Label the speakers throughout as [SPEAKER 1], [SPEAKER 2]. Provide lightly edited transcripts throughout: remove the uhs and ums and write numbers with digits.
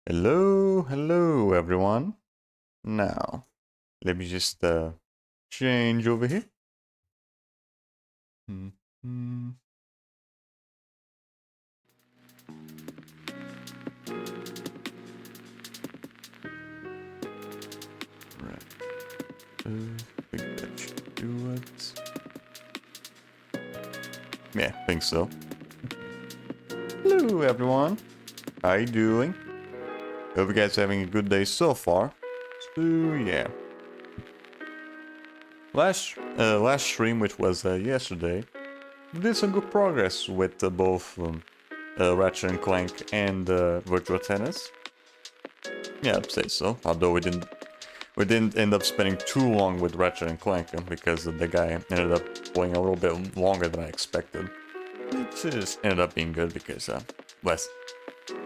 [SPEAKER 1] Hello everyone. Now, let me just change over here. Hmm. Right. I think that should do it. Yeah, think so. Hello everyone. How you doing? Hope you guys are having a good day so far. So yeah. Last stream, which was yesterday, we did some good progress with both Ratchet and Clank and Virtua Tennis. Yeah, I'd say so. Although we didn't end up spending too long with Ratchet and Clank because the guy ended up playing a little bit longer than I expected. It just ended up being good because let's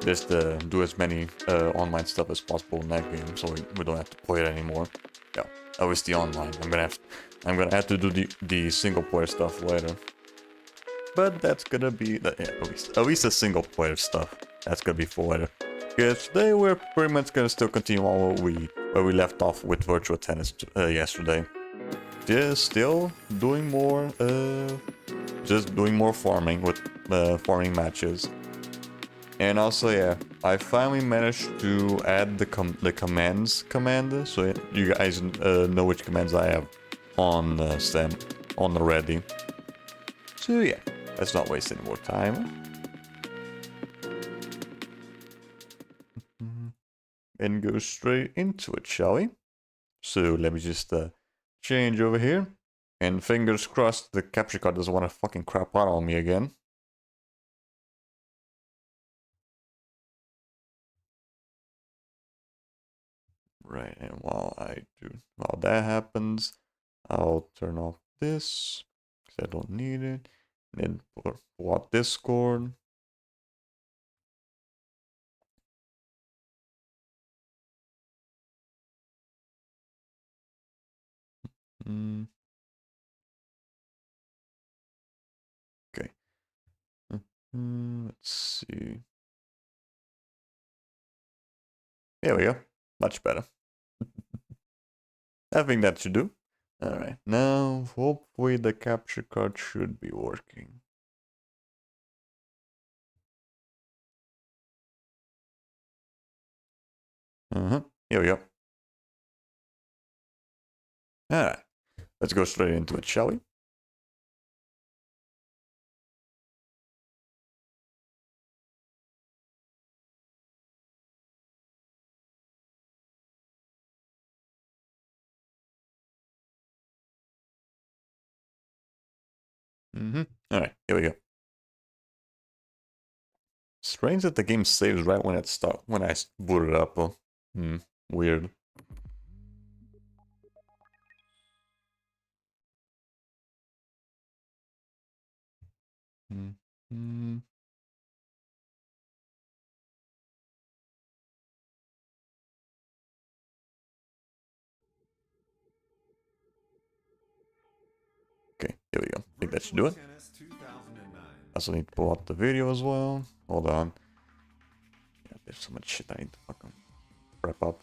[SPEAKER 1] just do as many online stuff as possible in that game, so we don't have to play it anymore. Yeah, at least the online. I'm gonna have to do the single player stuff later. But that's gonna be yeah, at least the single player stuff. That's gonna be for later. Because today we're pretty much gonna still continue on where we left off with Virtua Tennis yesterday. Just still doing more just doing more farming with farming matches. And also, yeah, I finally managed to add the commands command, so you guys know which commands I have on Stem on already. So yeah, let's not waste any more time. And go straight into it, shall we? So let me just change over here. And fingers crossed the capture card doesn't want to fucking crap out on me again. Right, and while that happens, I'll turn off this, because I don't need it. And then pull out Discord. Mm. Okay. Let's see. There we go. Much better. I think that should do. Alright, now hopefully the capture card should be working. Here we go. Alright, let's go straight into it, shall we? Alright, here we go. Strange that the game saves right when I boot it up. Oh. Weird. Okay, here we go. I think that should do it. I also need to pull out the video as well. Hold on. Yeah, there's so much shit I need to fucking wrap up.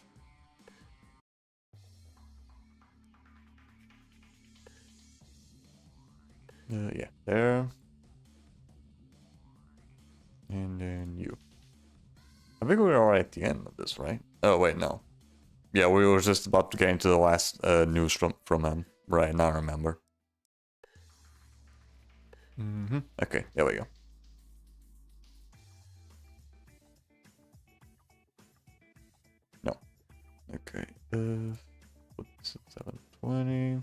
[SPEAKER 1] Yeah, there. And then you. I think we were already at the end of this, right? Oh, wait, no. Yeah, we were just about to get into the last news from him. Right, now I remember. Okay, there we go. No. Okay, what's it, 720.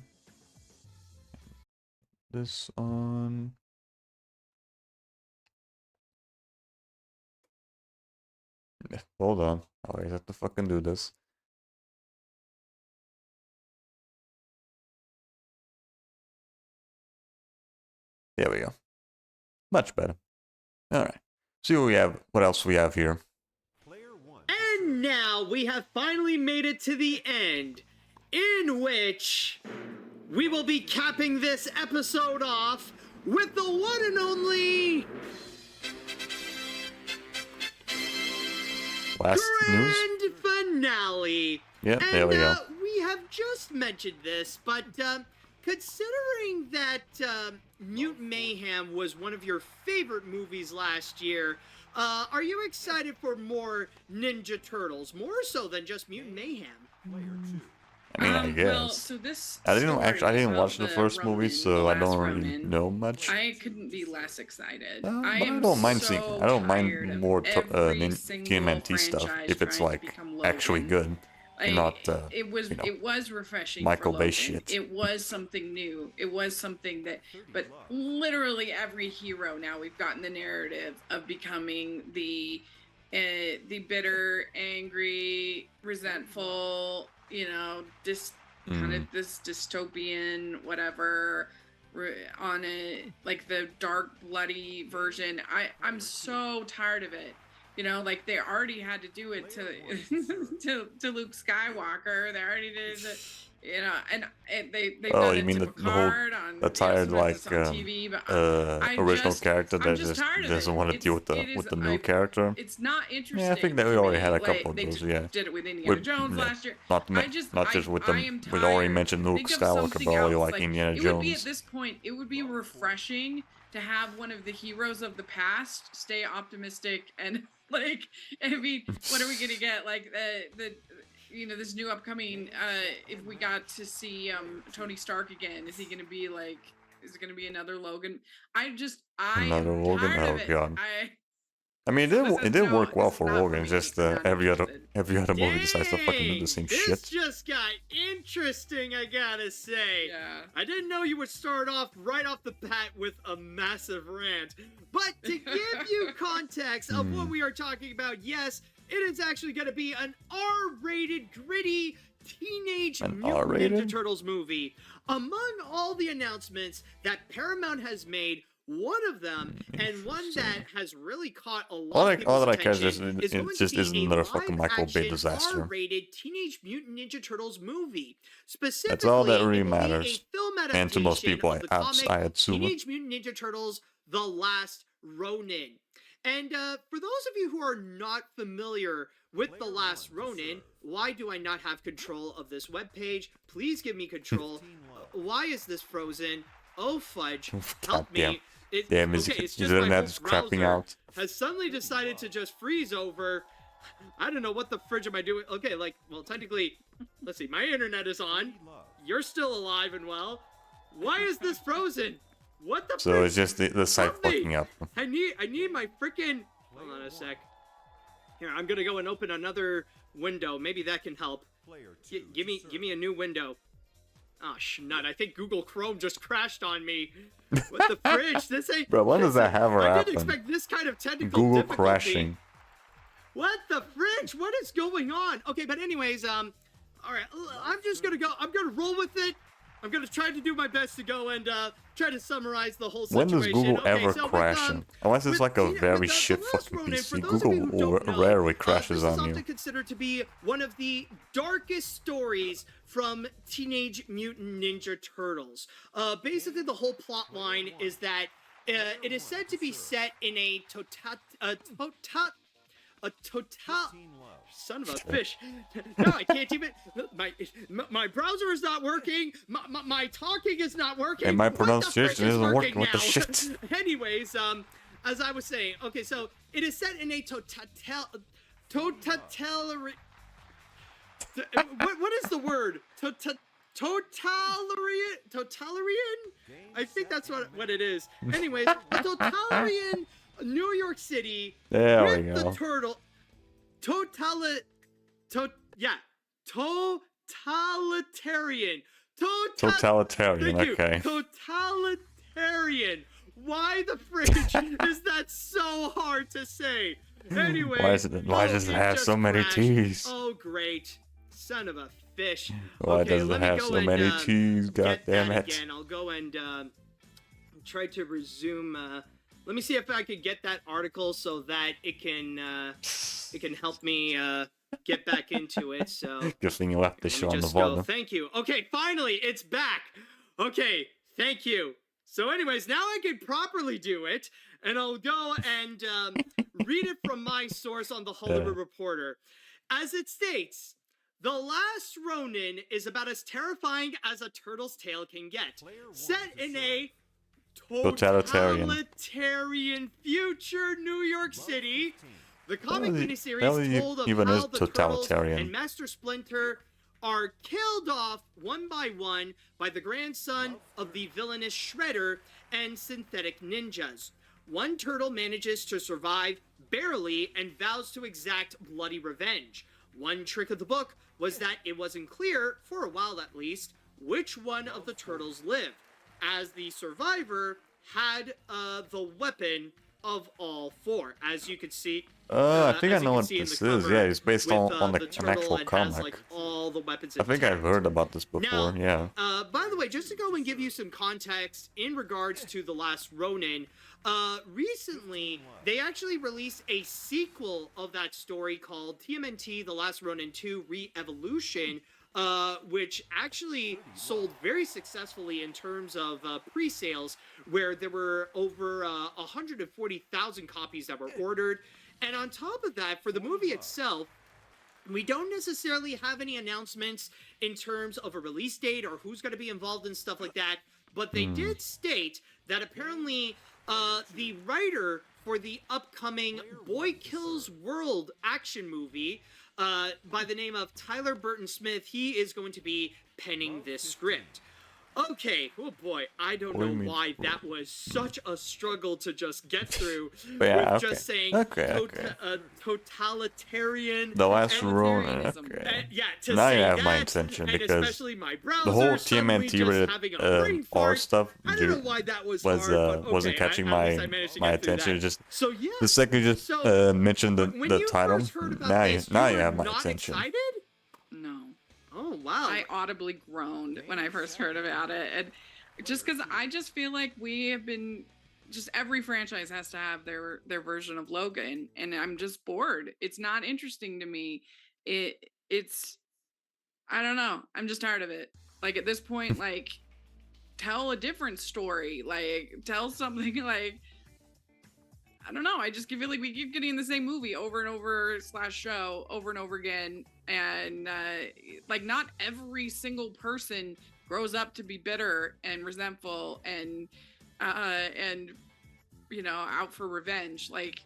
[SPEAKER 1] This on. Hold on. I always have to fucking do this. There we go. Much better. Alright. See what we have. What else we have here.
[SPEAKER 2] And now we have finally made it to the end, in which we will be capping this episode off with the one and only
[SPEAKER 1] last news.
[SPEAKER 2] Grand finale.
[SPEAKER 1] Yeah,
[SPEAKER 2] And,
[SPEAKER 1] there we go.
[SPEAKER 2] we have just mentioned this, but considering that Mutant Mayhem was one of your favorite movies last year, are you excited for more Ninja Turtles, more so than just Mutant Mayhem?
[SPEAKER 1] I mean, I guess.
[SPEAKER 3] Well, so this
[SPEAKER 1] I didn't
[SPEAKER 3] story
[SPEAKER 1] watch the
[SPEAKER 3] about
[SPEAKER 1] first movie,
[SPEAKER 3] Ronin,
[SPEAKER 1] so
[SPEAKER 3] the
[SPEAKER 1] I don't
[SPEAKER 3] last
[SPEAKER 1] really
[SPEAKER 3] Ronin,
[SPEAKER 1] know much.
[SPEAKER 3] I couldn't be less excited.
[SPEAKER 1] But
[SPEAKER 3] I
[SPEAKER 1] I
[SPEAKER 3] am
[SPEAKER 1] don't mind
[SPEAKER 3] so
[SPEAKER 1] seeing. I don't
[SPEAKER 3] tired
[SPEAKER 1] mind
[SPEAKER 3] of
[SPEAKER 1] more
[SPEAKER 3] every single
[SPEAKER 1] TMNT stuff
[SPEAKER 3] franchise
[SPEAKER 1] if it's
[SPEAKER 3] trying to
[SPEAKER 1] like
[SPEAKER 3] become
[SPEAKER 1] actually
[SPEAKER 3] Logan.
[SPEAKER 1] good, and not
[SPEAKER 3] it was
[SPEAKER 1] you know,
[SPEAKER 3] it was refreshing
[SPEAKER 1] Michael
[SPEAKER 3] for
[SPEAKER 1] Bay
[SPEAKER 3] Logan.
[SPEAKER 1] shit.
[SPEAKER 3] It was something new. It was something that, but literally every hero now we've gotten the narrative of becoming the bitter, angry, resentful, kind of this dystopian whatever on a like the dark bloody version. I'm so tired of it. Like they already had to do it to Luke Skywalker. They already did it, and they've done
[SPEAKER 1] you
[SPEAKER 3] it
[SPEAKER 1] mean
[SPEAKER 3] to
[SPEAKER 1] the
[SPEAKER 3] Picard
[SPEAKER 1] whole
[SPEAKER 3] on
[SPEAKER 1] tired
[SPEAKER 3] sometimes
[SPEAKER 1] like
[SPEAKER 3] it's on TV, but
[SPEAKER 1] original character
[SPEAKER 3] I'm
[SPEAKER 1] that
[SPEAKER 3] just
[SPEAKER 1] just
[SPEAKER 3] tired of
[SPEAKER 1] doesn't
[SPEAKER 3] it.
[SPEAKER 1] want to deal with the new
[SPEAKER 3] I've-
[SPEAKER 1] character.
[SPEAKER 3] It's not interesting.
[SPEAKER 1] Yeah, I think that we
[SPEAKER 3] to
[SPEAKER 1] already
[SPEAKER 3] me.
[SPEAKER 1] had a
[SPEAKER 3] Like,
[SPEAKER 1] couple of
[SPEAKER 3] they
[SPEAKER 1] those.
[SPEAKER 3] just
[SPEAKER 1] Yeah,
[SPEAKER 3] did it with Indiana
[SPEAKER 1] With-
[SPEAKER 3] Jones
[SPEAKER 1] yeah,
[SPEAKER 3] last year.
[SPEAKER 1] not just with them.
[SPEAKER 3] I am
[SPEAKER 1] We'd already
[SPEAKER 3] tired.
[SPEAKER 1] mentioned Luke
[SPEAKER 3] Think of
[SPEAKER 1] Skywalker,
[SPEAKER 3] something
[SPEAKER 1] but already
[SPEAKER 3] else.
[SPEAKER 1] like Indiana
[SPEAKER 3] it would be at
[SPEAKER 1] Jones.
[SPEAKER 3] this point. It would be refreshing to have one of the heroes of the past stay optimistic and like. I mean, what are we gonna get? Like the this new upcoming. If we got to see Tony Stark again, is he gonna be like? Is it gonna be another Logan? I
[SPEAKER 1] Another
[SPEAKER 3] am
[SPEAKER 1] Logan?
[SPEAKER 3] tired
[SPEAKER 1] Oh,
[SPEAKER 3] of it.
[SPEAKER 1] God. I mean, it did work well for Logan.
[SPEAKER 3] me.
[SPEAKER 1] Just
[SPEAKER 3] I'm not
[SPEAKER 1] every
[SPEAKER 3] interested.
[SPEAKER 1] other movie decides to fucking do the same
[SPEAKER 2] This
[SPEAKER 1] shit.
[SPEAKER 2] just got interesting, I gotta say.
[SPEAKER 3] Yeah.
[SPEAKER 2] I didn't know you would start off right off the bat with a massive rant. But to give you context of what we are talking about, yes, it is actually going to be an R-rated, gritty, teenage Mutant Ninja Turtles movie. Among all the announcements that Paramount has made, one of them, and one that has really caught a lot of people's attention, is going to be
[SPEAKER 1] another
[SPEAKER 2] a
[SPEAKER 1] fucking Michael Bay
[SPEAKER 2] live-action
[SPEAKER 1] disaster.
[SPEAKER 2] R-rated Teenage Mutant Ninja Turtles movie. Specifically,
[SPEAKER 1] That's all that really
[SPEAKER 2] it will be
[SPEAKER 1] matters.
[SPEAKER 2] a film
[SPEAKER 1] And to most
[SPEAKER 2] adaptation
[SPEAKER 1] people,
[SPEAKER 2] of the comic
[SPEAKER 1] I assume.
[SPEAKER 2] Teenage Mutant Ninja Turtles: The Last Ronin. And for those of you who are not familiar with The Last Ronin, why do I not have control of this webpage? Please give me control. Why is this frozen? Oh fudge! Help me!
[SPEAKER 1] Damn, is
[SPEAKER 2] it's
[SPEAKER 1] the
[SPEAKER 2] just my
[SPEAKER 1] internet
[SPEAKER 2] whole
[SPEAKER 1] just crapping
[SPEAKER 2] browser
[SPEAKER 1] out?
[SPEAKER 2] has suddenly decided to just freeze over. I don't know what the fridge am I doing. Okay, well, technically, let's see. My internet is on. You're still alive and well. Why is this frozen? What the?
[SPEAKER 1] So it's just the site fucking up.
[SPEAKER 2] I need my freaking. Hold on a sec. Here, I'm gonna go and open another window. Maybe that can help. Give me a new window. Oh, schnut. I think Google Chrome just crashed on me. What the fridge? This ain't...
[SPEAKER 1] Bro, when does that ever
[SPEAKER 2] I
[SPEAKER 1] happen?
[SPEAKER 2] didn't expect this kind of technical
[SPEAKER 1] Google
[SPEAKER 2] difficulty.
[SPEAKER 1] crashing.
[SPEAKER 2] What the fridge? What is going on? Okay, but anyways, all right. I'm just gonna go. I'm gonna roll with it. I'm gonna try to do my best to go and try to summarize the whole situation.
[SPEAKER 1] When does Google
[SPEAKER 2] Okay,
[SPEAKER 1] ever
[SPEAKER 2] so
[SPEAKER 1] crash? Unless it's like a very shit fucking PC. Google rarely crashes on
[SPEAKER 2] This is
[SPEAKER 1] you.
[SPEAKER 2] often considered to be one of the darkest stories from Teenage Mutant Ninja Turtles. Basically, the whole plot line is that it is said to be set in a son of a fish. No, I can't even. My browser is not working. My talking is not working.
[SPEAKER 1] And my
[SPEAKER 2] What the
[SPEAKER 1] pronunciation
[SPEAKER 2] frick is
[SPEAKER 1] isn't working. What the
[SPEAKER 2] now?
[SPEAKER 1] shit?
[SPEAKER 2] Anyways, as I was saying, okay, so it is set in a totalitarian. What is the word? Totalitarian? I think that's what it is. Anyways, a totalitarian New York City
[SPEAKER 1] There
[SPEAKER 2] with
[SPEAKER 1] we go.
[SPEAKER 2] the turtle. Totalitarian.
[SPEAKER 1] Totalitarian,
[SPEAKER 2] Thank you.
[SPEAKER 1] okay.
[SPEAKER 2] Totalitarian. Why the fridge is that so hard to say? Anyway,
[SPEAKER 1] Why does it have so many T's?
[SPEAKER 2] Oh, great. Son of a fish.
[SPEAKER 1] Why
[SPEAKER 2] Okay,
[SPEAKER 1] does it
[SPEAKER 2] let me
[SPEAKER 1] have
[SPEAKER 2] go
[SPEAKER 1] so
[SPEAKER 2] and,
[SPEAKER 1] many T's? God
[SPEAKER 2] get
[SPEAKER 1] damn
[SPEAKER 2] that
[SPEAKER 1] it.
[SPEAKER 2] Again. I'll go and try to resume. Let me see if I can get that article so that it can help me get back into it. So
[SPEAKER 1] Good thing you left the
[SPEAKER 2] let
[SPEAKER 1] show
[SPEAKER 2] me
[SPEAKER 1] on the
[SPEAKER 2] just go.
[SPEAKER 1] bottom.
[SPEAKER 2] Thank you. Okay, finally, it's back. Okay, thank you. So anyways, now I can properly do it, and I'll go and read it from my source on the Hollywood Reporter. As it states, The Last Ronin is about as terrifying as a turtle's tale can get. Set in a totalitarian future New York City, the comic miniseries told of
[SPEAKER 1] even
[SPEAKER 2] how
[SPEAKER 1] is
[SPEAKER 2] the Turtles
[SPEAKER 1] totalitarian.
[SPEAKER 2] and Master Splinter are killed off one by one by the grandson of the villainous Shredder and synthetic ninjas. One turtle manages to survive barely and vows to exact bloody revenge. One trick of the book was that it wasn't clear, for a while at least, which one of the turtles lived, as the survivor had the weapon of all four. As you could see,
[SPEAKER 1] I think I
[SPEAKER 2] as you
[SPEAKER 1] know
[SPEAKER 2] can
[SPEAKER 1] what
[SPEAKER 2] see in
[SPEAKER 1] this
[SPEAKER 2] the
[SPEAKER 1] is.
[SPEAKER 2] cover,
[SPEAKER 1] Yeah, it's based
[SPEAKER 2] with,
[SPEAKER 1] on
[SPEAKER 2] the
[SPEAKER 1] an
[SPEAKER 2] turtle
[SPEAKER 1] actual
[SPEAKER 2] and
[SPEAKER 1] comic.
[SPEAKER 2] has, like, all the weapons
[SPEAKER 1] I think I've
[SPEAKER 2] intact.
[SPEAKER 1] heard about this before.
[SPEAKER 2] Now,
[SPEAKER 1] Yeah.
[SPEAKER 2] By the way, just to go and give you some context in regards to The Last Ronin, recently they actually released a sequel of that story called TMNT: The Last Ronin 2 Re-Evolution, which actually sold very successfully in terms of pre-sales, where there were over 140,000 copies that were ordered. And on top of that, for the movie itself, we don't necessarily have any announcements in terms of a release date or who's going to be involved in stuff like that, but they did state that apparently the writer for the upcoming Boy Kills World action movie, by the name of Tyler Burton Smith, he is going to be penning this script. Okay, oh boy, I don't know why that was such a struggle to just get through with just saying totalitarian.
[SPEAKER 1] The Last Ronin, okay.
[SPEAKER 2] Yeah, to
[SPEAKER 1] now
[SPEAKER 2] say
[SPEAKER 1] you have
[SPEAKER 2] that,
[SPEAKER 1] my attention,
[SPEAKER 2] and
[SPEAKER 1] because
[SPEAKER 2] especially my browser
[SPEAKER 1] the whole
[SPEAKER 2] suddenly
[SPEAKER 1] TMNT
[SPEAKER 2] just
[SPEAKER 1] rated
[SPEAKER 2] having a brain
[SPEAKER 1] R
[SPEAKER 2] fart.
[SPEAKER 1] stuff
[SPEAKER 2] I don't know why that was hard, but
[SPEAKER 1] wasn't
[SPEAKER 2] okay,
[SPEAKER 1] catching
[SPEAKER 2] at least I managed to
[SPEAKER 1] my
[SPEAKER 2] get through
[SPEAKER 1] attention.
[SPEAKER 2] that.
[SPEAKER 1] Just
[SPEAKER 2] So yeah,
[SPEAKER 1] the second you just mentioned
[SPEAKER 2] when
[SPEAKER 1] the
[SPEAKER 2] you
[SPEAKER 1] title,
[SPEAKER 2] first heard about
[SPEAKER 1] now
[SPEAKER 2] this,
[SPEAKER 1] you
[SPEAKER 2] were
[SPEAKER 1] have my
[SPEAKER 2] not
[SPEAKER 1] attention.
[SPEAKER 2] Excited?
[SPEAKER 3] No.
[SPEAKER 2] Oh wow!
[SPEAKER 3] I audibly groaned when I first heard about it, and just because I just feel like we have been, just every franchise has to have their version of Logan, and I'm just bored. It's not interesting to me. It's I don't know. I'm just tired of it. Like at this point, like tell a different story. Like tell something like. I don't know. I just feel like we keep getting the same movie over and over / show over and over again. And like not every single person grows up to be bitter and resentful and out for revenge. Like,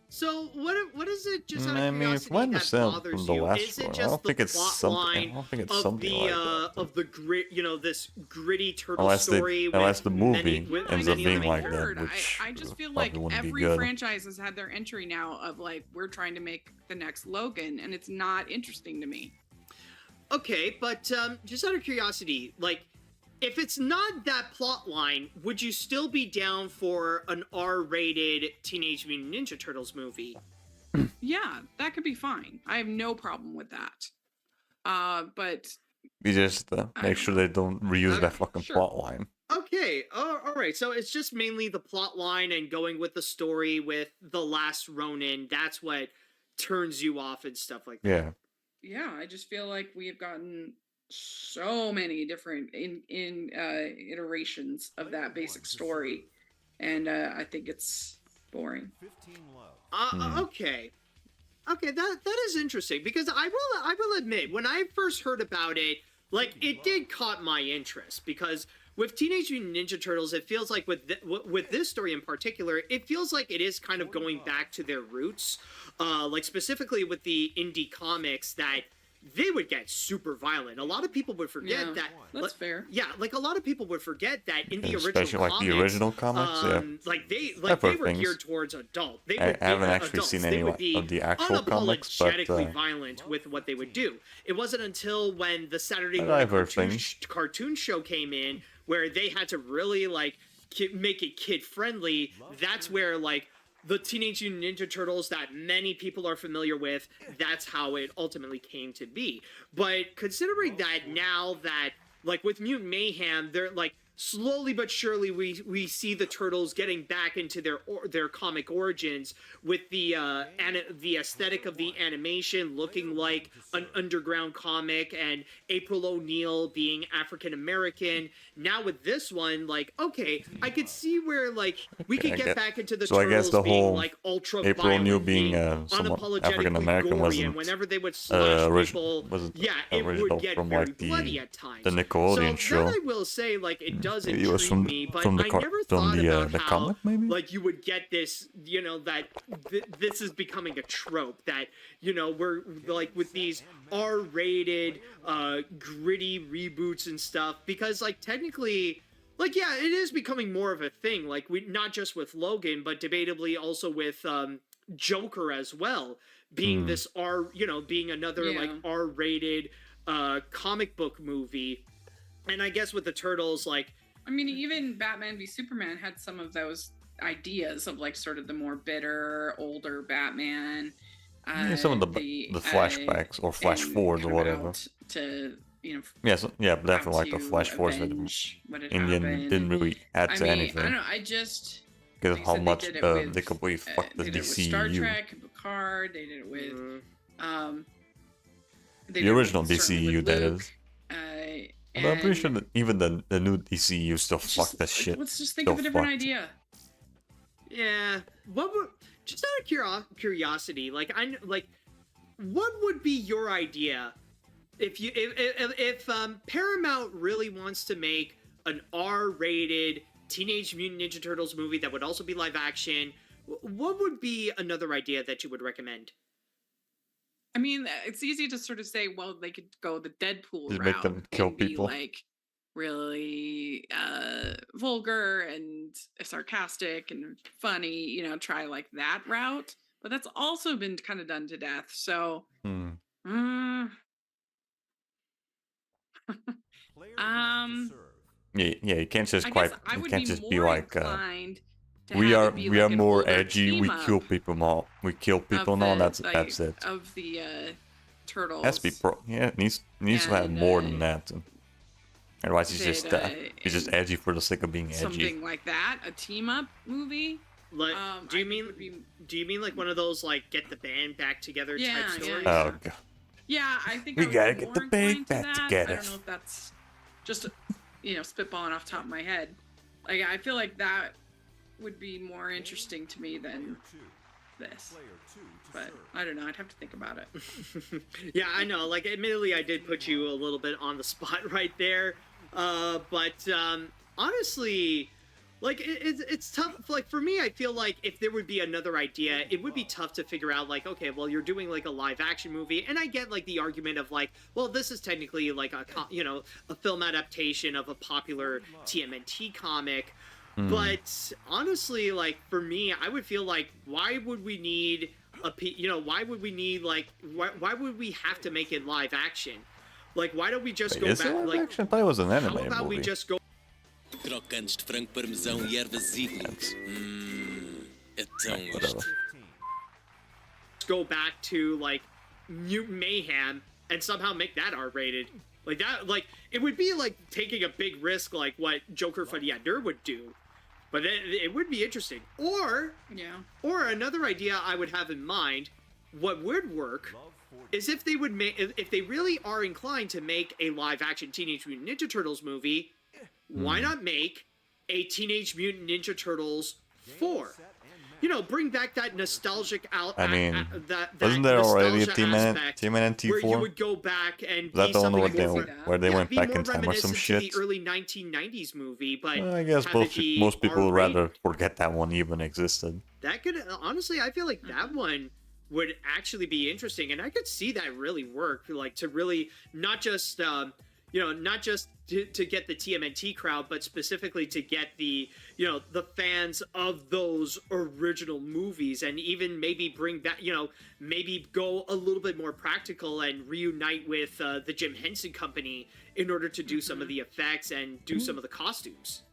[SPEAKER 2] so what is it? Just out of
[SPEAKER 1] I mean, if
[SPEAKER 2] curiosity,
[SPEAKER 1] I
[SPEAKER 2] that
[SPEAKER 1] understand
[SPEAKER 2] bothers
[SPEAKER 1] from the
[SPEAKER 2] you?
[SPEAKER 1] last
[SPEAKER 2] Is it
[SPEAKER 1] one,
[SPEAKER 2] just
[SPEAKER 1] I don't think
[SPEAKER 2] the
[SPEAKER 1] it's
[SPEAKER 2] plot
[SPEAKER 1] something. I
[SPEAKER 2] line
[SPEAKER 1] don't think it's
[SPEAKER 2] of
[SPEAKER 1] something
[SPEAKER 2] the
[SPEAKER 1] like that.
[SPEAKER 2] of the grit? This gritty turtle
[SPEAKER 1] Unless
[SPEAKER 2] story.
[SPEAKER 1] unless the movie
[SPEAKER 2] with
[SPEAKER 1] ends up
[SPEAKER 2] many
[SPEAKER 1] being
[SPEAKER 2] living
[SPEAKER 1] like
[SPEAKER 2] characters.
[SPEAKER 1] that, which
[SPEAKER 3] I just feel
[SPEAKER 1] probably
[SPEAKER 3] like
[SPEAKER 1] wouldn't be
[SPEAKER 3] every
[SPEAKER 1] good.
[SPEAKER 3] franchise has had their entry now of like, we're trying to make the next Logan, and it's not interesting to me.
[SPEAKER 2] Okay, but just out of curiosity, like, if it's not that plot line, would you still be down for an R-rated Teenage Mutant Ninja Turtles movie?
[SPEAKER 3] Yeah, that could be fine. I have no problem with that. But
[SPEAKER 1] We just make sure they don't reuse that fucking
[SPEAKER 3] sure.
[SPEAKER 1] plot line.
[SPEAKER 2] Okay, all right. So it's just mainly the plot line and going with the story with The Last Ronin. That's what turns you off and stuff like that.
[SPEAKER 1] Yeah.
[SPEAKER 3] Yeah, I just feel like we have gotten so many different iterations of that basic story, and I think it's boring.
[SPEAKER 2] Okay, that is interesting, because I will admit, when I first heard about it, like, it did caught my interest, because with Teenage Mutant Ninja Turtles, it feels like with this story in particular, it feels like it is kind of going back to their roots, like specifically with the indie comics, that they would get super violent. A lot of people would forget that.
[SPEAKER 3] That's fair.
[SPEAKER 2] Yeah, like a lot of people would forget that in the
[SPEAKER 1] Especially
[SPEAKER 2] original
[SPEAKER 1] like the original comics, yeah.
[SPEAKER 2] like they
[SPEAKER 1] I've heard
[SPEAKER 2] were
[SPEAKER 1] things.
[SPEAKER 2] geared towards adult.
[SPEAKER 1] I haven't actually seen any of the actual comics, but
[SPEAKER 2] unapologetically violent with what they would do. It wasn't until when the Saturday
[SPEAKER 1] I've
[SPEAKER 2] morning
[SPEAKER 1] heard
[SPEAKER 2] cartoon show came in, where they had to really like make it kid friendly. That's where like the Teenage Mutant Ninja Turtles that many people are familiar with, that's how it ultimately came to be. But considering that now that, like, with Mutant Mayhem, they're like, slowly but surely we see the Turtles getting back into their comic origins with the aesthetic of the animation looking like an underground comic, and April O'Neil being African American. Now with this one, like, okay, I could see where like we could get back into the Turtles
[SPEAKER 1] I guess the
[SPEAKER 2] being
[SPEAKER 1] whole
[SPEAKER 2] like ultra
[SPEAKER 1] April O'Neil
[SPEAKER 2] violent,
[SPEAKER 1] being somewhat African American wasn't
[SPEAKER 2] whenever they would slash people,
[SPEAKER 1] wasn't
[SPEAKER 2] it
[SPEAKER 1] original
[SPEAKER 2] would get
[SPEAKER 1] from
[SPEAKER 2] very
[SPEAKER 1] like
[SPEAKER 2] bloody at times.
[SPEAKER 1] the Nickelodeon
[SPEAKER 2] so
[SPEAKER 1] show.
[SPEAKER 2] that I will say, like, it does
[SPEAKER 1] It
[SPEAKER 2] intrigue
[SPEAKER 1] was from
[SPEAKER 2] me, but
[SPEAKER 1] from the
[SPEAKER 2] I
[SPEAKER 1] car-
[SPEAKER 2] never
[SPEAKER 1] from
[SPEAKER 2] thought
[SPEAKER 1] the
[SPEAKER 2] about how
[SPEAKER 1] comic maybe.
[SPEAKER 2] like you would get this, you know, that this is becoming a trope that, you know, we're like with these R-rated gritty reboots and stuff, because like technically, like, yeah, it is becoming more of a thing, like we not just with Logan but debatably also with Joker as well, being this being another like R-rated comic book movie. And I guess with the Turtles, like,
[SPEAKER 3] I mean, even Batman v Superman had some of those ideas of like sort of the more bitter, older Batman.
[SPEAKER 1] Some of the flashbacks or flash forwards or whatever.
[SPEAKER 3] To, you know.
[SPEAKER 1] Yes, yeah, definitely like the flash forwards that Indian didn't really add to anything.
[SPEAKER 3] I don't know. I just
[SPEAKER 1] because how much they could really fuck the
[SPEAKER 3] they did it with
[SPEAKER 1] DCU.
[SPEAKER 3] Star Trek, Picard. They did it with
[SPEAKER 1] the original DCU, that is. Although I'm pretty sure that even the new DCU still fucked that shit.
[SPEAKER 3] Let's just think of a different idea.
[SPEAKER 2] Yeah, what would, just out of curiosity, like what would be your idea if Paramount really wants to make an R-rated Teenage Mutant Ninja Turtles movie that would also be live action? What would be another idea that you would recommend?
[SPEAKER 3] I mean, it's easy to sort of say, well, they could go the Deadpool
[SPEAKER 1] just
[SPEAKER 3] route,
[SPEAKER 1] make them kill
[SPEAKER 3] and be
[SPEAKER 1] people,
[SPEAKER 3] like really vulgar and sarcastic and funny, you know, try like that route. But that's also been kind of done to death. So, yeah,
[SPEAKER 1] you can't just be like we are more edgy. We kill people now. And that's it.
[SPEAKER 3] Of the Turtles.
[SPEAKER 1] Has to be it needs to have more than that. Otherwise, he's just edgy for the sake of being edgy.
[SPEAKER 3] Something like that, a team up movie.
[SPEAKER 2] Like, do you mean like one of those like get the band back together type stories?
[SPEAKER 3] Yeah.
[SPEAKER 1] Oh god.
[SPEAKER 3] Yeah, I think
[SPEAKER 1] we gotta get the band back together.
[SPEAKER 3] I don't know if that's just, you know, spitballing off the top of my head. Like, I feel like that would be more interesting to me than this. But I don't know. I'd have to think about it.
[SPEAKER 2] Yeah, I know. Like, admittedly, I did put you a little bit on the spot right there. But honestly, like, it's tough. Like, for me, I feel like if there would be another idea, it would be tough to figure out, like, okay, well, you're doing, like, a live-action movie, and I get, like, the argument of, like, well, this is technically, like, a film adaptation of a popular TMNT comic, but honestly, like, for me, I would feel like, why would we need why would we have to make it live action? Like, why don't we just go back, like,
[SPEAKER 1] action? I thought it was an anime
[SPEAKER 2] how about
[SPEAKER 1] movie.
[SPEAKER 2] we just go
[SPEAKER 4] Crocantes de frango parmesão e ervas zíglicas. É tão gosto.
[SPEAKER 2] go back to like Mutant Mayhem and somehow make that R-rated. Like that, like it would be like taking a big risk, like what Joker Fadiadur would do, but it would be interesting. Or another idea I would have in mind, what would work, is if they would if they really are inclined to make a live-action Teenage Mutant Ninja Turtles movie, why not make a Teenage Mutant Ninja Turtles 4? You know, bring back that nostalgic
[SPEAKER 1] wasn't there already a TMNT 4?
[SPEAKER 2] Where you would go back and
[SPEAKER 1] that the one where they went back
[SPEAKER 2] more
[SPEAKER 1] in time or some shit?
[SPEAKER 2] To the early 1990s movie, but
[SPEAKER 1] I guess most people would rather forget that one even existed.
[SPEAKER 2] That could, honestly, I feel like that one would actually be interesting, and I could see that really work, like to really not just to get the TMNT crowd, but specifically to get the the fans of those original movies, and even maybe bring back, maybe go a little bit more practical and reunite with the Jim Henson Company in order to do some of the effects and do some of the costumes.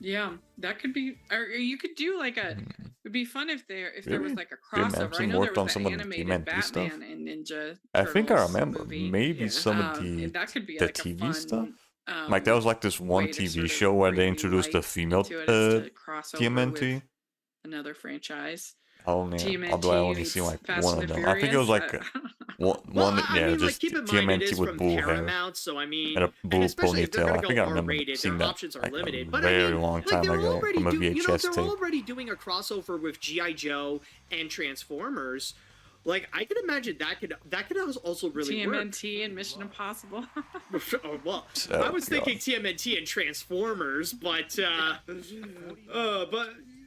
[SPEAKER 3] Yeah, that could be, or you could do like a. It'd be fun if there was like a crossover. I know there was the animated Batman
[SPEAKER 1] stuff.
[SPEAKER 3] and Ninja Turtles
[SPEAKER 1] I think I remember
[SPEAKER 3] movie.
[SPEAKER 1] maybe some of the
[SPEAKER 3] that could be
[SPEAKER 1] the
[SPEAKER 3] like
[SPEAKER 1] TV
[SPEAKER 3] a fun
[SPEAKER 1] stuff. Like there was like this one
[SPEAKER 3] way to
[SPEAKER 1] TV
[SPEAKER 3] sort of
[SPEAKER 1] show where they
[SPEAKER 3] bring
[SPEAKER 1] introduced the
[SPEAKER 3] light
[SPEAKER 1] female
[SPEAKER 3] to it is to cross over
[SPEAKER 1] TMNT.
[SPEAKER 3] with another franchise.
[SPEAKER 1] Oh man,
[SPEAKER 3] TMNT
[SPEAKER 1] although I only
[SPEAKER 3] meets
[SPEAKER 1] seen like
[SPEAKER 3] Fast
[SPEAKER 1] one
[SPEAKER 3] and
[SPEAKER 1] of
[SPEAKER 3] the
[SPEAKER 1] them. I think it was
[SPEAKER 3] Furious.
[SPEAKER 1] like
[SPEAKER 2] Well,
[SPEAKER 1] one,
[SPEAKER 2] I
[SPEAKER 1] yeah,
[SPEAKER 2] mean, like,
[SPEAKER 1] just
[SPEAKER 2] keep in mind, it
[SPEAKER 1] TMNT
[SPEAKER 2] is
[SPEAKER 1] with
[SPEAKER 2] from
[SPEAKER 1] blue hair
[SPEAKER 2] Paramount, so I mean,
[SPEAKER 1] and a blue
[SPEAKER 2] especially if they're
[SPEAKER 1] ponytail. I
[SPEAKER 2] gonna
[SPEAKER 1] think
[SPEAKER 2] go
[SPEAKER 1] I remember
[SPEAKER 2] R-rated,
[SPEAKER 1] seeing
[SPEAKER 2] their
[SPEAKER 1] that
[SPEAKER 2] options are
[SPEAKER 1] like
[SPEAKER 2] limited.
[SPEAKER 1] a
[SPEAKER 2] But I
[SPEAKER 1] very
[SPEAKER 2] mean,
[SPEAKER 1] long
[SPEAKER 2] like
[SPEAKER 1] time
[SPEAKER 2] they're
[SPEAKER 1] ago
[SPEAKER 2] already
[SPEAKER 1] from a
[SPEAKER 2] doing,
[SPEAKER 1] VHS
[SPEAKER 2] they're
[SPEAKER 1] tape.
[SPEAKER 2] already doing a crossover with G.I. Joe and Transformers. Like, I can imagine that could also really work.
[SPEAKER 3] TMNT and Mission Impossible.
[SPEAKER 2] Oh, well,
[SPEAKER 1] Oh,
[SPEAKER 2] I was thinking
[SPEAKER 1] God.
[SPEAKER 2] TMNT and Transformers, but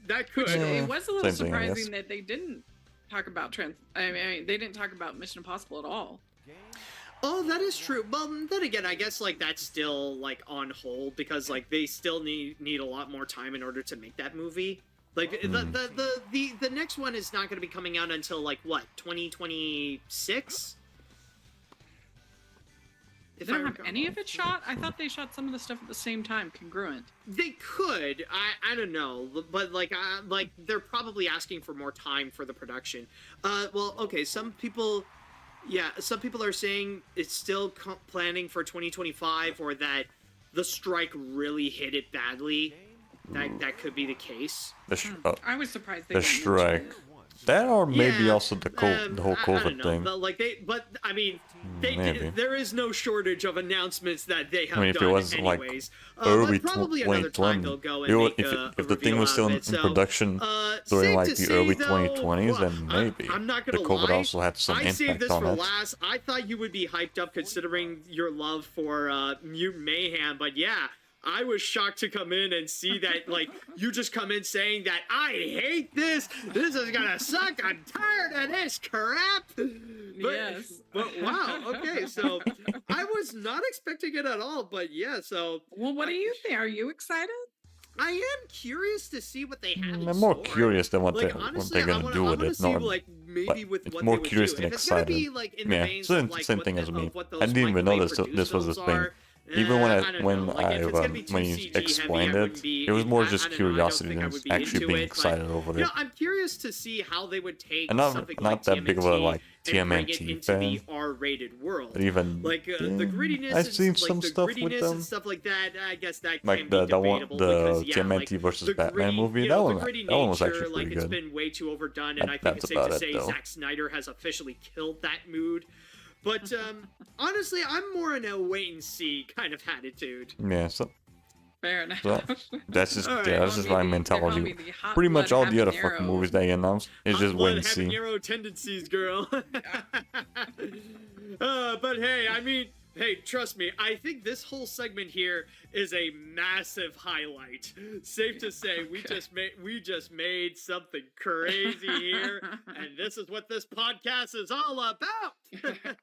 [SPEAKER 2] that could.
[SPEAKER 3] It was a little
[SPEAKER 1] Same thing, I guess.
[SPEAKER 3] surprising that they didn't talk about I mean, they didn't talk about Mission Impossible at all.
[SPEAKER 2] Oh, that is true. Well, then again, I guess like that's still like on hold because like they still need a lot more time in order to make that movie. Like the next one is not going to be coming out until like what, 2026?
[SPEAKER 3] They don't have any of it shot? I thought they shot some of the stuff at the same time, congruent.
[SPEAKER 2] They could. I don't know, but like they're probably asking for more time for the production. Well, okay, some people are saying it's still planning for 2025, or that the strike really hit it badly. That could be the case.
[SPEAKER 3] I was surprised they
[SPEAKER 1] The
[SPEAKER 3] didn't
[SPEAKER 1] strike.
[SPEAKER 3] mention it.
[SPEAKER 1] That or maybe
[SPEAKER 2] Yeah,
[SPEAKER 1] also the whole
[SPEAKER 2] I
[SPEAKER 1] COVID
[SPEAKER 2] don't know,
[SPEAKER 1] thing.
[SPEAKER 2] but I mean,
[SPEAKER 1] Maybe.
[SPEAKER 2] there is no shortage of announcements that they have
[SPEAKER 1] I mean, if it
[SPEAKER 2] done
[SPEAKER 1] was like
[SPEAKER 2] anyways.
[SPEAKER 1] early
[SPEAKER 2] But probably another time
[SPEAKER 1] 2020,
[SPEAKER 2] they'll go and make
[SPEAKER 1] if the thing was still in production during
[SPEAKER 2] safe
[SPEAKER 1] like
[SPEAKER 2] to
[SPEAKER 1] the
[SPEAKER 2] say,
[SPEAKER 1] early
[SPEAKER 2] though,
[SPEAKER 1] 2020s, then maybe
[SPEAKER 2] I'm not
[SPEAKER 1] the
[SPEAKER 2] gonna
[SPEAKER 1] COVID
[SPEAKER 2] lie,
[SPEAKER 1] also had some
[SPEAKER 2] I saved
[SPEAKER 1] impact
[SPEAKER 2] this
[SPEAKER 1] on
[SPEAKER 2] for
[SPEAKER 1] it.
[SPEAKER 2] last. I thought you would be hyped up considering your love for Mutant Mayhem, but yeah. I was shocked to come in and see that, like, you just come in saying that I hate this. This is gonna suck. I'm tired of this crap.
[SPEAKER 3] Yes.
[SPEAKER 2] But wow. Okay, so I was not expecting it at all. But yeah. So
[SPEAKER 3] Well, what do you think? Are you excited?
[SPEAKER 2] I am curious to see what they have. in
[SPEAKER 1] I'm more
[SPEAKER 2] store.
[SPEAKER 1] curious than what
[SPEAKER 2] Like,
[SPEAKER 1] what
[SPEAKER 2] honestly,
[SPEAKER 1] they're gonna do with it.
[SPEAKER 2] See,
[SPEAKER 1] No,
[SPEAKER 2] like, maybe with
[SPEAKER 1] it's
[SPEAKER 2] what
[SPEAKER 1] more
[SPEAKER 2] they would
[SPEAKER 1] curious
[SPEAKER 2] do.
[SPEAKER 1] than
[SPEAKER 2] If it's gonna
[SPEAKER 1] excited.
[SPEAKER 2] be like in the
[SPEAKER 1] Yeah,
[SPEAKER 2] veins
[SPEAKER 1] same,
[SPEAKER 2] of, like,
[SPEAKER 1] same
[SPEAKER 2] what
[SPEAKER 1] thing
[SPEAKER 2] the-
[SPEAKER 1] as me.
[SPEAKER 2] of what those
[SPEAKER 1] I didn't even know
[SPEAKER 2] microwave
[SPEAKER 1] this was a
[SPEAKER 2] produced
[SPEAKER 1] thing.
[SPEAKER 2] are.
[SPEAKER 1] Even when
[SPEAKER 2] I don't know. Like, if it's gonna be too
[SPEAKER 1] when you
[SPEAKER 2] CG heavy,
[SPEAKER 1] explained
[SPEAKER 2] I
[SPEAKER 1] it,
[SPEAKER 2] wouldn't be-
[SPEAKER 1] it was more
[SPEAKER 2] I
[SPEAKER 1] just
[SPEAKER 2] don't know, I don't
[SPEAKER 1] curiosity
[SPEAKER 2] think I
[SPEAKER 1] than
[SPEAKER 2] would be
[SPEAKER 1] actually
[SPEAKER 2] into
[SPEAKER 1] being
[SPEAKER 2] it, but,
[SPEAKER 1] excited over
[SPEAKER 2] You
[SPEAKER 1] it.
[SPEAKER 2] know, I'm curious to see how they would take
[SPEAKER 1] And
[SPEAKER 2] something
[SPEAKER 1] not
[SPEAKER 2] like
[SPEAKER 1] that big of a like
[SPEAKER 2] and bring it
[SPEAKER 1] TMNT
[SPEAKER 2] into
[SPEAKER 1] fan.
[SPEAKER 2] the R-rated world.
[SPEAKER 1] But even
[SPEAKER 2] Like the grittiness,
[SPEAKER 1] I've
[SPEAKER 2] and,
[SPEAKER 1] seen
[SPEAKER 2] like,
[SPEAKER 1] some
[SPEAKER 2] the
[SPEAKER 1] stuff with
[SPEAKER 2] grittiness
[SPEAKER 1] them.
[SPEAKER 2] and stuff like that. I guess that
[SPEAKER 1] Like
[SPEAKER 2] can be debatable because, yeah,
[SPEAKER 1] TMNT
[SPEAKER 2] like,
[SPEAKER 1] versus
[SPEAKER 2] the
[SPEAKER 1] Batman
[SPEAKER 2] gritty,
[SPEAKER 1] movie.
[SPEAKER 2] you
[SPEAKER 1] That
[SPEAKER 2] know,
[SPEAKER 1] one
[SPEAKER 2] the gritty
[SPEAKER 1] that one was
[SPEAKER 2] nature,
[SPEAKER 1] actually
[SPEAKER 2] like
[SPEAKER 1] pretty
[SPEAKER 2] it's
[SPEAKER 1] good.
[SPEAKER 2] been way too overdone, and I think
[SPEAKER 1] That's
[SPEAKER 2] it's safe
[SPEAKER 1] about
[SPEAKER 2] to
[SPEAKER 1] it,
[SPEAKER 2] say
[SPEAKER 1] though.
[SPEAKER 2] Zack Snyder has officially killed that mood. But honestly, I'm more in a wait and see kind of attitude.
[SPEAKER 1] Yeah, so
[SPEAKER 3] Fair enough.
[SPEAKER 1] So, that's just
[SPEAKER 2] All right.
[SPEAKER 1] that's just my mentality. Pretty much all the other fucking movies they announced is just wait and see.
[SPEAKER 2] Habanero tendencies, girl. But hey, I mean, hey, trust me. I think this whole segment here is a massive highlight. Safe to say, we just made something crazy here, and this is what this podcast is all about.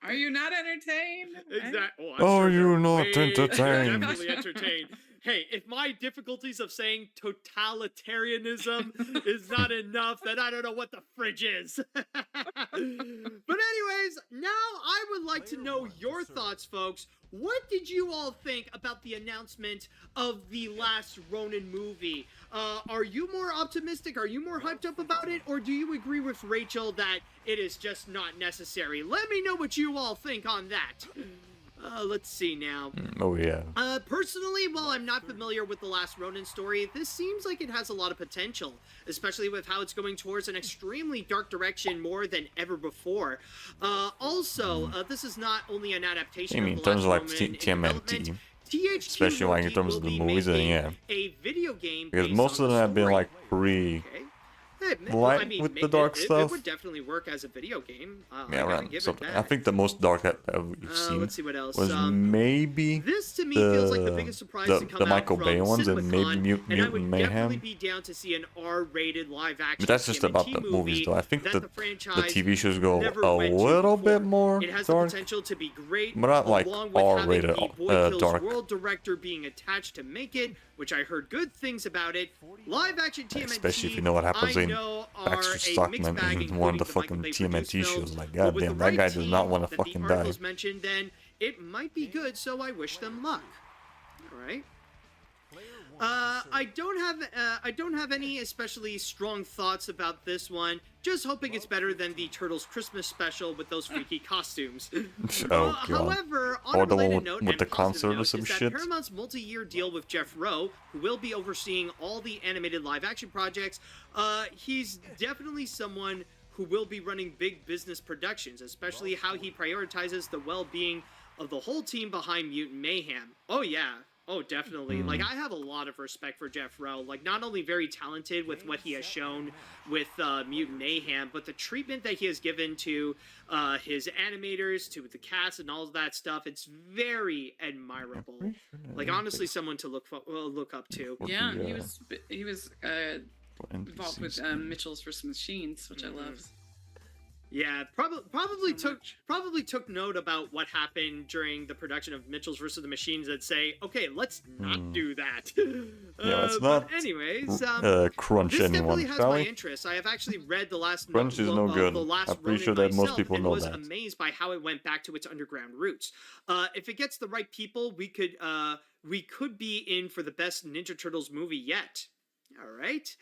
[SPEAKER 3] Are you not entertained?
[SPEAKER 2] Exactly.
[SPEAKER 1] Are you not entertained?
[SPEAKER 2] Definitely entertained. Hey, if my difficulties of saying totalitarianism is not enough, then I don't know what the fridge is. But anyways, now I would like to know your thoughts, folks. What did you all think about the announcement of the last Ronin movie? Are you more optimistic? Are you more hyped up about it? Or do you agree with Rachel that it is just not necessary? Let me know what you all think on that. Let's see now.
[SPEAKER 1] Oh yeah.
[SPEAKER 2] Personally, while I'm not familiar with the last Ronin story, this seems like it has a lot of potential, especially with how it's going towards an extremely dark direction more than ever before. Also, this is not only an adaptation
[SPEAKER 1] I mean,
[SPEAKER 2] of
[SPEAKER 1] in
[SPEAKER 2] the
[SPEAKER 1] terms
[SPEAKER 2] last
[SPEAKER 1] of like
[SPEAKER 2] Ronin in development.
[SPEAKER 1] TMNT,
[SPEAKER 2] THQ
[SPEAKER 1] especially like in
[SPEAKER 2] Nordic
[SPEAKER 1] terms of
[SPEAKER 2] will
[SPEAKER 1] the
[SPEAKER 2] be
[SPEAKER 1] movies, then
[SPEAKER 2] making
[SPEAKER 1] yeah.
[SPEAKER 2] a video game
[SPEAKER 1] Because
[SPEAKER 2] based
[SPEAKER 1] most
[SPEAKER 2] on
[SPEAKER 1] of them
[SPEAKER 2] the
[SPEAKER 1] have been
[SPEAKER 2] story.
[SPEAKER 1] like pretty
[SPEAKER 2] Okay. Hey,
[SPEAKER 1] light
[SPEAKER 2] I mean,
[SPEAKER 1] with the dark
[SPEAKER 2] it
[SPEAKER 1] stuff.
[SPEAKER 2] would definitely work as a video game. I
[SPEAKER 1] Yeah,
[SPEAKER 2] gotta
[SPEAKER 1] around
[SPEAKER 2] give it
[SPEAKER 1] something. I
[SPEAKER 2] that.
[SPEAKER 1] think the most dark that we've seen
[SPEAKER 2] Let's see what else.
[SPEAKER 1] was maybe
[SPEAKER 2] This to me feels like the biggest surprise to come
[SPEAKER 1] the
[SPEAKER 2] out
[SPEAKER 1] Michael
[SPEAKER 2] from
[SPEAKER 1] Bay ones and maybe
[SPEAKER 2] CinemaCon, and I would
[SPEAKER 1] Mutant
[SPEAKER 2] definitely
[SPEAKER 1] Mayhem.
[SPEAKER 2] be down to see an R-rated live-action.
[SPEAKER 1] But that's just about the
[SPEAKER 2] TMNT
[SPEAKER 1] movies, though. I think
[SPEAKER 2] that
[SPEAKER 1] the
[SPEAKER 2] franchise
[SPEAKER 1] TV shows go
[SPEAKER 2] never
[SPEAKER 1] a
[SPEAKER 2] went to
[SPEAKER 1] little
[SPEAKER 2] before.
[SPEAKER 1] bit more
[SPEAKER 2] It has
[SPEAKER 1] dark,
[SPEAKER 2] the potential to be great,
[SPEAKER 1] but not like
[SPEAKER 2] along with
[SPEAKER 1] R-rated
[SPEAKER 2] having the Boy Kills
[SPEAKER 1] dark.
[SPEAKER 2] World director being attached to make it, which I heard good things about it. Live-action TMNT,
[SPEAKER 1] Especially if you know what happens
[SPEAKER 2] I
[SPEAKER 1] in
[SPEAKER 2] know,
[SPEAKER 1] Baxter
[SPEAKER 2] are a mixed
[SPEAKER 1] Stockman
[SPEAKER 2] bag,
[SPEAKER 1] in one of the
[SPEAKER 2] including
[SPEAKER 1] fucking
[SPEAKER 2] Michael Bay
[SPEAKER 1] TMNT
[SPEAKER 2] produced
[SPEAKER 1] shows.
[SPEAKER 2] films,
[SPEAKER 1] Like,
[SPEAKER 2] but with
[SPEAKER 1] goddamn,
[SPEAKER 2] the
[SPEAKER 1] that
[SPEAKER 2] right
[SPEAKER 1] guy does not
[SPEAKER 2] team
[SPEAKER 1] want to
[SPEAKER 2] that
[SPEAKER 1] fucking
[SPEAKER 2] the
[SPEAKER 1] die.
[SPEAKER 2] articles mentioned, then it might be good, so I wish them luck. All right. I don't have any especially strong thoughts about this one. Just hoping it's better than the Turtles Christmas special with those freaky costumes.
[SPEAKER 1] Oh god.
[SPEAKER 2] However, on
[SPEAKER 1] Or
[SPEAKER 2] a
[SPEAKER 1] the one
[SPEAKER 2] related note
[SPEAKER 1] with
[SPEAKER 2] and
[SPEAKER 1] the
[SPEAKER 2] positive
[SPEAKER 1] concert or
[SPEAKER 2] note
[SPEAKER 1] some
[SPEAKER 2] is that
[SPEAKER 1] shit.
[SPEAKER 2] Paramount's multi-year deal with Jeff Rowe, who will be overseeing all the animated live-action projects, he's definitely someone who will be running big business productions, especially how he prioritizes the well-being of the whole team behind Mutant Mayhem. Oh yeah. Oh, definitely. Like, I have a lot of respect for Jeff Rowe. Like, not only very talented with what he has shown with Mutant Mayhem, but the treatment that he has given to his animators, to the cast, and all of that stuff, it's very admirable. Like, honestly, someone to look up to.
[SPEAKER 3] Yeah, he was involved with Mitchell's vs. Machines, which I love.
[SPEAKER 2] Yeah, probably took note about what happened during the production of Mitchell's vs. the Machines and say, okay, let's not do that.
[SPEAKER 1] Yeah, let's not
[SPEAKER 2] anyways,
[SPEAKER 1] crunch
[SPEAKER 2] this
[SPEAKER 1] anyone,
[SPEAKER 2] definitely has
[SPEAKER 1] shall
[SPEAKER 2] my
[SPEAKER 1] we?
[SPEAKER 2] interest. I have actually read the last
[SPEAKER 1] Crunch is no good.
[SPEAKER 2] the last
[SPEAKER 1] I'm pretty sure
[SPEAKER 2] Ronin
[SPEAKER 1] that most
[SPEAKER 2] myself
[SPEAKER 1] people
[SPEAKER 2] and
[SPEAKER 1] know
[SPEAKER 2] was
[SPEAKER 1] that.
[SPEAKER 2] amazed by how it went back to its underground roots. If it gets the right people, we could be in for the best Ninja Turtles movie yet. All right.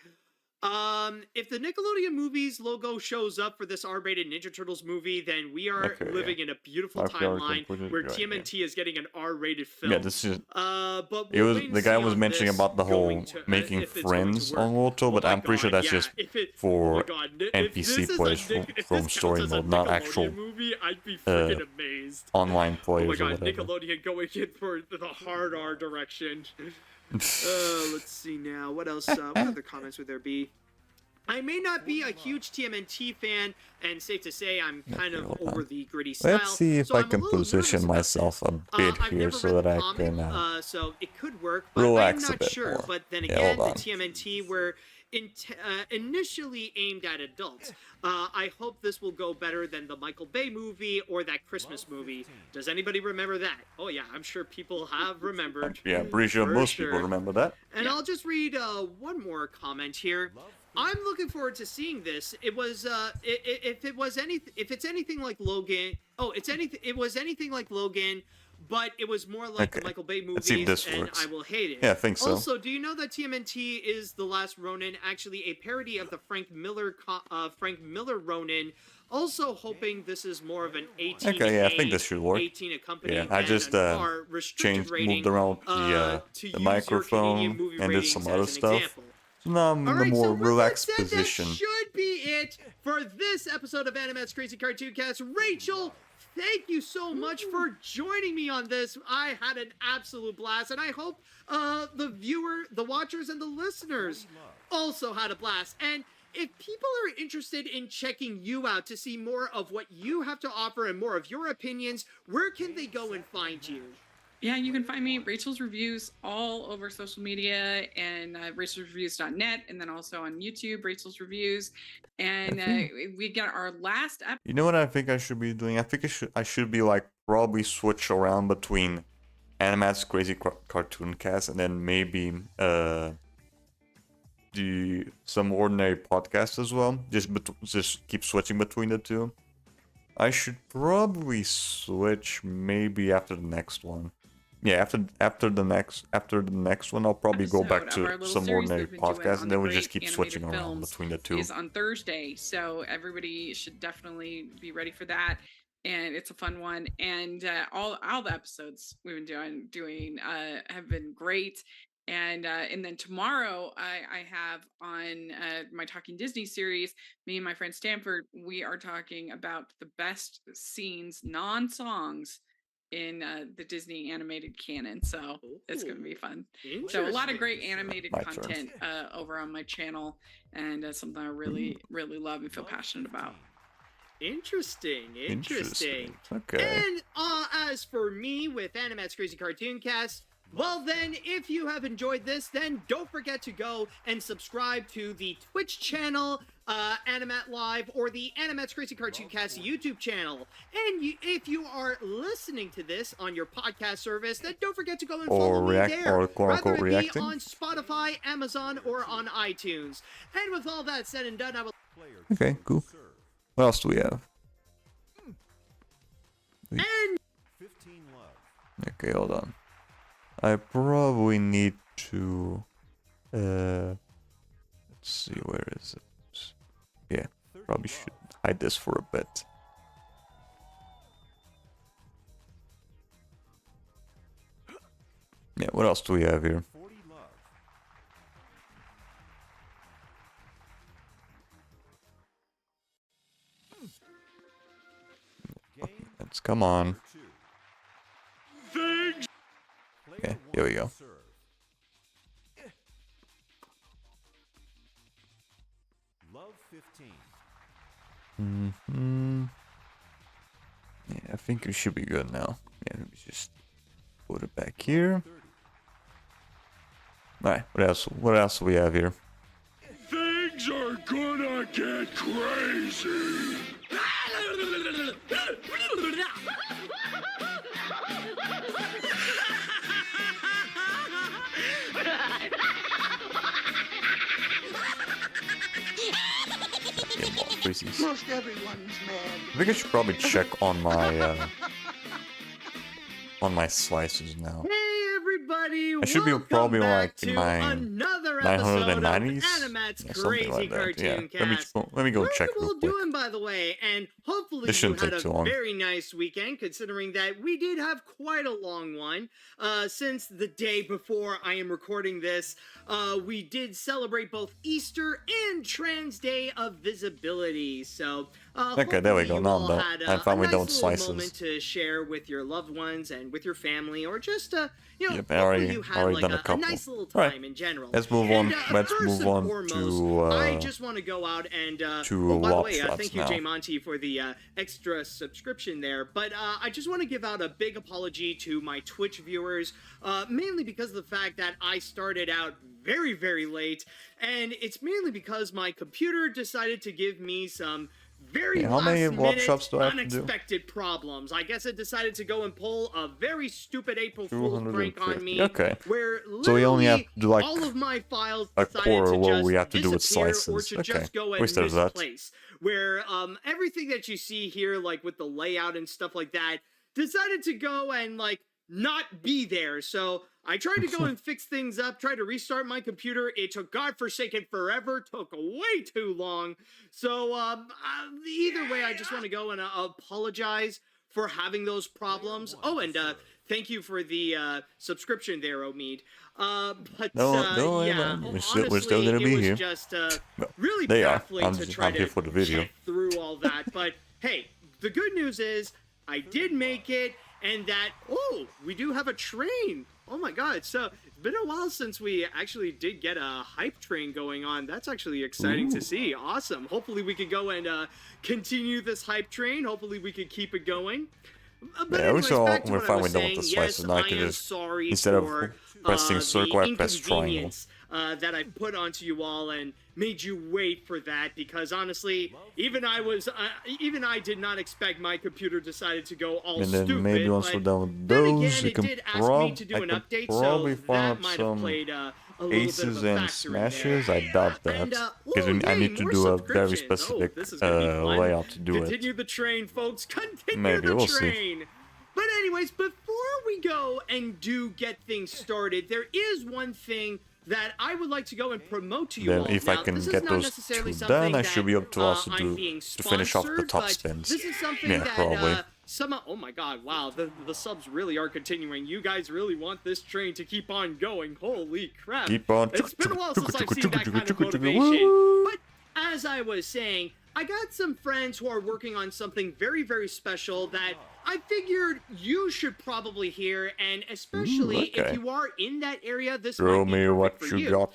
[SPEAKER 2] If the Nickelodeon Movies logo shows up for this R-rated Ninja Turtles movie, then we are living in a beautiful timeline where TMNT is getting an R-rated film.
[SPEAKER 1] Yeah, this is.
[SPEAKER 2] But
[SPEAKER 1] It was
[SPEAKER 2] we'll
[SPEAKER 1] the guy was mentioning about the whole making friends on Auto, but I'm pretty sure that's just for NPC players from story mode, not actual
[SPEAKER 2] movie, I'd be freaking amazed.
[SPEAKER 1] online
[SPEAKER 2] Oh my
[SPEAKER 1] players or
[SPEAKER 2] god,
[SPEAKER 1] whatever.
[SPEAKER 2] Nickelodeon going in for the hard R direction. Let's see now. What else? What other comments would there be? I may not be a huge TMNT fan, and safe to say I'm kind of over the gritty style.
[SPEAKER 1] Let's see if
[SPEAKER 2] so
[SPEAKER 1] I
[SPEAKER 2] I'm a
[SPEAKER 1] can
[SPEAKER 2] little
[SPEAKER 1] position
[SPEAKER 2] nervous about
[SPEAKER 1] myself
[SPEAKER 2] this.
[SPEAKER 1] a bit
[SPEAKER 2] I've
[SPEAKER 1] here
[SPEAKER 2] never
[SPEAKER 1] so
[SPEAKER 2] read
[SPEAKER 1] that
[SPEAKER 2] the
[SPEAKER 1] I
[SPEAKER 2] comic,
[SPEAKER 1] can
[SPEAKER 2] so it could work, but I'm
[SPEAKER 1] relax a
[SPEAKER 2] not
[SPEAKER 1] bit
[SPEAKER 2] sure.
[SPEAKER 1] more.
[SPEAKER 2] But then
[SPEAKER 1] Yeah,
[SPEAKER 2] again,
[SPEAKER 1] hold
[SPEAKER 2] the
[SPEAKER 1] on.
[SPEAKER 2] TMNT were initially aimed at adults. I hope this will go better than the Michael Bay movie or that Christmas movie. Does anybody remember that? Oh yeah, I'm sure people have remembered.
[SPEAKER 1] Yeah, I'm pretty sure
[SPEAKER 2] For
[SPEAKER 1] most
[SPEAKER 2] sure.
[SPEAKER 1] people remember that.
[SPEAKER 2] And I'll just read one more comment here. I'm looking forward to seeing this. It was if it's anything like Logan. It was anything like Logan, but it was more like the Michael Bay
[SPEAKER 1] Let's see if
[SPEAKER 2] movies,
[SPEAKER 1] this
[SPEAKER 2] and
[SPEAKER 1] works.
[SPEAKER 2] I will hate it.
[SPEAKER 1] Yeah, I think so.
[SPEAKER 2] Also, do you know that TMNT is The Last Ronin actually a parody of the Frank Miller Ronin? Also hoping this is more of an 18.
[SPEAKER 1] Okay, yeah, I think this should work.
[SPEAKER 2] 18 accompanying
[SPEAKER 1] Yeah, I just moved around the microphone and did some other stuff. So now I'm in a more relaxed position.
[SPEAKER 2] That should be it for this episode of Animat's Crazy Cartoon Cast. Rachel, thank you so much for joining me on this. I had an absolute blast, and I hope the watchers, and the listeners also had a blast. And if people are interested in checking you out to see more of what you have to offer and more of your opinions, where can they go and find you?
[SPEAKER 3] Yeah, you can find me, Rachel's Reviews, all over social media and rachelsreviews.net, and then also on YouTube, Rachel's Reviews. And we got our last episode.
[SPEAKER 1] You know what I think I should be doing? I think I should be like probably switch around between Animat's Crazy Cartoon Cast and then maybe do some ordinary podcasts as well. Just keep switching between the two. I should probably switch maybe after the next one. Yeah, after the next one, I'll probably go back to some ordinary podcasts, and then we just keep switching around between the two.
[SPEAKER 3] Is on Thursday, so everybody should definitely be ready for that. And it's a fun one, and all the episodes we've been doing have been great. And then tomorrow I have on my Talking Disney series, me and my friend Stanford, we are talking about the best scenes, non-songs, in the Disney animated canon. So it's going to be fun. So a lot of great animated content over on my channel, and something I really love and feel passionate about.
[SPEAKER 2] Interesting.
[SPEAKER 1] Okay.
[SPEAKER 2] And as for me with Animat's Crazy Cartoon Cast, well then, if you have enjoyed this, then don't forget to go and subscribe to the Twitch channel, Animat Live, or the Animat's Crazy Cartoon Cast YouTube channel. And if you are listening to this on your podcast service, then don't forget to go and follow me there.
[SPEAKER 1] Or quote-unquote reacting.
[SPEAKER 2] On Spotify, Amazon, or on iTunes. And with all that said and done, I will...
[SPEAKER 1] Okay, cool. What else do we have?
[SPEAKER 2] And...
[SPEAKER 1] Okay, hold on. I probably need to... let's see, where is it? Yeah, probably should hide this for a bit. Yeah, what else do we have here? Let's come on. Okay, here we go. Yeah, I think we should be good now. Yeah, let me just put it back here. Alright, what else? What else do we have here?
[SPEAKER 5] Things are gonna get crazy.
[SPEAKER 6] Most everyone's mad.
[SPEAKER 1] I think I should probably check on my slices now.
[SPEAKER 2] Hey everybody!
[SPEAKER 1] I should be
[SPEAKER 2] welcome
[SPEAKER 1] probably
[SPEAKER 2] back
[SPEAKER 1] like
[SPEAKER 2] to
[SPEAKER 1] in my
[SPEAKER 2] another episode of
[SPEAKER 1] 990s,
[SPEAKER 2] Animat's
[SPEAKER 1] yeah,
[SPEAKER 2] Crazy
[SPEAKER 1] something like that.
[SPEAKER 2] Cartoon
[SPEAKER 1] Yeah,
[SPEAKER 2] Cast.
[SPEAKER 1] let me go check
[SPEAKER 2] How are you
[SPEAKER 1] real
[SPEAKER 2] all
[SPEAKER 1] quick.
[SPEAKER 2] doing, by the way? And hopefully
[SPEAKER 1] This
[SPEAKER 2] you
[SPEAKER 1] shouldn't
[SPEAKER 2] had
[SPEAKER 1] take
[SPEAKER 2] a
[SPEAKER 1] too long.
[SPEAKER 2] very nice weekend, considering that we did have quite a long one. Since the day before I am recording this, we did celebrate both Easter and Trans Day of Visibility. So,
[SPEAKER 1] Okay, there we go.
[SPEAKER 2] hopefully you
[SPEAKER 1] Now
[SPEAKER 2] all
[SPEAKER 1] I'm done.
[SPEAKER 2] had,
[SPEAKER 1] I finally
[SPEAKER 2] a
[SPEAKER 1] done
[SPEAKER 2] nice
[SPEAKER 1] with
[SPEAKER 2] little
[SPEAKER 1] slices.
[SPEAKER 2] moment to share with your loved ones and with your family, or just you know,
[SPEAKER 1] Yep, I
[SPEAKER 2] hopefully
[SPEAKER 1] already-
[SPEAKER 2] you had
[SPEAKER 1] already
[SPEAKER 2] like
[SPEAKER 1] done a
[SPEAKER 2] a
[SPEAKER 1] couple.
[SPEAKER 2] nice little
[SPEAKER 1] Alright,
[SPEAKER 2] time in general.
[SPEAKER 1] let's move
[SPEAKER 2] And,
[SPEAKER 1] on. Let's
[SPEAKER 2] first
[SPEAKER 1] move
[SPEAKER 2] and
[SPEAKER 1] on
[SPEAKER 2] foremost,
[SPEAKER 1] to,
[SPEAKER 2] I just want to go out and
[SPEAKER 1] to
[SPEAKER 2] oh, by the
[SPEAKER 1] Lop
[SPEAKER 2] way,
[SPEAKER 1] Shots
[SPEAKER 2] thank you,
[SPEAKER 1] now.
[SPEAKER 2] Jay Monty, for the extra subscription there. But I just want to give out a big apology to my Twitch viewers, mainly because of the fact that I started out very, very late, and it's mainly because my computer decided to give me some very
[SPEAKER 1] Okay, how many
[SPEAKER 2] last
[SPEAKER 1] Lop
[SPEAKER 2] minute,
[SPEAKER 1] Shots do I have to do?
[SPEAKER 2] unexpected problems. I guess it decided to go and pull a very stupid April Fool's prank on
[SPEAKER 1] 250.
[SPEAKER 2] me.
[SPEAKER 1] Okay.
[SPEAKER 2] Where
[SPEAKER 1] So we only have
[SPEAKER 2] literally
[SPEAKER 1] to do, like,
[SPEAKER 2] all of my files
[SPEAKER 1] a
[SPEAKER 2] decided
[SPEAKER 1] quarter
[SPEAKER 2] to
[SPEAKER 1] of what
[SPEAKER 2] just
[SPEAKER 1] we have to do with
[SPEAKER 2] disappear or
[SPEAKER 1] slices.
[SPEAKER 2] to
[SPEAKER 1] Okay.
[SPEAKER 2] just go
[SPEAKER 1] At
[SPEAKER 2] and
[SPEAKER 1] least there's that.
[SPEAKER 2] misplace. Where everything that you see here, like with the layout and stuff like that, decided to go and like not be there. So I tried to go and fix things up, tried to restart my computer. It took godforsaken forever, took way too long. So either way, I just want to go and apologize for having those problems. Oh, and thank you for the subscription there, Omid. But
[SPEAKER 1] No,
[SPEAKER 2] yeah,
[SPEAKER 1] man. We're still
[SPEAKER 2] honestly,
[SPEAKER 1] gonna be
[SPEAKER 2] it was
[SPEAKER 1] here.
[SPEAKER 2] just
[SPEAKER 1] No,
[SPEAKER 2] really
[SPEAKER 1] they are.
[SPEAKER 2] baffling
[SPEAKER 1] I'm
[SPEAKER 2] to
[SPEAKER 1] just
[SPEAKER 2] try
[SPEAKER 1] not here
[SPEAKER 2] to
[SPEAKER 1] for the video.
[SPEAKER 2] get through all that. But hey, the good news is I did make it, and that, oh, we do have a train. Oh my god, so it's been a while since we actually did get a hype train going on. That's actually exciting to see. Awesome. Hopefully we could go and continue this hype train. Hopefully we could keep it going. But
[SPEAKER 1] Yeah,
[SPEAKER 2] anyways,
[SPEAKER 1] we're
[SPEAKER 2] back to what I
[SPEAKER 1] finally
[SPEAKER 2] was
[SPEAKER 1] done with
[SPEAKER 2] saying.
[SPEAKER 1] the
[SPEAKER 2] Yes,
[SPEAKER 1] slices. Now I
[SPEAKER 2] I
[SPEAKER 1] can
[SPEAKER 2] am
[SPEAKER 1] just,
[SPEAKER 2] sorry
[SPEAKER 1] instead of
[SPEAKER 2] for
[SPEAKER 1] pressing circle, I press triangle.
[SPEAKER 2] inconvenience that I put onto you all and made you wait for that, because honestly, even I did not expect my computer decided to go all
[SPEAKER 1] And then
[SPEAKER 2] stupid.
[SPEAKER 1] maybe once
[SPEAKER 2] but
[SPEAKER 1] we're done with
[SPEAKER 2] then
[SPEAKER 1] those,
[SPEAKER 2] again,
[SPEAKER 1] you
[SPEAKER 2] it
[SPEAKER 1] can
[SPEAKER 2] did ask me to do an update, so
[SPEAKER 1] probably
[SPEAKER 2] that
[SPEAKER 1] find
[SPEAKER 2] might have
[SPEAKER 1] some
[SPEAKER 2] played a little bit
[SPEAKER 1] aces
[SPEAKER 2] of a
[SPEAKER 1] and
[SPEAKER 2] factor in
[SPEAKER 1] smashes.
[SPEAKER 2] there.
[SPEAKER 1] I doubt that,
[SPEAKER 2] And,
[SPEAKER 1] because
[SPEAKER 2] whoa,
[SPEAKER 1] I
[SPEAKER 2] yay,
[SPEAKER 1] need to
[SPEAKER 2] more
[SPEAKER 1] do a very
[SPEAKER 2] subscriptions.
[SPEAKER 1] specific
[SPEAKER 2] Oh, this is gonna be fun.
[SPEAKER 1] layout to do
[SPEAKER 2] Continue
[SPEAKER 1] it.
[SPEAKER 2] the train, folks. Continue
[SPEAKER 1] Maybe,
[SPEAKER 2] the
[SPEAKER 1] we'll see.
[SPEAKER 2] train. But anyways, before we go and do get things started, there is one thing that I would like to go and promote to you
[SPEAKER 1] Then
[SPEAKER 2] all.
[SPEAKER 1] if I
[SPEAKER 2] Now,
[SPEAKER 1] can
[SPEAKER 2] this is
[SPEAKER 1] get
[SPEAKER 2] not
[SPEAKER 1] those
[SPEAKER 2] necessarily
[SPEAKER 1] two
[SPEAKER 2] something
[SPEAKER 1] done, I
[SPEAKER 2] that,
[SPEAKER 1] should be able to also
[SPEAKER 2] I'm being
[SPEAKER 1] to finish off the
[SPEAKER 2] sponsored,
[SPEAKER 1] top
[SPEAKER 2] but
[SPEAKER 1] spins.
[SPEAKER 2] This is something
[SPEAKER 1] Yeah,
[SPEAKER 2] that
[SPEAKER 1] probably.
[SPEAKER 2] oh my god, wow, the subs really are continuing. You guys really want this train to keep on going. Holy crap.
[SPEAKER 1] Keep on.
[SPEAKER 2] It's been a while since I've seen that kind of
[SPEAKER 1] Woo!
[SPEAKER 2] motivation. But as I was saying, I got some friends who are working on something very, very special that I figured you should probably hear, and especially
[SPEAKER 1] okay.
[SPEAKER 2] if you are in that area, this
[SPEAKER 1] Show
[SPEAKER 2] might be
[SPEAKER 1] me
[SPEAKER 2] perfect
[SPEAKER 1] what
[SPEAKER 2] for
[SPEAKER 1] you got.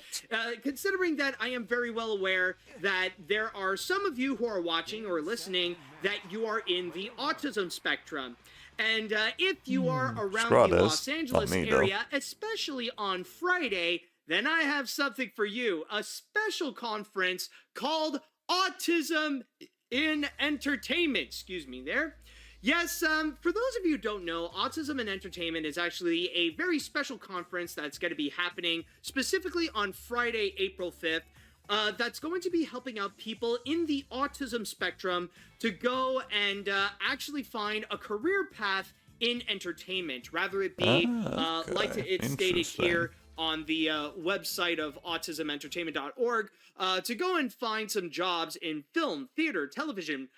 [SPEAKER 2] Considering that I am very well aware that there are some of you who are watching or listening that you are in the autism spectrum. And if you are around
[SPEAKER 1] Scrod
[SPEAKER 2] the
[SPEAKER 1] is.
[SPEAKER 2] Los Angeles
[SPEAKER 1] Not me, though.
[SPEAKER 2] area, especially on Friday, then I have something for you. A special conference called Autism in Entertainment. Excuse me there. Yes, for those of you who don't know, Autism and Entertainment is actually a very special conference that's going to be happening specifically on Friday, April 5th. That's going to be helping out people in the autism spectrum to go and actually find a career path in entertainment. Rather it be, like it's stated here on the website of autismentertainment.org, to go and find some jobs in film, theater, television,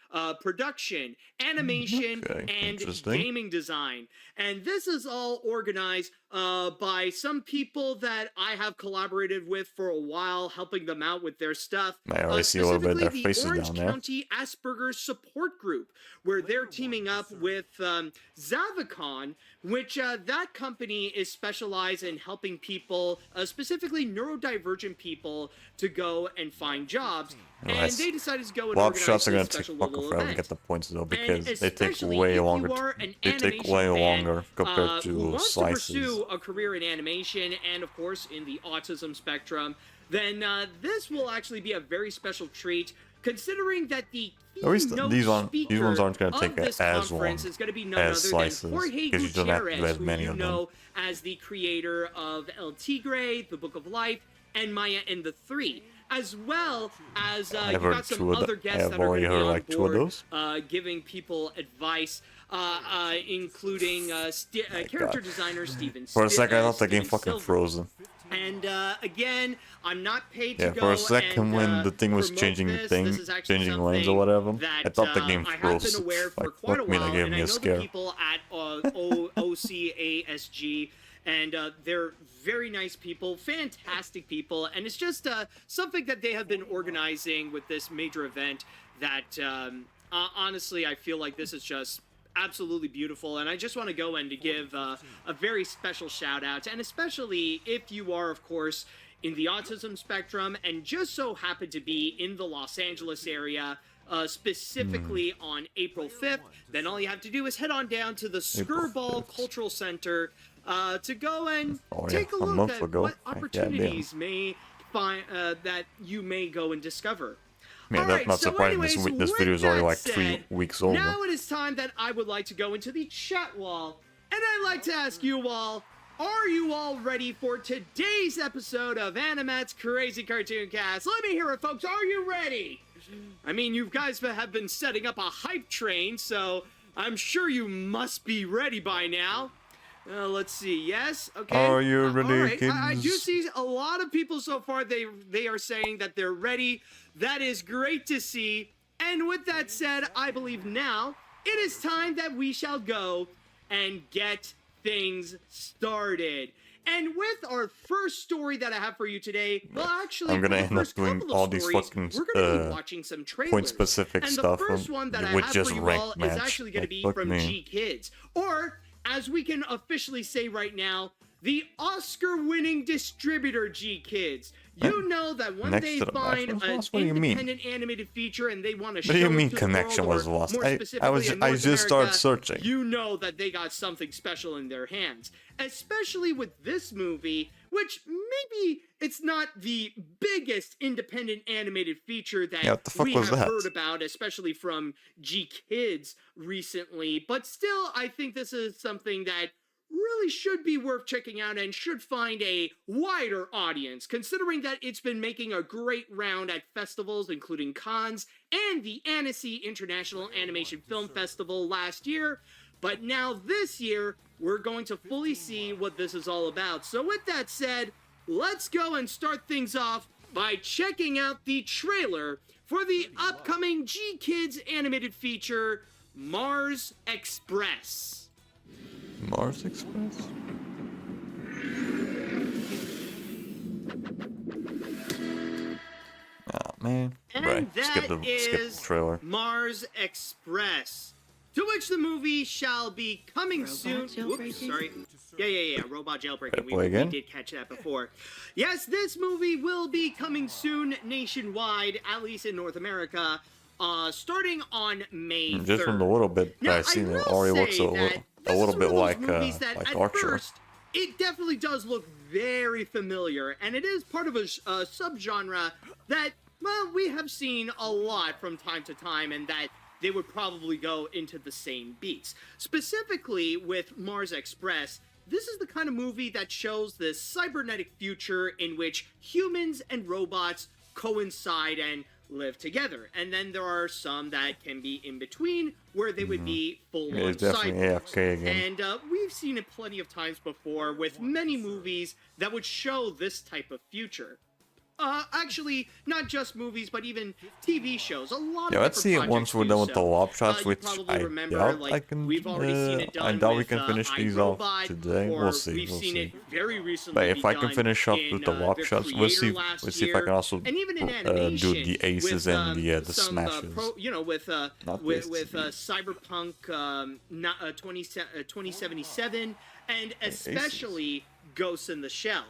[SPEAKER 2] production, animation, and gaming design. And this is all organized by some people that I have collaborated with for a while, helping them out with their stuff.
[SPEAKER 1] I already see a little bit of their
[SPEAKER 2] the
[SPEAKER 1] faces
[SPEAKER 2] Orange
[SPEAKER 1] down there.
[SPEAKER 2] County Asperger's Support Group, where they're teaming up with Zavicon, which that company is specialized in helping people, specifically neurodivergent people, to go and find jobs. And they decided to go and
[SPEAKER 1] Bob
[SPEAKER 2] organize
[SPEAKER 1] shots are
[SPEAKER 2] this
[SPEAKER 1] going to take
[SPEAKER 2] special
[SPEAKER 1] fucking
[SPEAKER 2] little
[SPEAKER 1] forever to
[SPEAKER 2] event.
[SPEAKER 1] get the points though, because
[SPEAKER 2] And
[SPEAKER 1] they take
[SPEAKER 2] especially
[SPEAKER 1] way
[SPEAKER 2] if you
[SPEAKER 1] longer.
[SPEAKER 2] are an
[SPEAKER 1] They take
[SPEAKER 2] animation
[SPEAKER 1] way
[SPEAKER 2] fan,
[SPEAKER 1] longer compared
[SPEAKER 2] who
[SPEAKER 1] to
[SPEAKER 2] wants to
[SPEAKER 1] slices.
[SPEAKER 2] pursue a career in animation and, of course, in the autism spectrum, then this will actually be a very special treat, considering that the
[SPEAKER 1] At least these ones aren't going to
[SPEAKER 2] of
[SPEAKER 1] take
[SPEAKER 2] this
[SPEAKER 1] as long
[SPEAKER 2] conference is going to be none
[SPEAKER 1] as
[SPEAKER 2] other
[SPEAKER 1] slices,
[SPEAKER 2] than Jorge
[SPEAKER 1] because you don't have to do
[SPEAKER 2] Gutierrez,
[SPEAKER 1] as
[SPEAKER 2] who
[SPEAKER 1] many
[SPEAKER 2] you
[SPEAKER 1] of them.
[SPEAKER 2] know as the creator of El Tigre, The Book of Life, and Maya and the Three, as well as you got some other guests that are going to be on board, giving people advice, including character designer Steven.
[SPEAKER 1] For a second, I thought the game
[SPEAKER 2] Steven
[SPEAKER 1] fucking
[SPEAKER 2] Silver.
[SPEAKER 1] frozen.
[SPEAKER 2] And again, I'm not paid to
[SPEAKER 1] Yeah,
[SPEAKER 2] go
[SPEAKER 1] for a second
[SPEAKER 2] and,
[SPEAKER 1] when the thing was
[SPEAKER 2] promote
[SPEAKER 1] changing
[SPEAKER 2] this.
[SPEAKER 1] thing,
[SPEAKER 2] This is actually
[SPEAKER 1] changing lanes or
[SPEAKER 2] something
[SPEAKER 1] whatever,
[SPEAKER 2] that,
[SPEAKER 1] I thought the game
[SPEAKER 2] I have
[SPEAKER 1] froze.
[SPEAKER 2] been aware for
[SPEAKER 1] Like,
[SPEAKER 2] quite a
[SPEAKER 1] fuck me,
[SPEAKER 2] while,
[SPEAKER 1] that gave
[SPEAKER 2] and
[SPEAKER 1] me
[SPEAKER 2] I
[SPEAKER 1] a
[SPEAKER 2] know
[SPEAKER 1] scare.
[SPEAKER 2] the people at OCASG, and they're very nice people, fantastic people, and it's just something that they have been organizing with this major event that, honestly, I feel like this is just absolutely beautiful, and I just want to go and to give a very special shout out, and especially if you are, of course, in the autism spectrum and just so happen to be in the Los Angeles area, specifically on April 5th, then all you have to do is head on down to the Skirball Cultural Center to go and take a look at what opportunities may find that you may go and discover.
[SPEAKER 1] Yeah, that's not surprising.
[SPEAKER 2] Anyways,
[SPEAKER 1] This video is already like
[SPEAKER 2] said,
[SPEAKER 1] 3 weeks old.
[SPEAKER 2] now it is time that I would like to go into the chat wall, and I'd like to ask you all, are you all ready for today's episode of Animat's Crazy Cartoon Cast? Let me hear it, folks. Are you ready? I mean, you guys have been setting up a hype train, so I'm sure you must be ready by now. Let's see. Yes. Okay.
[SPEAKER 1] Are you ready,
[SPEAKER 2] all right.
[SPEAKER 1] kids?
[SPEAKER 2] I do see a lot of people so far. They are saying that they're ready. That is great to see. And with that said, I believe now it is time that we shall go and get things started. And with our first story that I have for you today, well, actually,
[SPEAKER 1] I'm gonna
[SPEAKER 2] for the
[SPEAKER 1] end up
[SPEAKER 2] first
[SPEAKER 1] doing
[SPEAKER 2] couple of
[SPEAKER 1] all these
[SPEAKER 2] stories,
[SPEAKER 1] fucking
[SPEAKER 2] we're gonna be watching some trailers.
[SPEAKER 1] point-specific
[SPEAKER 2] and
[SPEAKER 1] stuff
[SPEAKER 2] the first one that I
[SPEAKER 1] with
[SPEAKER 2] have
[SPEAKER 1] just
[SPEAKER 2] for you
[SPEAKER 1] rank
[SPEAKER 2] all
[SPEAKER 1] match.
[SPEAKER 2] is actually going to be
[SPEAKER 1] Like, fuck
[SPEAKER 2] from
[SPEAKER 1] me.
[SPEAKER 2] G Kids, or as we can officially say right now, the Oscar-winning distributor G Kids. You know that when
[SPEAKER 1] Next
[SPEAKER 2] they
[SPEAKER 1] to the
[SPEAKER 2] find
[SPEAKER 1] match was
[SPEAKER 2] an
[SPEAKER 1] lost? What do you mean?
[SPEAKER 2] independent animated feature and they want to show
[SPEAKER 1] What do you
[SPEAKER 2] it
[SPEAKER 1] mean
[SPEAKER 2] to the
[SPEAKER 1] connection
[SPEAKER 2] world,
[SPEAKER 1] was
[SPEAKER 2] or
[SPEAKER 1] lost?
[SPEAKER 2] more
[SPEAKER 1] I
[SPEAKER 2] specifically in North
[SPEAKER 1] just started
[SPEAKER 2] America,
[SPEAKER 1] searching.
[SPEAKER 2] You know that they got something special in their hands, especially with this movie, which maybe it's not the biggest independent animated feature that
[SPEAKER 1] Yeah, what the fuck
[SPEAKER 2] we
[SPEAKER 1] was
[SPEAKER 2] have
[SPEAKER 1] that?
[SPEAKER 2] heard about, especially from G Kids recently. But still, I think this is something that really should be worth checking out and should find a wider audience, considering that it's been making a great round at festivals, including cons and the Annecy International Animation Film Festival last year. But now this year, we're going to fully see what this is all about. So with that said, let's go and start things off by checking out the trailer for the upcoming G Kids animated feature, Mars Express.
[SPEAKER 1] Mars Express? Oh man.
[SPEAKER 2] And
[SPEAKER 1] Right.
[SPEAKER 2] that
[SPEAKER 1] Skip the trailer.
[SPEAKER 2] Mars Express, to which the movie shall be coming
[SPEAKER 3] Robot
[SPEAKER 2] soon.
[SPEAKER 3] jailbreaking?
[SPEAKER 2] Whoops, sorry. Yeah. Robot jailbreaking.
[SPEAKER 1] Play again?
[SPEAKER 2] We did catch that before. Yes, this movie will be coming soon nationwide, at least in North America, starting on May 3rd.
[SPEAKER 1] Just from the little bit that
[SPEAKER 2] Now,
[SPEAKER 1] I've seen,
[SPEAKER 2] I
[SPEAKER 1] it
[SPEAKER 2] will
[SPEAKER 1] already looks
[SPEAKER 2] say
[SPEAKER 1] a
[SPEAKER 2] that
[SPEAKER 1] little
[SPEAKER 2] this is one
[SPEAKER 1] bit
[SPEAKER 2] of those
[SPEAKER 1] like
[SPEAKER 2] movies that at
[SPEAKER 1] Archer.
[SPEAKER 2] first, it definitely does look very familiar, and it is part of a subgenre that, well, we have seen a lot from time to time, and that they would probably go into the same beats. Specifically with Mars Express, this is the kind of movie that shows this cybernetic future in which humans and robots coincide and live together. And then there are some that can be in between, where they would be full-on
[SPEAKER 1] It's definitely
[SPEAKER 2] cyborgs.
[SPEAKER 1] AFK again.
[SPEAKER 2] And we've seen it plenty of times before with many movies that would show this type of future. Actually, not just movies, but even TV shows. A lot
[SPEAKER 1] Yeah,
[SPEAKER 2] of
[SPEAKER 1] let's see it
[SPEAKER 2] different
[SPEAKER 1] once we're
[SPEAKER 2] projects
[SPEAKER 1] done
[SPEAKER 2] do
[SPEAKER 1] with the
[SPEAKER 2] so.
[SPEAKER 1] lob shots,
[SPEAKER 2] You
[SPEAKER 1] which
[SPEAKER 2] probably
[SPEAKER 1] I
[SPEAKER 2] remember,
[SPEAKER 1] doubt
[SPEAKER 2] like,
[SPEAKER 1] I can.
[SPEAKER 2] we've already seen it
[SPEAKER 1] I
[SPEAKER 2] done
[SPEAKER 1] doubt we
[SPEAKER 2] with,
[SPEAKER 1] can finish these off
[SPEAKER 2] iRobot,
[SPEAKER 1] today.
[SPEAKER 2] or
[SPEAKER 1] We'll see.
[SPEAKER 2] We've
[SPEAKER 1] We'll
[SPEAKER 2] seen
[SPEAKER 1] see.
[SPEAKER 2] it very recently.
[SPEAKER 1] But if I can
[SPEAKER 2] done
[SPEAKER 1] finish up
[SPEAKER 2] in,
[SPEAKER 1] with the lob
[SPEAKER 2] The
[SPEAKER 1] shots, we'll
[SPEAKER 2] Creator
[SPEAKER 1] see.
[SPEAKER 2] last
[SPEAKER 1] We'll see if I
[SPEAKER 2] year,
[SPEAKER 1] can also
[SPEAKER 2] and even in
[SPEAKER 1] do
[SPEAKER 2] animation
[SPEAKER 1] the aces
[SPEAKER 2] with,
[SPEAKER 1] and the
[SPEAKER 2] some,
[SPEAKER 1] smashes. Not
[SPEAKER 2] with
[SPEAKER 1] aces.
[SPEAKER 2] Cyberpunk 2077, and especially Ghost in the Shell.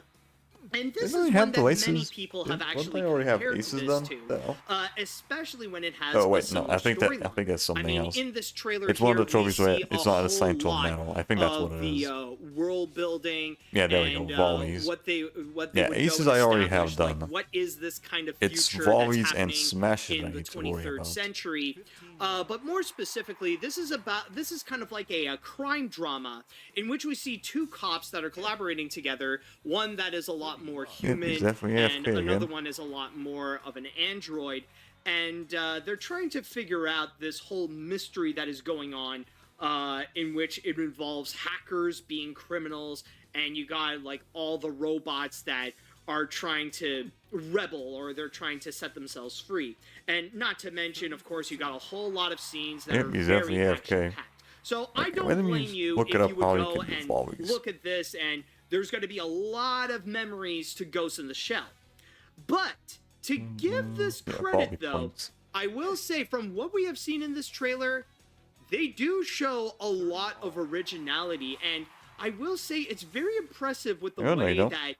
[SPEAKER 2] And this
[SPEAKER 1] Didn't
[SPEAKER 2] is
[SPEAKER 1] they have
[SPEAKER 2] one
[SPEAKER 1] the
[SPEAKER 2] that
[SPEAKER 1] aces?
[SPEAKER 2] many people have
[SPEAKER 1] Don't
[SPEAKER 2] actually
[SPEAKER 1] they already have
[SPEAKER 2] compared
[SPEAKER 1] aces
[SPEAKER 2] this
[SPEAKER 1] done?
[SPEAKER 2] to,
[SPEAKER 1] No.
[SPEAKER 2] especially when it has
[SPEAKER 1] Oh
[SPEAKER 2] a
[SPEAKER 1] wait, no.
[SPEAKER 2] similar
[SPEAKER 1] I think
[SPEAKER 2] storyline.
[SPEAKER 1] that's something
[SPEAKER 2] I mean,
[SPEAKER 1] else.
[SPEAKER 2] in this trailer
[SPEAKER 1] It's one of the
[SPEAKER 2] here, we
[SPEAKER 1] trophies where
[SPEAKER 2] see
[SPEAKER 1] it's
[SPEAKER 2] a
[SPEAKER 1] not assigned to a
[SPEAKER 2] whole
[SPEAKER 1] medal.
[SPEAKER 2] lot
[SPEAKER 1] I think that's what
[SPEAKER 2] of
[SPEAKER 1] it is.
[SPEAKER 2] the world building.
[SPEAKER 1] Yeah, there we
[SPEAKER 2] and,
[SPEAKER 1] go. Volleys.
[SPEAKER 2] What they
[SPEAKER 1] Yeah,
[SPEAKER 2] would
[SPEAKER 1] aces
[SPEAKER 2] go
[SPEAKER 1] I
[SPEAKER 2] and
[SPEAKER 1] already have
[SPEAKER 2] establish,
[SPEAKER 1] done.
[SPEAKER 2] like, what is this kind of
[SPEAKER 1] It's
[SPEAKER 2] future
[SPEAKER 1] volleys
[SPEAKER 2] that's
[SPEAKER 1] and
[SPEAKER 2] happening
[SPEAKER 1] smashes I
[SPEAKER 2] in the
[SPEAKER 1] need to worry
[SPEAKER 2] 23rd
[SPEAKER 1] about.
[SPEAKER 2] century? But more specifically, this is kind of like a crime drama in which we see two cops that are collaborating together. One that is a lot more human,
[SPEAKER 1] he's definitely
[SPEAKER 2] and
[SPEAKER 1] AFK
[SPEAKER 2] another
[SPEAKER 1] again.
[SPEAKER 2] one is a lot more of an android. And they're trying to figure out this whole mystery that is going on, in which it involves hackers being criminals, and you got like all the robots that are trying to rebel, or they're trying to set themselves free. And not to mention, of course, you got a whole lot of scenes that
[SPEAKER 1] Yep,
[SPEAKER 2] are
[SPEAKER 1] he's
[SPEAKER 2] very
[SPEAKER 1] definitely AFK.
[SPEAKER 2] action-packed. So I
[SPEAKER 1] Okay,
[SPEAKER 2] don't
[SPEAKER 1] let me
[SPEAKER 2] blame you
[SPEAKER 1] look
[SPEAKER 2] if
[SPEAKER 1] it up
[SPEAKER 2] you would
[SPEAKER 1] how you
[SPEAKER 2] go
[SPEAKER 1] can do
[SPEAKER 2] and
[SPEAKER 1] volleys.
[SPEAKER 2] look at this, and there's going to be a lot of memories to Ghost in the Shell. But to give this
[SPEAKER 1] Yeah,
[SPEAKER 2] credit,
[SPEAKER 1] volley
[SPEAKER 2] though,
[SPEAKER 1] points.
[SPEAKER 2] I will say from what we have seen in this trailer, they do show a lot of originality, and I will say it's very impressive with the
[SPEAKER 1] No, no,
[SPEAKER 2] way
[SPEAKER 1] you don't.
[SPEAKER 2] that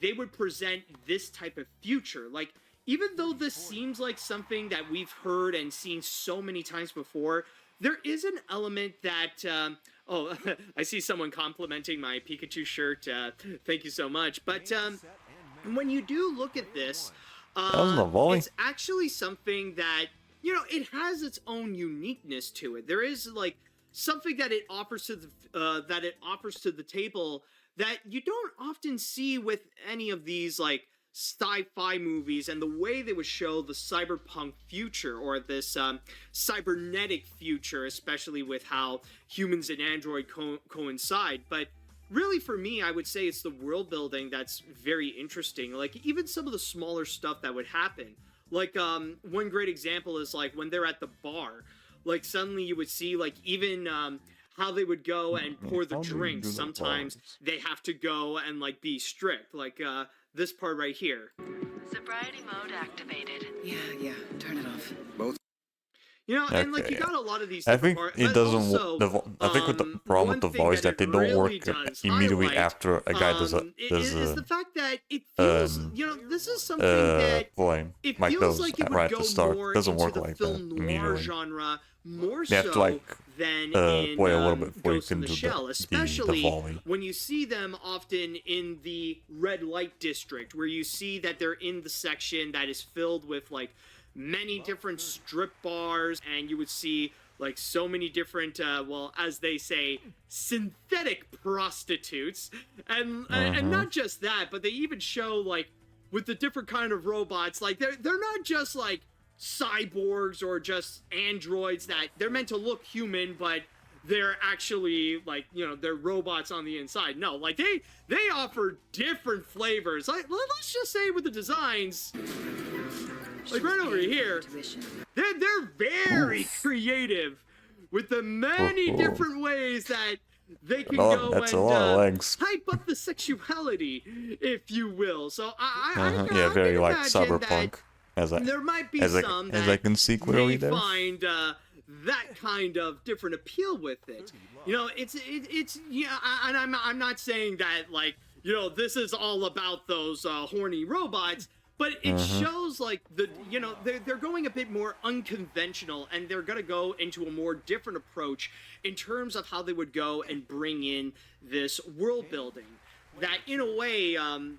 [SPEAKER 2] they would present this type of future. Like, even though this seems like something that we've heard and seen so many times before, there is an element that oh, I see someone complimenting my Pikachu shirt. Thank you so much. But when you do look at this,
[SPEAKER 1] wasn't a volley.
[SPEAKER 2] it's actually something that, you know, it has its own uniqueness to it. There is like something that it offers to the table that you don't often see with any of these like sci-fi movies, and the way they would show the cyberpunk future, or this cybernetic future, especially with how humans and android coincide. But really, for me, I would say it's the world building that's very interesting. Like, even some of the smaller stuff that would happen. Like, one great example is like when they're at the bar, like suddenly you would see like even how they would go and pour the
[SPEAKER 1] How do you
[SPEAKER 2] drinks.
[SPEAKER 1] do the
[SPEAKER 2] Sometimes
[SPEAKER 1] bars?
[SPEAKER 2] they have to go and like be strict, like this part right here.
[SPEAKER 7] Sobriety mode activated.
[SPEAKER 8] Yeah, turn it off.
[SPEAKER 2] You know, and like
[SPEAKER 1] Okay,
[SPEAKER 2] you got a lot of these.
[SPEAKER 1] I
[SPEAKER 2] different
[SPEAKER 1] think
[SPEAKER 2] parts,
[SPEAKER 1] it
[SPEAKER 2] but
[SPEAKER 1] doesn't.
[SPEAKER 2] also,
[SPEAKER 1] I think with the problem with the
[SPEAKER 2] one thing
[SPEAKER 1] voice
[SPEAKER 2] that
[SPEAKER 1] that they
[SPEAKER 2] it
[SPEAKER 1] don't
[SPEAKER 2] really
[SPEAKER 1] work
[SPEAKER 2] does
[SPEAKER 1] immediately
[SPEAKER 2] highlight,
[SPEAKER 1] after a guy does
[SPEAKER 2] is the fact that it feels, you know, this is something that
[SPEAKER 1] boy,
[SPEAKER 2] it
[SPEAKER 1] Mike
[SPEAKER 2] feels
[SPEAKER 1] does
[SPEAKER 2] like it would
[SPEAKER 1] right
[SPEAKER 2] go
[SPEAKER 1] at the start.
[SPEAKER 2] more
[SPEAKER 1] Doesn't
[SPEAKER 2] into
[SPEAKER 1] work
[SPEAKER 2] the
[SPEAKER 1] like
[SPEAKER 2] film
[SPEAKER 1] that
[SPEAKER 2] noir
[SPEAKER 1] immediately.
[SPEAKER 2] genre, more
[SPEAKER 1] They have
[SPEAKER 2] so
[SPEAKER 1] to, like,
[SPEAKER 2] than in
[SPEAKER 1] wait a little bit before you
[SPEAKER 2] Ghost in
[SPEAKER 1] can
[SPEAKER 2] the
[SPEAKER 1] do
[SPEAKER 2] Shell,
[SPEAKER 1] the
[SPEAKER 2] especially
[SPEAKER 1] volley.
[SPEAKER 2] when you see them often in the red light district, where you see that they're in the section that is filled with like many different strip bars, and you would see like so many different well, as they say, synthetic prostitutes, and not just that, but they even show like with the different kind of robots, like they're not just like cyborgs or just androids that they're meant to look human, but they're actually like, you know, they're robots on the inside. No, like they offer different flavors. Like, let's just say with the designs, like right over here, they're very creative with the many different ways that they can go
[SPEAKER 1] That's
[SPEAKER 2] and
[SPEAKER 1] a lot of legs.
[SPEAKER 2] hype up the sexuality, if you will. So
[SPEAKER 1] Yeah, very
[SPEAKER 2] can
[SPEAKER 1] like
[SPEAKER 2] imagine
[SPEAKER 1] cyberpunk.
[SPEAKER 2] that
[SPEAKER 1] As I
[SPEAKER 2] there might be
[SPEAKER 1] as
[SPEAKER 2] some
[SPEAKER 1] I
[SPEAKER 2] that
[SPEAKER 1] can see clearly
[SPEAKER 2] may
[SPEAKER 1] there.
[SPEAKER 2] find that kind of different appeal with it. You know, it's yeah, and I'm not saying that like, you know, this is all about those horny robots, but it shows like the, you know, they're going a bit more unconventional, and they're gonna go into a more different approach in terms of how they would go and bring in this world building. That in a way,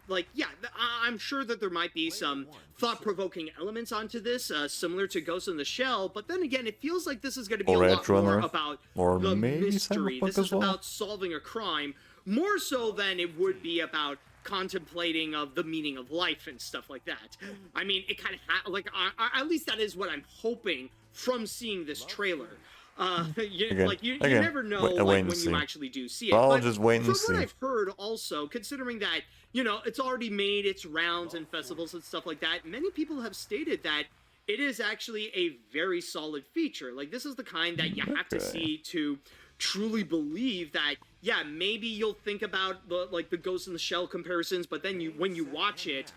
[SPEAKER 2] like, yeah, I'm sure that there might be some thought-provoking elements onto this, similar to Ghost in the Shell, but then again, it feels like this is going to be
[SPEAKER 1] Or
[SPEAKER 2] a
[SPEAKER 1] Edge
[SPEAKER 2] lot more
[SPEAKER 1] Runner,
[SPEAKER 2] about
[SPEAKER 1] or
[SPEAKER 2] the
[SPEAKER 1] maybe
[SPEAKER 2] mystery.
[SPEAKER 1] Cyberpunk
[SPEAKER 2] This
[SPEAKER 1] as
[SPEAKER 2] is
[SPEAKER 1] well.
[SPEAKER 2] about solving a crime, more so than it would be about contemplating of the meaning of life and stuff like that. I mean, it kind of at least that is what I'm hoping from seeing this trailer. You never know when you actually do see it.
[SPEAKER 1] I'll just wait and see.
[SPEAKER 2] From what I've heard, also considering that it's already made its rounds in festivals and stuff like that, many people have stated that it is actually a very solid feature. Like, this is the kind that you have to see to truly believe that, yeah, maybe you'll think about the Ghost in the Shell comparisons, but then when you watch it,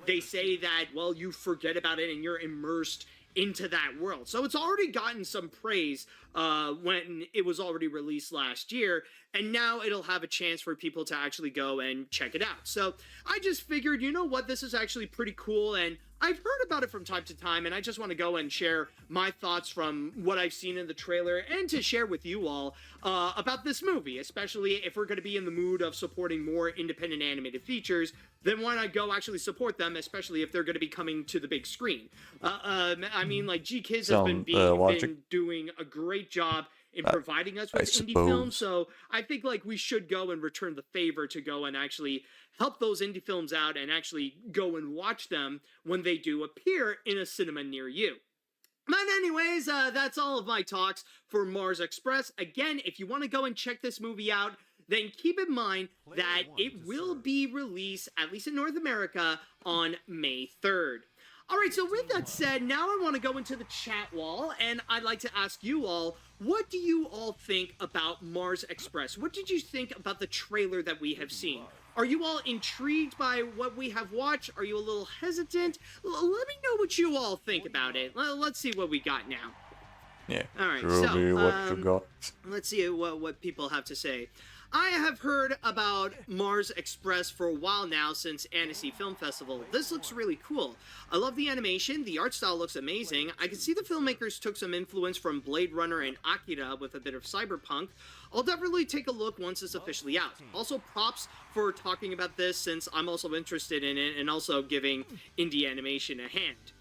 [SPEAKER 2] they say that, well, you forget about it and you're immersed into that world. So it's already gotten some praise when it was already released last year, and now it'll have a chance for people to actually go and check it out. So I just figured, you know what, this is actually pretty cool, and I've heard about it from time to time, and I just want to go and share my thoughts from what I've seen in the trailer and to share with you all about this movie, especially if we're going to be in the mood of supporting more independent animated features. Then why not go actually support them, especially if they're going to be coming to the big screen? I mean, like, G-Kids has been doing a great job in providing us with indie films, so I think, like, we should go and return the favor to go and actually help those indie films out and actually go and watch them when they do appear in a cinema near you. But anyways, that's all of my talks for Mars Express. Again, if you want to go and check this movie out, then keep in mind that it will be released, at least in North America, on May 3rd. All right, so with that said, now I want to go into the chat wall, and I'd like to ask you all, what do you all think about Mars Express? What did you think about the trailer that we have seen? Are you all intrigued by what we have watched? Are you a little hesitant? Let me know what you all think about it. Let's see what we got now.
[SPEAKER 1] Yeah.
[SPEAKER 2] All right.
[SPEAKER 1] What you got?
[SPEAKER 2] Let's see what people have to say. I have heard about Mars Express for a while now, since Annecy Film Festival. This looks really cool. I love the animation, the art style looks amazing. I can see the filmmakers took some influence from Blade Runner and Akira with a bit of cyberpunk. I'll definitely take a look once it's officially out. Also, props for talking about this, since I'm also interested in it and also giving indie animation a hand.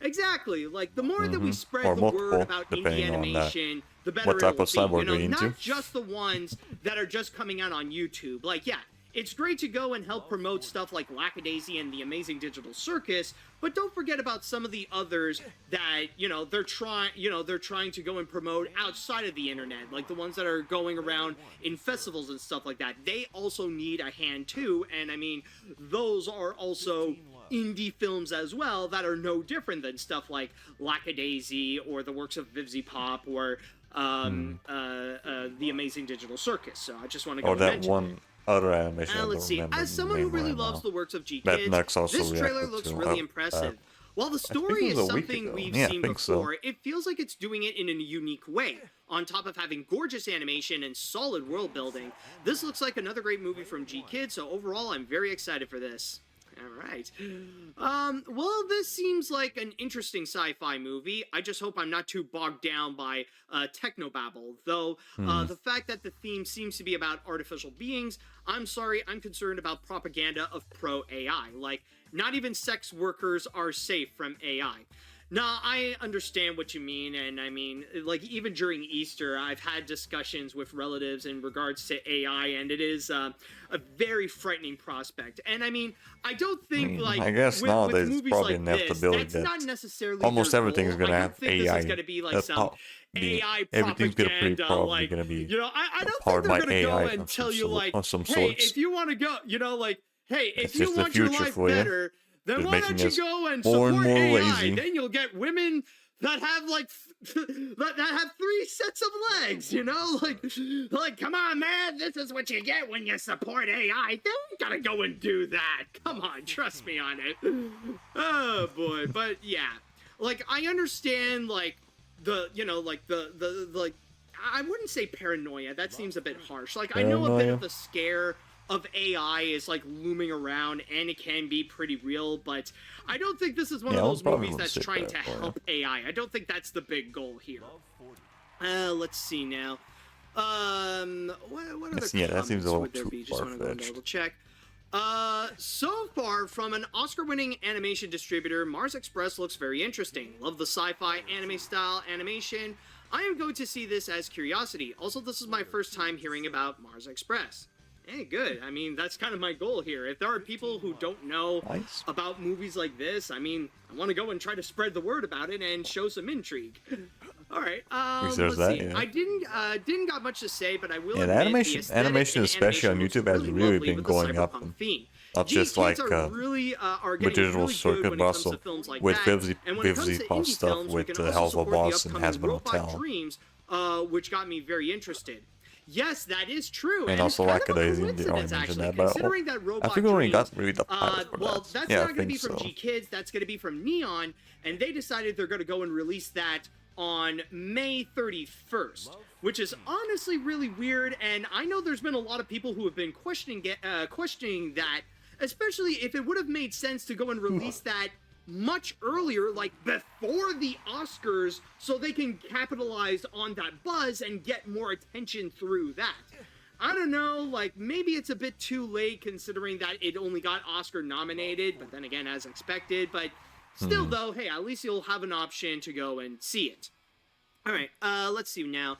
[SPEAKER 2] Exactly, like, the more that we spread the word about indie animation, the better
[SPEAKER 1] what type
[SPEAKER 2] it'll
[SPEAKER 1] of
[SPEAKER 2] be,
[SPEAKER 1] cyborg
[SPEAKER 2] not just the ones that are just coming out on YouTube. Like, yeah, it's great to go and help promote stuff like Lackadaisy and the Amazing Digital Circus, but don't forget about some of the others that, they're trying to go and promote outside of the internet, like the ones that are going around in festivals and stuff like that. They also need a hand too, and I mean, those are also indie films as well that are no different than stuff like Lackadaisy or the works of Vivzy Pop or the Amazing Digital Circus. So I just want to go mention
[SPEAKER 1] one other animation.
[SPEAKER 2] Let's see. As someone who really loves the works of G-Kids, this trailer looks really impressive. While the story is something we've seen before, it feels like it's doing it in a unique way. On top of having gorgeous animation and solid world building, this looks like another great movie from G-Kids, so overall I'm very excited for this. All right. Well, this seems like an interesting sci-fi movie. I just hope I'm not too bogged down by technobabble, though the fact that the theme seems to be about artificial beings, I'm sorry, I'm concerned about propaganda of pro-AI. Like, not even sex workers are safe from AI. Now, I understand what you mean, and I mean, like, even during Easter, I've had discussions with relatives in regards to AI, and it is a very frightening prospect. And I mean, I don't think, like,
[SPEAKER 1] I guess
[SPEAKER 2] with
[SPEAKER 1] nowadays
[SPEAKER 2] movies
[SPEAKER 1] it's probably
[SPEAKER 2] like
[SPEAKER 1] an
[SPEAKER 2] this,
[SPEAKER 1] inevitability
[SPEAKER 2] that's
[SPEAKER 1] that
[SPEAKER 2] not necessarily
[SPEAKER 1] almost
[SPEAKER 2] their
[SPEAKER 1] everything is
[SPEAKER 2] goal.
[SPEAKER 1] going to
[SPEAKER 2] I
[SPEAKER 1] have
[SPEAKER 2] don't think
[SPEAKER 1] AI.
[SPEAKER 2] this is going to be like some AI
[SPEAKER 1] Everything's gonna be
[SPEAKER 2] propaganda,
[SPEAKER 1] probably
[SPEAKER 2] like,
[SPEAKER 1] going to be
[SPEAKER 2] I don't
[SPEAKER 1] powered
[SPEAKER 2] think they're
[SPEAKER 1] by
[SPEAKER 2] going to go
[SPEAKER 1] AI
[SPEAKER 2] and tell you, like,
[SPEAKER 1] of some
[SPEAKER 2] hey,
[SPEAKER 1] sorts.
[SPEAKER 2] if you want to go, like, hey, if
[SPEAKER 1] It's
[SPEAKER 2] you
[SPEAKER 1] just the
[SPEAKER 2] want your
[SPEAKER 1] future
[SPEAKER 2] life
[SPEAKER 1] for you.
[SPEAKER 2] better, then
[SPEAKER 1] Just
[SPEAKER 2] why
[SPEAKER 1] making
[SPEAKER 2] don't you
[SPEAKER 1] us
[SPEAKER 2] go and
[SPEAKER 1] more
[SPEAKER 2] support
[SPEAKER 1] and more
[SPEAKER 2] AI?
[SPEAKER 1] lazy.
[SPEAKER 2] Then you'll get women that have, like, that have 3 sets of legs, Like, come on, man, this is what you get when you support AI. They don't gotta go and do that. Come on, trust me on it. Oh, boy. But, yeah. Like, I understand, like, like, I wouldn't say paranoia. That seems a bit harsh. Like, I know a bit of the scare of AI is, like, looming around, and it can be pretty real, but I don't think this is one of those movies that's trying to help AI. I don't think that's the big goal here. Let's see now. What other
[SPEAKER 1] that seems a little
[SPEAKER 2] would there
[SPEAKER 1] too
[SPEAKER 2] be? Just want to go and
[SPEAKER 1] far-fetched.
[SPEAKER 2] double check. So far, from an Oscar-winning animation distributor, Mars Express looks very interesting. Love the sci-fi anime-style animation. I am going to see this as curiosity. Also, this is my first time hearing about Mars Express. Hey, good. I mean, that's kind of my goal here. If there are people who don't know
[SPEAKER 1] Nice.
[SPEAKER 2] about movies like this, I mean, I want to go and try to spread the word about it and show some intrigue. All right.
[SPEAKER 1] There's
[SPEAKER 2] Let's
[SPEAKER 1] that,
[SPEAKER 2] see.
[SPEAKER 1] yeah.
[SPEAKER 2] I didn't got much to say, but I will
[SPEAKER 1] Yeah, the
[SPEAKER 2] admit
[SPEAKER 1] animation
[SPEAKER 2] the
[SPEAKER 1] especially on
[SPEAKER 2] animation
[SPEAKER 1] YouTube, has
[SPEAKER 2] looks
[SPEAKER 1] really
[SPEAKER 2] lovely
[SPEAKER 1] been
[SPEAKER 2] with the
[SPEAKER 1] going up.
[SPEAKER 2] cyberpunk theme.
[SPEAKER 1] Not
[SPEAKER 2] These
[SPEAKER 1] just
[SPEAKER 2] kids
[SPEAKER 1] like
[SPEAKER 2] are really are getting
[SPEAKER 1] digital
[SPEAKER 2] really
[SPEAKER 1] circuit
[SPEAKER 2] good when it comes
[SPEAKER 1] boss
[SPEAKER 2] to films like
[SPEAKER 1] with
[SPEAKER 2] that. And when it comes
[SPEAKER 1] Vivzy
[SPEAKER 2] to
[SPEAKER 1] pop
[SPEAKER 2] indie
[SPEAKER 1] stuff
[SPEAKER 2] films, we
[SPEAKER 1] with
[SPEAKER 2] can
[SPEAKER 1] the
[SPEAKER 2] also
[SPEAKER 1] Help of
[SPEAKER 2] support the
[SPEAKER 1] Boss and
[SPEAKER 2] upcoming
[SPEAKER 1] Hazbin
[SPEAKER 2] Robot
[SPEAKER 1] Hotel.
[SPEAKER 2] Dreams, which got me very interested. Yes, that is true.
[SPEAKER 1] And
[SPEAKER 2] it's
[SPEAKER 1] also
[SPEAKER 2] kind
[SPEAKER 1] like
[SPEAKER 2] of a
[SPEAKER 1] Daisy, they already
[SPEAKER 2] coincidence,
[SPEAKER 1] mentioned
[SPEAKER 2] actually,
[SPEAKER 1] that, but
[SPEAKER 2] considering that
[SPEAKER 1] I
[SPEAKER 2] Robot
[SPEAKER 1] think we already got
[SPEAKER 2] Dreams,
[SPEAKER 1] the pilot for
[SPEAKER 2] well,
[SPEAKER 1] that.
[SPEAKER 2] that's
[SPEAKER 1] Yeah,
[SPEAKER 2] not
[SPEAKER 1] I
[SPEAKER 2] going to be
[SPEAKER 1] think
[SPEAKER 2] from
[SPEAKER 1] so.
[SPEAKER 2] G-Kids. That's going to be from Neon, and they decided they're going to go and release that on May 31st, which is honestly really weird. And I know there's been a lot of people who have been questioning that, especially if it would have made sense to go and release that much earlier, like before the Oscars, so they can capitalize on that buzz and get more attention through that. I don't know, like, maybe it's a bit too late considering that it only got Oscar nominated, but then again, as expected. But still, though, hey, at least you'll have an option to go and see it. All right, let's see now.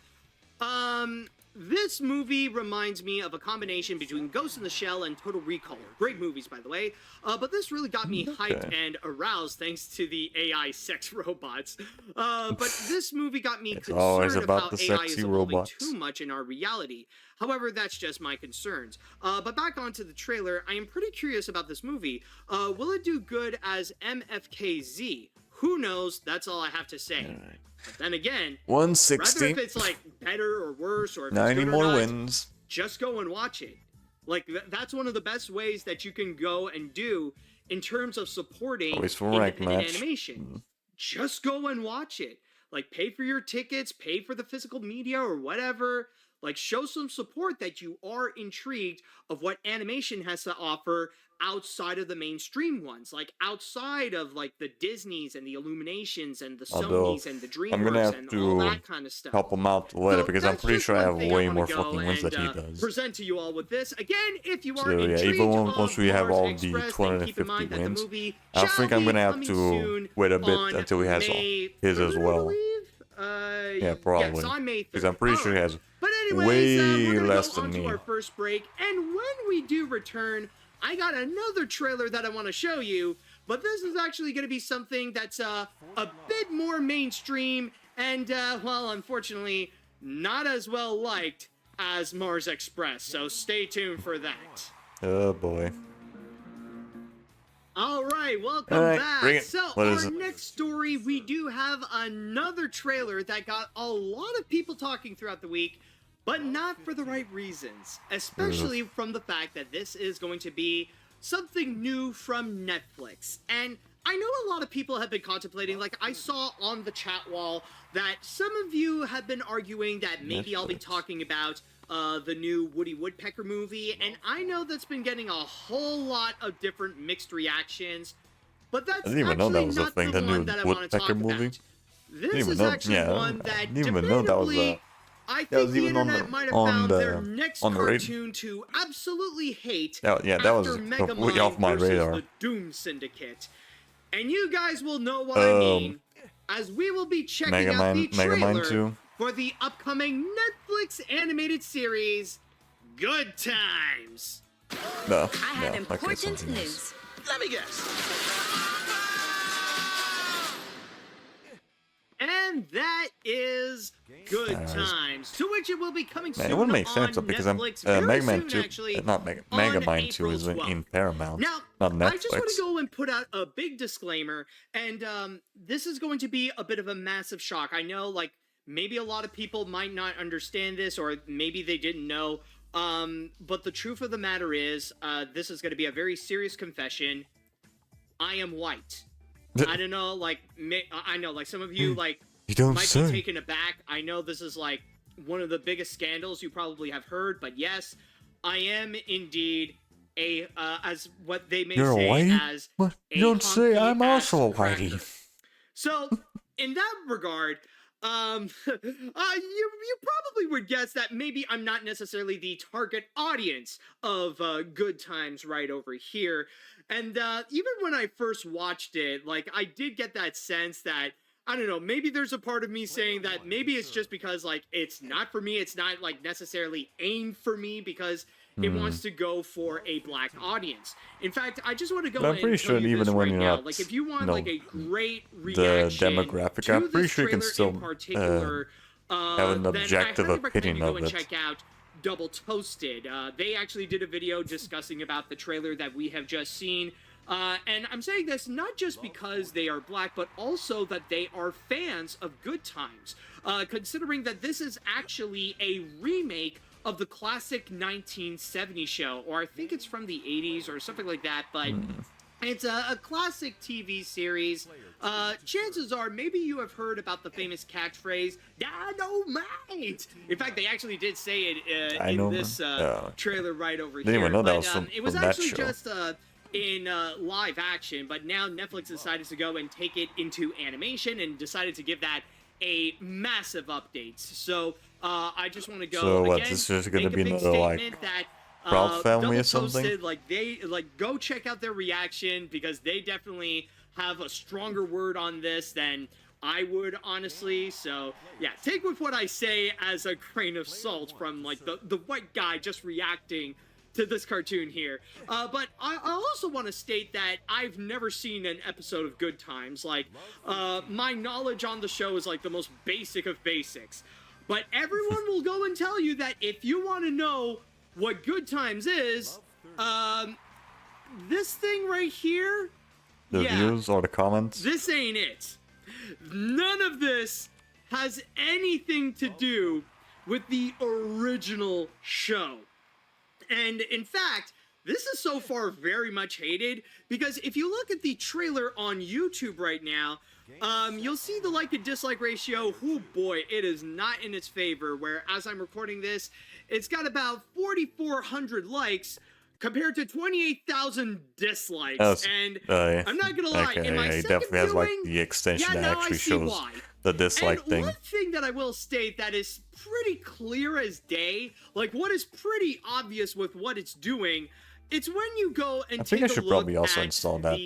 [SPEAKER 2] This movie reminds me of a combination between Ghost in the Shell and Total Recall. Great movies, by the way. But this really got me hyped and aroused thanks to the AI sex robots. But this movie got me
[SPEAKER 1] always
[SPEAKER 2] concerned
[SPEAKER 1] about
[SPEAKER 2] about
[SPEAKER 1] the
[SPEAKER 2] AI is
[SPEAKER 1] sexy
[SPEAKER 2] evolving
[SPEAKER 1] robots.
[SPEAKER 2] too much in our reality. However, that's just my concerns. But back onto the trailer, I am pretty curious about this movie. Will it do good as MFKZ? Who knows? That's all I have to say. But then again, whether
[SPEAKER 1] 160.
[SPEAKER 2] if it's like better or worse or if it's
[SPEAKER 1] 90
[SPEAKER 2] good or
[SPEAKER 1] more
[SPEAKER 2] not,
[SPEAKER 1] wins.
[SPEAKER 2] just go and watch it. Like that's one of the best ways that you can go and do in terms of supporting
[SPEAKER 1] Always for rank
[SPEAKER 2] independent
[SPEAKER 1] match.
[SPEAKER 2] animation. Just go and watch it. Like pay for your tickets, pay for the physical media or whatever. Like show some support that you are intrigued of what animation has to offer outside of the mainstream ones, like outside of like the Disneys and the Illuminations and the
[SPEAKER 1] Although,
[SPEAKER 2] Sonys and the
[SPEAKER 1] I'm gonna
[SPEAKER 2] DreamWorks
[SPEAKER 1] have
[SPEAKER 2] and
[SPEAKER 1] to
[SPEAKER 2] all that kind of stuff.
[SPEAKER 1] help him out later
[SPEAKER 2] So
[SPEAKER 1] because I'm
[SPEAKER 2] that's
[SPEAKER 1] pretty
[SPEAKER 2] just
[SPEAKER 1] sure I
[SPEAKER 2] one
[SPEAKER 1] have
[SPEAKER 2] thing
[SPEAKER 1] way
[SPEAKER 2] wanna
[SPEAKER 1] more
[SPEAKER 2] go
[SPEAKER 1] fucking wins
[SPEAKER 2] and,
[SPEAKER 1] than he does.
[SPEAKER 2] Present to you all with this. Again, if you are
[SPEAKER 1] So yeah,
[SPEAKER 2] intrigued
[SPEAKER 1] even
[SPEAKER 2] of
[SPEAKER 1] once we have
[SPEAKER 2] Mars
[SPEAKER 1] all the
[SPEAKER 2] Express, then keep in
[SPEAKER 1] 250
[SPEAKER 2] mind that the
[SPEAKER 1] wins,
[SPEAKER 2] movie
[SPEAKER 1] I
[SPEAKER 2] shall
[SPEAKER 1] think I'm
[SPEAKER 2] be
[SPEAKER 1] gonna have
[SPEAKER 2] coming
[SPEAKER 1] to
[SPEAKER 2] soon
[SPEAKER 1] wait a bit
[SPEAKER 2] on
[SPEAKER 1] until he has
[SPEAKER 2] May
[SPEAKER 1] his as
[SPEAKER 2] 3rd, I
[SPEAKER 1] well.
[SPEAKER 2] believe.
[SPEAKER 1] Yeah, probably.
[SPEAKER 2] Yes, on May 3rd.
[SPEAKER 1] Because I'm pretty sure he
[SPEAKER 2] Alright.
[SPEAKER 1] has
[SPEAKER 2] But anyways,
[SPEAKER 1] way
[SPEAKER 2] we're gonna
[SPEAKER 1] less
[SPEAKER 2] go
[SPEAKER 1] than
[SPEAKER 2] on to
[SPEAKER 1] me.
[SPEAKER 2] our first break, and when we do return, I got another trailer that I want to show you, but this is actually going to be something that's a bit more mainstream and, well, unfortunately, not as well liked as Mars Express, so stay tuned for that.
[SPEAKER 1] Oh boy.
[SPEAKER 2] All right, welcome
[SPEAKER 1] All right,
[SPEAKER 2] back.
[SPEAKER 1] bring it.
[SPEAKER 2] So,
[SPEAKER 1] What is
[SPEAKER 2] our
[SPEAKER 1] it?
[SPEAKER 2] next story, we do have another trailer that got a lot of people talking throughout the week, but not for the right reasons, especially from the fact that this is going to be something new from Netflix. And I know a lot of people have been contemplating, like I saw on the chat wall, that some of you have been arguing that maybe I'll be
[SPEAKER 1] Netflix.
[SPEAKER 2] talking about the new Woody Woodpecker movie, and I know that's been getting a whole lot of different mixed reactions, but that's
[SPEAKER 1] I didn't even know
[SPEAKER 2] actually
[SPEAKER 1] that was a
[SPEAKER 2] not
[SPEAKER 1] thing,
[SPEAKER 2] the
[SPEAKER 1] the
[SPEAKER 2] one
[SPEAKER 1] new
[SPEAKER 2] that I want to talk
[SPEAKER 1] Woodpecker movie.
[SPEAKER 2] about. This
[SPEAKER 1] Didn't even
[SPEAKER 2] is
[SPEAKER 1] know-
[SPEAKER 2] actually
[SPEAKER 1] yeah,
[SPEAKER 2] one
[SPEAKER 1] I
[SPEAKER 2] that
[SPEAKER 1] didn't even know that was,
[SPEAKER 2] debatably, I
[SPEAKER 1] that was
[SPEAKER 2] think the
[SPEAKER 1] even on
[SPEAKER 2] internet
[SPEAKER 1] the-
[SPEAKER 2] might have
[SPEAKER 1] on
[SPEAKER 2] found
[SPEAKER 1] the-
[SPEAKER 2] their next
[SPEAKER 1] on the radio.
[SPEAKER 2] cartoon to absolutely hate
[SPEAKER 1] Yeah, that
[SPEAKER 2] after
[SPEAKER 1] was completely
[SPEAKER 2] Megamind
[SPEAKER 1] off my
[SPEAKER 2] versus
[SPEAKER 1] radar.
[SPEAKER 2] the Doom Syndicate. And you guys will know what I mean, as we will be checking out the
[SPEAKER 1] Megamind
[SPEAKER 2] trailer
[SPEAKER 1] 2.
[SPEAKER 2] for the upcoming Netflix animated series, Good Times.
[SPEAKER 1] No,
[SPEAKER 7] I have
[SPEAKER 1] no,
[SPEAKER 7] important
[SPEAKER 1] something else.
[SPEAKER 7] news.
[SPEAKER 6] Let me guess.
[SPEAKER 2] And that is Good
[SPEAKER 1] Stars.
[SPEAKER 2] Times, to which it will be coming soon
[SPEAKER 1] Man, it wouldn't make
[SPEAKER 2] on
[SPEAKER 1] sense though, because I'm
[SPEAKER 2] Netflix very
[SPEAKER 1] Mega Man
[SPEAKER 2] soon,
[SPEAKER 1] 2,
[SPEAKER 2] actually,
[SPEAKER 1] not
[SPEAKER 2] on
[SPEAKER 1] Megamind 2
[SPEAKER 2] April
[SPEAKER 1] is
[SPEAKER 2] 12th.
[SPEAKER 1] in Paramount,
[SPEAKER 2] Now,
[SPEAKER 1] not Netflix.
[SPEAKER 2] I just want to go and put out a big disclaimer, and this is going to be a bit of a massive shock. I know, like, maybe a lot of people might not understand this, or maybe they didn't know, but the truth of the matter is, this is going to be a very serious confession. I am white. I don't know, like, I know, like, some of you, like,
[SPEAKER 1] You don't
[SPEAKER 2] might
[SPEAKER 1] say.
[SPEAKER 2] be taken aback. I know this is like one of the biggest scandals you probably have heard, but yes, I am indeed a as what they may
[SPEAKER 1] You're a
[SPEAKER 2] say
[SPEAKER 1] whitey?
[SPEAKER 2] as
[SPEAKER 1] What?
[SPEAKER 2] a
[SPEAKER 1] You don't say. I'm
[SPEAKER 2] honky-ass
[SPEAKER 1] also a
[SPEAKER 2] cracker.
[SPEAKER 1] whitey.
[SPEAKER 2] So, in that regard, you probably would guess that maybe I'm not necessarily the target audience of Good Times right over here. And even when I first watched it, like, I did get that sense that, I don't know, maybe there's a part of me saying that maybe it's just because, like, it's not for me, it's not, like, necessarily aimed for me, because it wants to go for a black audience. In fact, I just want to go
[SPEAKER 1] But I'm
[SPEAKER 2] and
[SPEAKER 1] pretty
[SPEAKER 2] tell
[SPEAKER 1] sure
[SPEAKER 2] you
[SPEAKER 1] even
[SPEAKER 2] this
[SPEAKER 1] when
[SPEAKER 2] right
[SPEAKER 1] you're
[SPEAKER 2] now.
[SPEAKER 1] not,
[SPEAKER 2] Like, if you want
[SPEAKER 1] no,
[SPEAKER 2] like a great
[SPEAKER 1] the
[SPEAKER 2] reaction
[SPEAKER 1] demographic,
[SPEAKER 2] to
[SPEAKER 1] I'm pretty
[SPEAKER 2] this
[SPEAKER 1] sure you can
[SPEAKER 2] trailer
[SPEAKER 1] still
[SPEAKER 2] in particular,
[SPEAKER 1] have an
[SPEAKER 2] then
[SPEAKER 1] objective
[SPEAKER 2] I highly recommend
[SPEAKER 1] opinion
[SPEAKER 2] you go
[SPEAKER 1] of
[SPEAKER 2] and
[SPEAKER 1] it.
[SPEAKER 2] check out Double Toasted. They actually did a video discussing about the trailer that we have just seen. And I'm saying this not just because they are black, but also that they are fans of Good Times. Considering that this is actually a remake of the classic 1970 show, or I think it's from the 80s or something like that, but it's a classic TV series. Chances are maybe you have heard about the famous catchphrase, "Dynamite!" In fact, they actually did say it in this trailer right over here.
[SPEAKER 1] Didn't even know that
[SPEAKER 2] But,
[SPEAKER 1] was from,
[SPEAKER 2] it was
[SPEAKER 1] from that
[SPEAKER 2] actually
[SPEAKER 1] show.
[SPEAKER 2] just in live action, but now Netflix decided to go and take it into animation and decided to give that a massive update. So I just want to go
[SPEAKER 1] So what,
[SPEAKER 2] again,
[SPEAKER 1] this is gonna
[SPEAKER 2] make a
[SPEAKER 1] be
[SPEAKER 2] big
[SPEAKER 1] another, like,
[SPEAKER 2] statement that
[SPEAKER 1] Proud Family or
[SPEAKER 2] Double
[SPEAKER 1] something?
[SPEAKER 2] Toasted, go check out their reaction, because they definitely have a stronger word on this than I would, honestly. So yeah, take with what I say as a grain of salt from like the white guy just reacting to this cartoon here. But I also want to state that I've never seen an episode of Good Times. Like, my knowledge on the show is like the most basic of basics. But everyone will go and tell you that if you want to know what Good Times is, this thing right here,
[SPEAKER 1] The views or the comments?
[SPEAKER 2] this ain't it. None of this has anything to do with the original show. And in fact, this is so far very much hated, because if you look at the trailer on YouTube right now, you'll see the like and dislike ratio. Oh boy, it is not in its favor, where as I'm recording this, it's got about 4,400 likes compared to 28,000 dislikes.
[SPEAKER 1] Oh,
[SPEAKER 2] and I'm not gonna lie, in my
[SPEAKER 1] he
[SPEAKER 2] second
[SPEAKER 1] definitely has like
[SPEAKER 2] viewing,
[SPEAKER 1] the extension that
[SPEAKER 2] now I
[SPEAKER 1] actually
[SPEAKER 2] see
[SPEAKER 1] shows
[SPEAKER 2] why.
[SPEAKER 1] the dislike
[SPEAKER 2] And
[SPEAKER 1] thing.
[SPEAKER 2] one thing that I will state that is pretty clear as day, like what is pretty obvious with what it's doing, it's when you go and
[SPEAKER 1] I think
[SPEAKER 2] take
[SPEAKER 1] I should
[SPEAKER 2] a look
[SPEAKER 1] probably also
[SPEAKER 2] at
[SPEAKER 1] install that.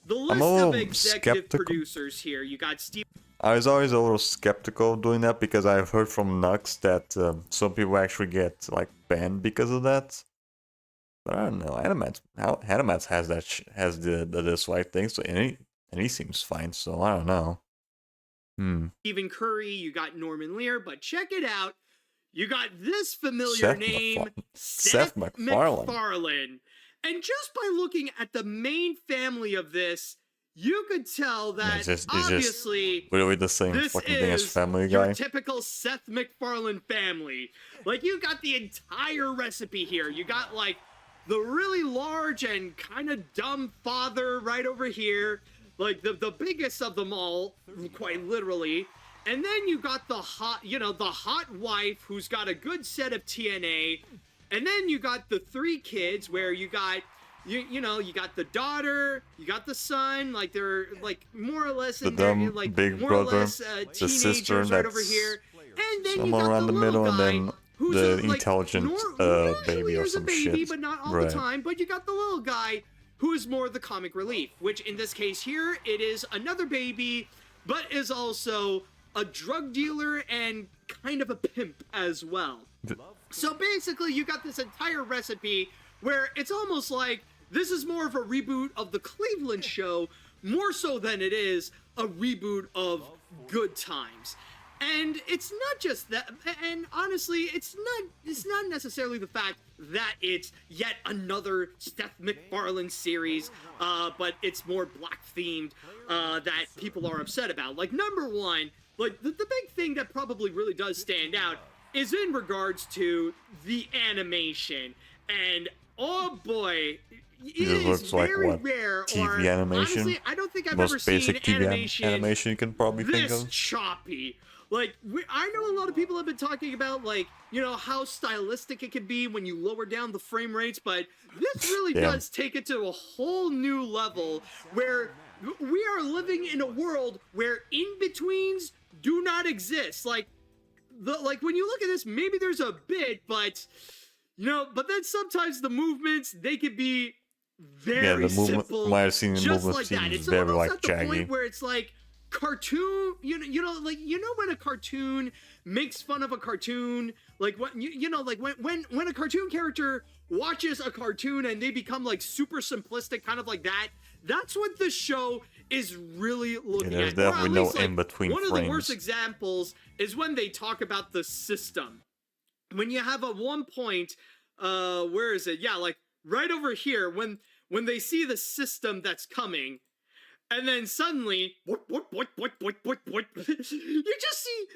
[SPEAKER 2] the list
[SPEAKER 1] a
[SPEAKER 2] of
[SPEAKER 1] little
[SPEAKER 2] executive
[SPEAKER 1] skeptical.
[SPEAKER 2] producers here. You got Steve
[SPEAKER 1] I was always a little skeptical of doing that, because I've heard from Nux that some people actually get like banned because of that. But I don't know. Animats has that has the dislike thing, so and he seems fine. So I don't know.
[SPEAKER 2] Stephen Curry, you got Norman Lear, but check it out. You got this familiar name, Seth MacFarlane. And just by looking at the main family of this, you could tell that obviously
[SPEAKER 1] literally the same
[SPEAKER 2] this
[SPEAKER 1] fucking thing as
[SPEAKER 2] is
[SPEAKER 1] Family
[SPEAKER 2] your
[SPEAKER 1] Guy.
[SPEAKER 2] typical Seth MacFarlane family. Like, you got the entire recipe here. You got like the really large and kind of dumb father right over here, like the biggest of them all, quite literally. And then you got the hot wife who's got a good set of TNA. And then you got the three kids where you got you got the daughter, you got the son, like they're like more or less in their like
[SPEAKER 1] big
[SPEAKER 2] more or
[SPEAKER 1] brother,
[SPEAKER 2] less
[SPEAKER 1] the
[SPEAKER 2] teenagers
[SPEAKER 1] sister
[SPEAKER 2] right over
[SPEAKER 1] that's
[SPEAKER 2] here. And then you
[SPEAKER 1] somewhere
[SPEAKER 2] got
[SPEAKER 1] around the
[SPEAKER 2] little
[SPEAKER 1] middle,
[SPEAKER 2] guy,
[SPEAKER 1] and then
[SPEAKER 2] who's
[SPEAKER 1] the
[SPEAKER 2] like,
[SPEAKER 1] intelligent baby
[SPEAKER 2] usually
[SPEAKER 1] or
[SPEAKER 2] is a
[SPEAKER 1] some
[SPEAKER 2] baby,
[SPEAKER 1] shit.
[SPEAKER 2] but not all
[SPEAKER 1] Right.
[SPEAKER 2] the time. But you got the little guy who is more the comic relief, which in this case here, it is another baby, but is also a drug dealer and kind of a pimp as well. So basically, you got this entire recipe where it's almost like this is more of a reboot of the Cleveland show, more so than it is a reboot of Good Times. And it's not just that, and honestly, it's not necessarily the fact that it's yet another Seth MacFarlane series, but it's more black themed, that people are upset about. Like, number one, like the big thing that probably really does stand out is in regards to the animation. And oh boy, it is
[SPEAKER 1] like
[SPEAKER 2] very
[SPEAKER 1] what?
[SPEAKER 2] rare.
[SPEAKER 1] TV
[SPEAKER 2] or,
[SPEAKER 1] animation?
[SPEAKER 2] honestly, I don't think I've
[SPEAKER 1] Most
[SPEAKER 2] ever seen
[SPEAKER 1] basic TV
[SPEAKER 2] animation
[SPEAKER 1] you can probably think
[SPEAKER 2] this
[SPEAKER 1] of.
[SPEAKER 2] choppy. Like, I know a lot of people have been talking about, like, how stylistic it can be when you lower down the frame rates, but this really does take it to a whole new level where we are living in a world where in-betweens do not exist. Like when you look at this, maybe there's a bit, but but then sometimes the movements, they could be very
[SPEAKER 1] the movement,
[SPEAKER 2] simple,
[SPEAKER 1] might have seen the
[SPEAKER 2] just
[SPEAKER 1] movement
[SPEAKER 2] like that.
[SPEAKER 1] seems
[SPEAKER 2] It's
[SPEAKER 1] very
[SPEAKER 2] almost
[SPEAKER 1] like
[SPEAKER 2] at the
[SPEAKER 1] jaggy.
[SPEAKER 2] point where it's like cartoon, you know when a cartoon makes fun of a cartoon, like what like when a cartoon character watches a cartoon and they become like super simplistic, kind of like that. That's what the show is really looking
[SPEAKER 1] there's
[SPEAKER 2] at.
[SPEAKER 1] definitely
[SPEAKER 2] Or at
[SPEAKER 1] no
[SPEAKER 2] least, like,
[SPEAKER 1] in-between
[SPEAKER 2] one of the worst
[SPEAKER 1] frames.
[SPEAKER 2] examples is when they talk about the system. When you have at one point, where is it? Yeah, like right over here, when they see the system that's coming, and then suddenly, what? You just see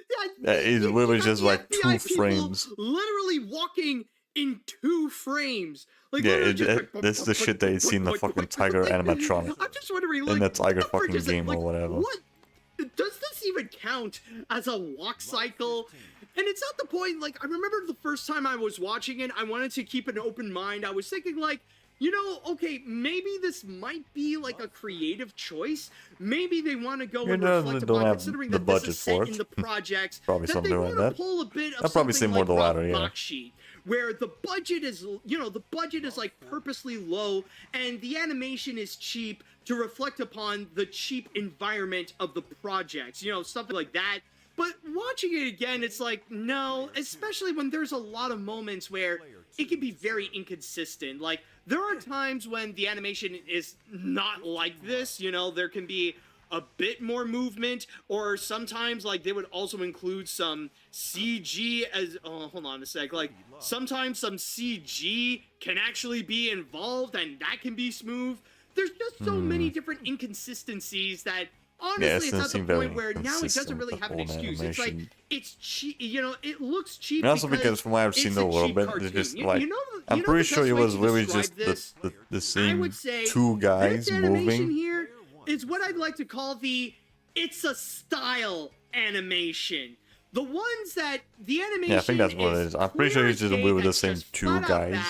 [SPEAKER 1] It's literally just like
[SPEAKER 2] FBI
[SPEAKER 1] 2
[SPEAKER 2] people
[SPEAKER 1] frames.
[SPEAKER 2] literally walking in 2 frames. Like,
[SPEAKER 1] Yeah,
[SPEAKER 2] literally just like,
[SPEAKER 1] that's the shit that you see in the fucking Tiger animatronic.
[SPEAKER 2] I'm just wondering,
[SPEAKER 1] In
[SPEAKER 2] like,
[SPEAKER 1] the Tiger
[SPEAKER 2] for
[SPEAKER 1] fucking
[SPEAKER 2] just, like,
[SPEAKER 1] game or whatever.
[SPEAKER 2] What does this even count as a walk cycle? And it's not the point. Like, I remember the first time I was watching it, I wanted to keep an open mind. I was thinking, like, okay, maybe this might be like a creative choice. Maybe they want to go and reflect
[SPEAKER 1] don't
[SPEAKER 2] upon,
[SPEAKER 1] have
[SPEAKER 2] considering
[SPEAKER 1] the
[SPEAKER 2] that this
[SPEAKER 1] budget
[SPEAKER 2] is set
[SPEAKER 1] for
[SPEAKER 2] in
[SPEAKER 1] it.
[SPEAKER 2] the projects,
[SPEAKER 1] Probably
[SPEAKER 2] that
[SPEAKER 1] something
[SPEAKER 2] they
[SPEAKER 1] like
[SPEAKER 2] want
[SPEAKER 1] that.
[SPEAKER 2] to pull a bit of
[SPEAKER 1] I'd probably say
[SPEAKER 2] something
[SPEAKER 1] more
[SPEAKER 2] like
[SPEAKER 1] the
[SPEAKER 2] Rock
[SPEAKER 1] latter, yeah.
[SPEAKER 2] Box Sheet, where the budget is, the budget is like purposely low and the animation is cheap to reflect upon the cheap environment of the projects, something like that. But watching it again, it's like, no, especially when there's a lot of moments where it can be very inconsistent. Like, there are times when the animation is not like this, there can be a bit more movement, or sometimes, like, they would also include some CG as, hold on a sec, like, sometimes some CG can actually be involved, and that can be smooth. There's just so many different inconsistencies that, honestly, it's at the point where now it doesn't really have an excuse. It's like, it's cheap, it looks cheap.
[SPEAKER 1] And also because from what I've seen a little bit, it's just like, I'm pretty sure it was really just the same 2 guys
[SPEAKER 2] this animation
[SPEAKER 1] moving.
[SPEAKER 2] here is what I'd like to call it's a style animation. The ones that the animation,
[SPEAKER 1] Yeah, I think that's what it is. I'm pretty sure it's just literally the same 2 guys.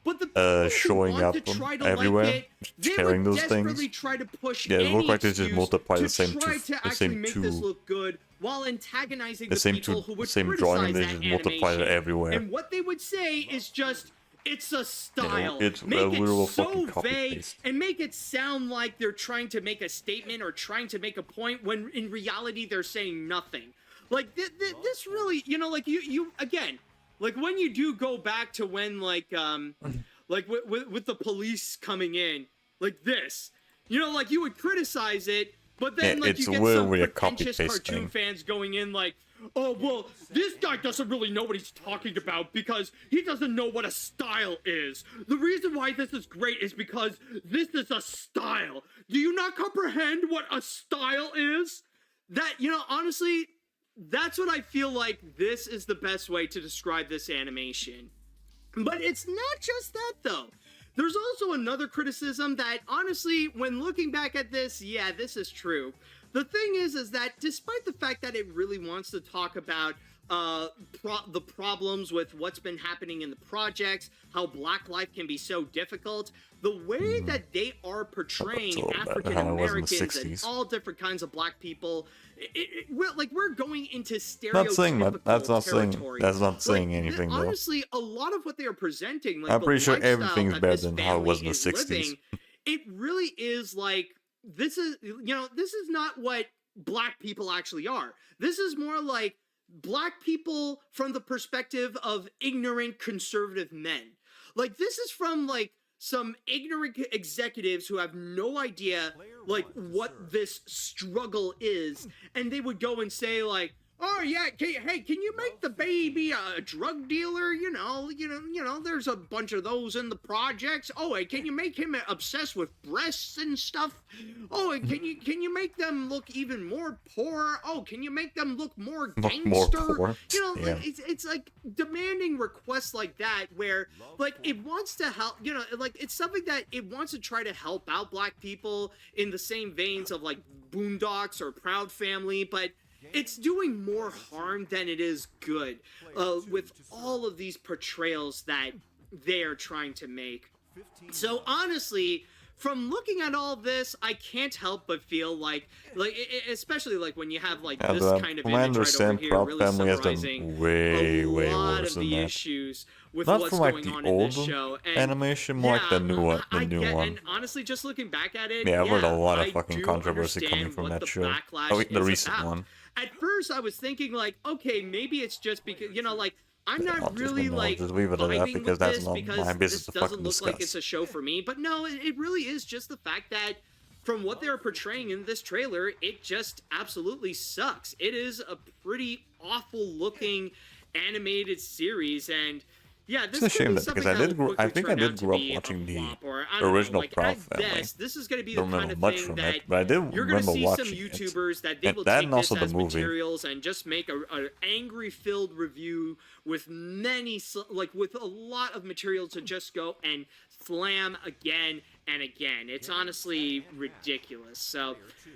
[SPEAKER 2] But the
[SPEAKER 1] showing up everywhere, carrying those things.
[SPEAKER 2] Try to push
[SPEAKER 1] Yeah, it looked like they
[SPEAKER 2] any
[SPEAKER 1] just multiplied the
[SPEAKER 2] excuse
[SPEAKER 1] same
[SPEAKER 2] to try
[SPEAKER 1] 2,
[SPEAKER 2] to
[SPEAKER 1] the
[SPEAKER 2] actually
[SPEAKER 1] same
[SPEAKER 2] make
[SPEAKER 1] 2,
[SPEAKER 2] this look good, while antagonizing
[SPEAKER 1] the
[SPEAKER 2] the
[SPEAKER 1] same
[SPEAKER 2] people
[SPEAKER 1] 2,
[SPEAKER 2] who would
[SPEAKER 1] same
[SPEAKER 2] criticize
[SPEAKER 1] drawing, and they
[SPEAKER 2] that
[SPEAKER 1] just multiplied it
[SPEAKER 2] animation.
[SPEAKER 1] everywhere.
[SPEAKER 2] And what they would say is just, it's a style.
[SPEAKER 1] it's
[SPEAKER 2] make
[SPEAKER 1] a literal
[SPEAKER 2] it so
[SPEAKER 1] fucking copy
[SPEAKER 2] vague
[SPEAKER 1] paste.
[SPEAKER 2] and make it sound like they're trying to make a statement or trying to make a point when in reality they're saying nothing. Like this really, like you again, like when you do go back to when like with the police coming in, like this, like you would criticize it, but then like you get some pretentious cartoon fans going in like, oh, well, this guy doesn't really know what he's talking about because he doesn't know what a style is. The reason why this is great is because this is a style. Do you not comprehend what a style is? That, honestly, that's what I feel like this is the best way to describe this animation. But it's not just that, though. There's also another criticism that, honestly, when looking back at this, yeah, this is true. The thing is that despite the fact that it really wants to talk about the problems with what's been happening in the projects, how Black life can be so difficult, the way that they are portraying African Americans and all different kinds of Black people, we're going into stereotypical territory.
[SPEAKER 1] That's not saying anything, though.
[SPEAKER 2] Honestly, a lot of what they are presenting, like
[SPEAKER 1] I'm
[SPEAKER 2] the
[SPEAKER 1] pretty sure
[SPEAKER 2] lifestyle
[SPEAKER 1] everything's
[SPEAKER 2] that
[SPEAKER 1] better
[SPEAKER 2] this
[SPEAKER 1] than how it was in the
[SPEAKER 2] family is
[SPEAKER 1] 60s.
[SPEAKER 2] living, it really is like, this is not what Black people actually are. This is more like Black people from the perspective of ignorant conservative men. Like, this is from like some ignorant executives who have no idea like what this struggle is, and they would go and say like, oh yeah, hey, can you make the baby a drug dealer? There's a bunch of those in the projects. Oh, hey, can you make him obsessed with breasts and stuff? Oh, and can you make them look even more poor? Oh, can you make them look more gangster?
[SPEAKER 1] More poor.
[SPEAKER 2] Like, it's like demanding requests like that, where like it wants to help. Like it's something that it wants to try to help out Black people in the same veins of like Boondocks or Proud Family, but it's doing more harm than it is good with all of these portrayals that they are trying to make. So honestly, from looking at all this, I can't help but feel like especially like when you have like
[SPEAKER 1] Yeah,
[SPEAKER 2] this
[SPEAKER 1] but
[SPEAKER 2] kind of
[SPEAKER 1] from what I
[SPEAKER 2] image right over
[SPEAKER 1] understand,
[SPEAKER 2] here,
[SPEAKER 1] Proud
[SPEAKER 2] really
[SPEAKER 1] Family has
[SPEAKER 2] summarizing
[SPEAKER 1] done way,
[SPEAKER 2] a
[SPEAKER 1] way
[SPEAKER 2] lot
[SPEAKER 1] worse
[SPEAKER 2] of
[SPEAKER 1] than
[SPEAKER 2] the
[SPEAKER 1] that.
[SPEAKER 2] issues with
[SPEAKER 1] Not
[SPEAKER 2] what's
[SPEAKER 1] from like
[SPEAKER 2] going
[SPEAKER 1] the
[SPEAKER 2] on in this
[SPEAKER 1] old
[SPEAKER 2] show. And
[SPEAKER 1] animation, more like the new one. The new one.
[SPEAKER 2] And honestly, just looking back at it,
[SPEAKER 1] Yeah, I've heard a lot of
[SPEAKER 2] I
[SPEAKER 1] fucking
[SPEAKER 2] do
[SPEAKER 1] controversy coming
[SPEAKER 2] understand
[SPEAKER 1] from
[SPEAKER 2] what
[SPEAKER 1] that
[SPEAKER 2] the
[SPEAKER 1] show.
[SPEAKER 2] backlash
[SPEAKER 1] Oh, the
[SPEAKER 2] is
[SPEAKER 1] recent
[SPEAKER 2] about.
[SPEAKER 1] one.
[SPEAKER 2] At first, I was thinking like, okay, maybe it's just because like I'm
[SPEAKER 1] I'll
[SPEAKER 2] not
[SPEAKER 1] just,
[SPEAKER 2] really
[SPEAKER 1] I'll just leave it at that
[SPEAKER 2] vibing
[SPEAKER 1] because
[SPEAKER 2] with
[SPEAKER 1] that's
[SPEAKER 2] this
[SPEAKER 1] not
[SPEAKER 2] because
[SPEAKER 1] my business
[SPEAKER 2] this
[SPEAKER 1] to
[SPEAKER 2] doesn't
[SPEAKER 1] fucking
[SPEAKER 2] look like
[SPEAKER 1] discuss.
[SPEAKER 2] it's a show for me. But no, it really is just the fact that from what they're portraying in this trailer, it just absolutely sucks. It is a pretty awful looking animated series, and yeah, this
[SPEAKER 1] It's a
[SPEAKER 2] could
[SPEAKER 1] shame
[SPEAKER 2] be
[SPEAKER 1] that because
[SPEAKER 2] something
[SPEAKER 1] I think I
[SPEAKER 2] turn
[SPEAKER 1] did
[SPEAKER 2] out to
[SPEAKER 1] grow up
[SPEAKER 2] be a
[SPEAKER 1] watching the
[SPEAKER 2] flop, or I don't
[SPEAKER 1] original
[SPEAKER 2] know, like,
[SPEAKER 1] Proud
[SPEAKER 2] at
[SPEAKER 1] Family.
[SPEAKER 2] best, this is going to be the
[SPEAKER 1] Don't
[SPEAKER 2] kind
[SPEAKER 1] remember
[SPEAKER 2] of
[SPEAKER 1] much
[SPEAKER 2] thing
[SPEAKER 1] from
[SPEAKER 2] that
[SPEAKER 1] it, but I did
[SPEAKER 2] you're going to
[SPEAKER 1] remember
[SPEAKER 2] see some
[SPEAKER 1] watching it.
[SPEAKER 2] YouTubers that they
[SPEAKER 1] And
[SPEAKER 2] will
[SPEAKER 1] that
[SPEAKER 2] take
[SPEAKER 1] and also
[SPEAKER 2] this
[SPEAKER 1] the
[SPEAKER 2] as
[SPEAKER 1] movie.
[SPEAKER 2] materials and just make a angry-filled review with with a lot of material to just go and slam again and again. It's honestly ridiculous. So,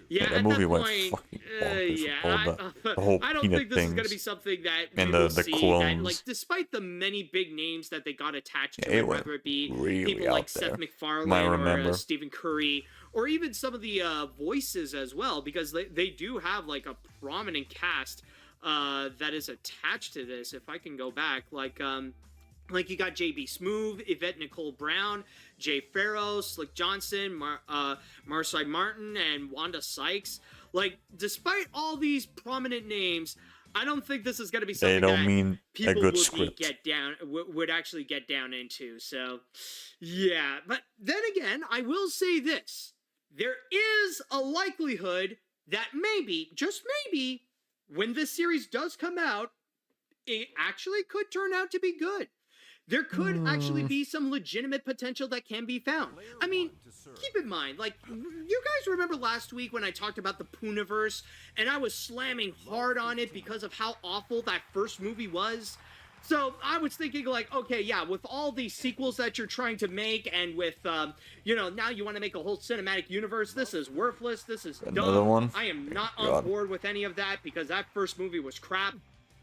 [SPEAKER 2] yeah,
[SPEAKER 1] Yeah, that
[SPEAKER 2] at
[SPEAKER 1] movie
[SPEAKER 2] that
[SPEAKER 1] went
[SPEAKER 2] point,
[SPEAKER 1] fucking bonkers with all the
[SPEAKER 2] I
[SPEAKER 1] whole
[SPEAKER 2] don't
[SPEAKER 1] peanut
[SPEAKER 2] think this is going to
[SPEAKER 1] things
[SPEAKER 2] be something that
[SPEAKER 1] and
[SPEAKER 2] we will
[SPEAKER 1] the
[SPEAKER 2] see. That,
[SPEAKER 1] clones.
[SPEAKER 2] like, despite the many big names that they got attached to
[SPEAKER 1] Yeah, it
[SPEAKER 2] it,
[SPEAKER 1] went
[SPEAKER 2] whether it be
[SPEAKER 1] really
[SPEAKER 2] people like
[SPEAKER 1] out
[SPEAKER 2] Seth
[SPEAKER 1] there.
[SPEAKER 2] MacFarlane
[SPEAKER 1] I
[SPEAKER 2] or
[SPEAKER 1] remember.
[SPEAKER 2] Stephen Curry, or even some of the voices as well, because they do have like a prominent cast that is attached to this. If I can go back, like you got J.B. Smoove, Yvette Nicole Brown, Jay Farrow, Slick Johnson, Marcy Martin, and Wanda Sykes. Like, despite all these prominent names, I don't think this is going to be something
[SPEAKER 1] don't
[SPEAKER 2] that
[SPEAKER 1] mean a
[SPEAKER 2] people
[SPEAKER 1] good
[SPEAKER 2] would
[SPEAKER 1] script.
[SPEAKER 2] would actually get down into. So, yeah. But then again, I will say this: there is a likelihood that maybe, just maybe, when this series does come out, it actually could turn out to be good. There could actually be some legitimate potential that can be found. I mean, keep in mind, like, you guys remember last week when I talked about the Puniverse, and I was slamming hard on it because of how awful that first movie was? So I was thinking, like, okay, yeah, with all these sequels that you're trying to make, and with, now you want to make a whole cinematic universe, this is worthless, this is
[SPEAKER 1] Another
[SPEAKER 2] dumb.
[SPEAKER 1] one?
[SPEAKER 2] I am not
[SPEAKER 1] God.
[SPEAKER 2] on board with any of that because that first movie was crap.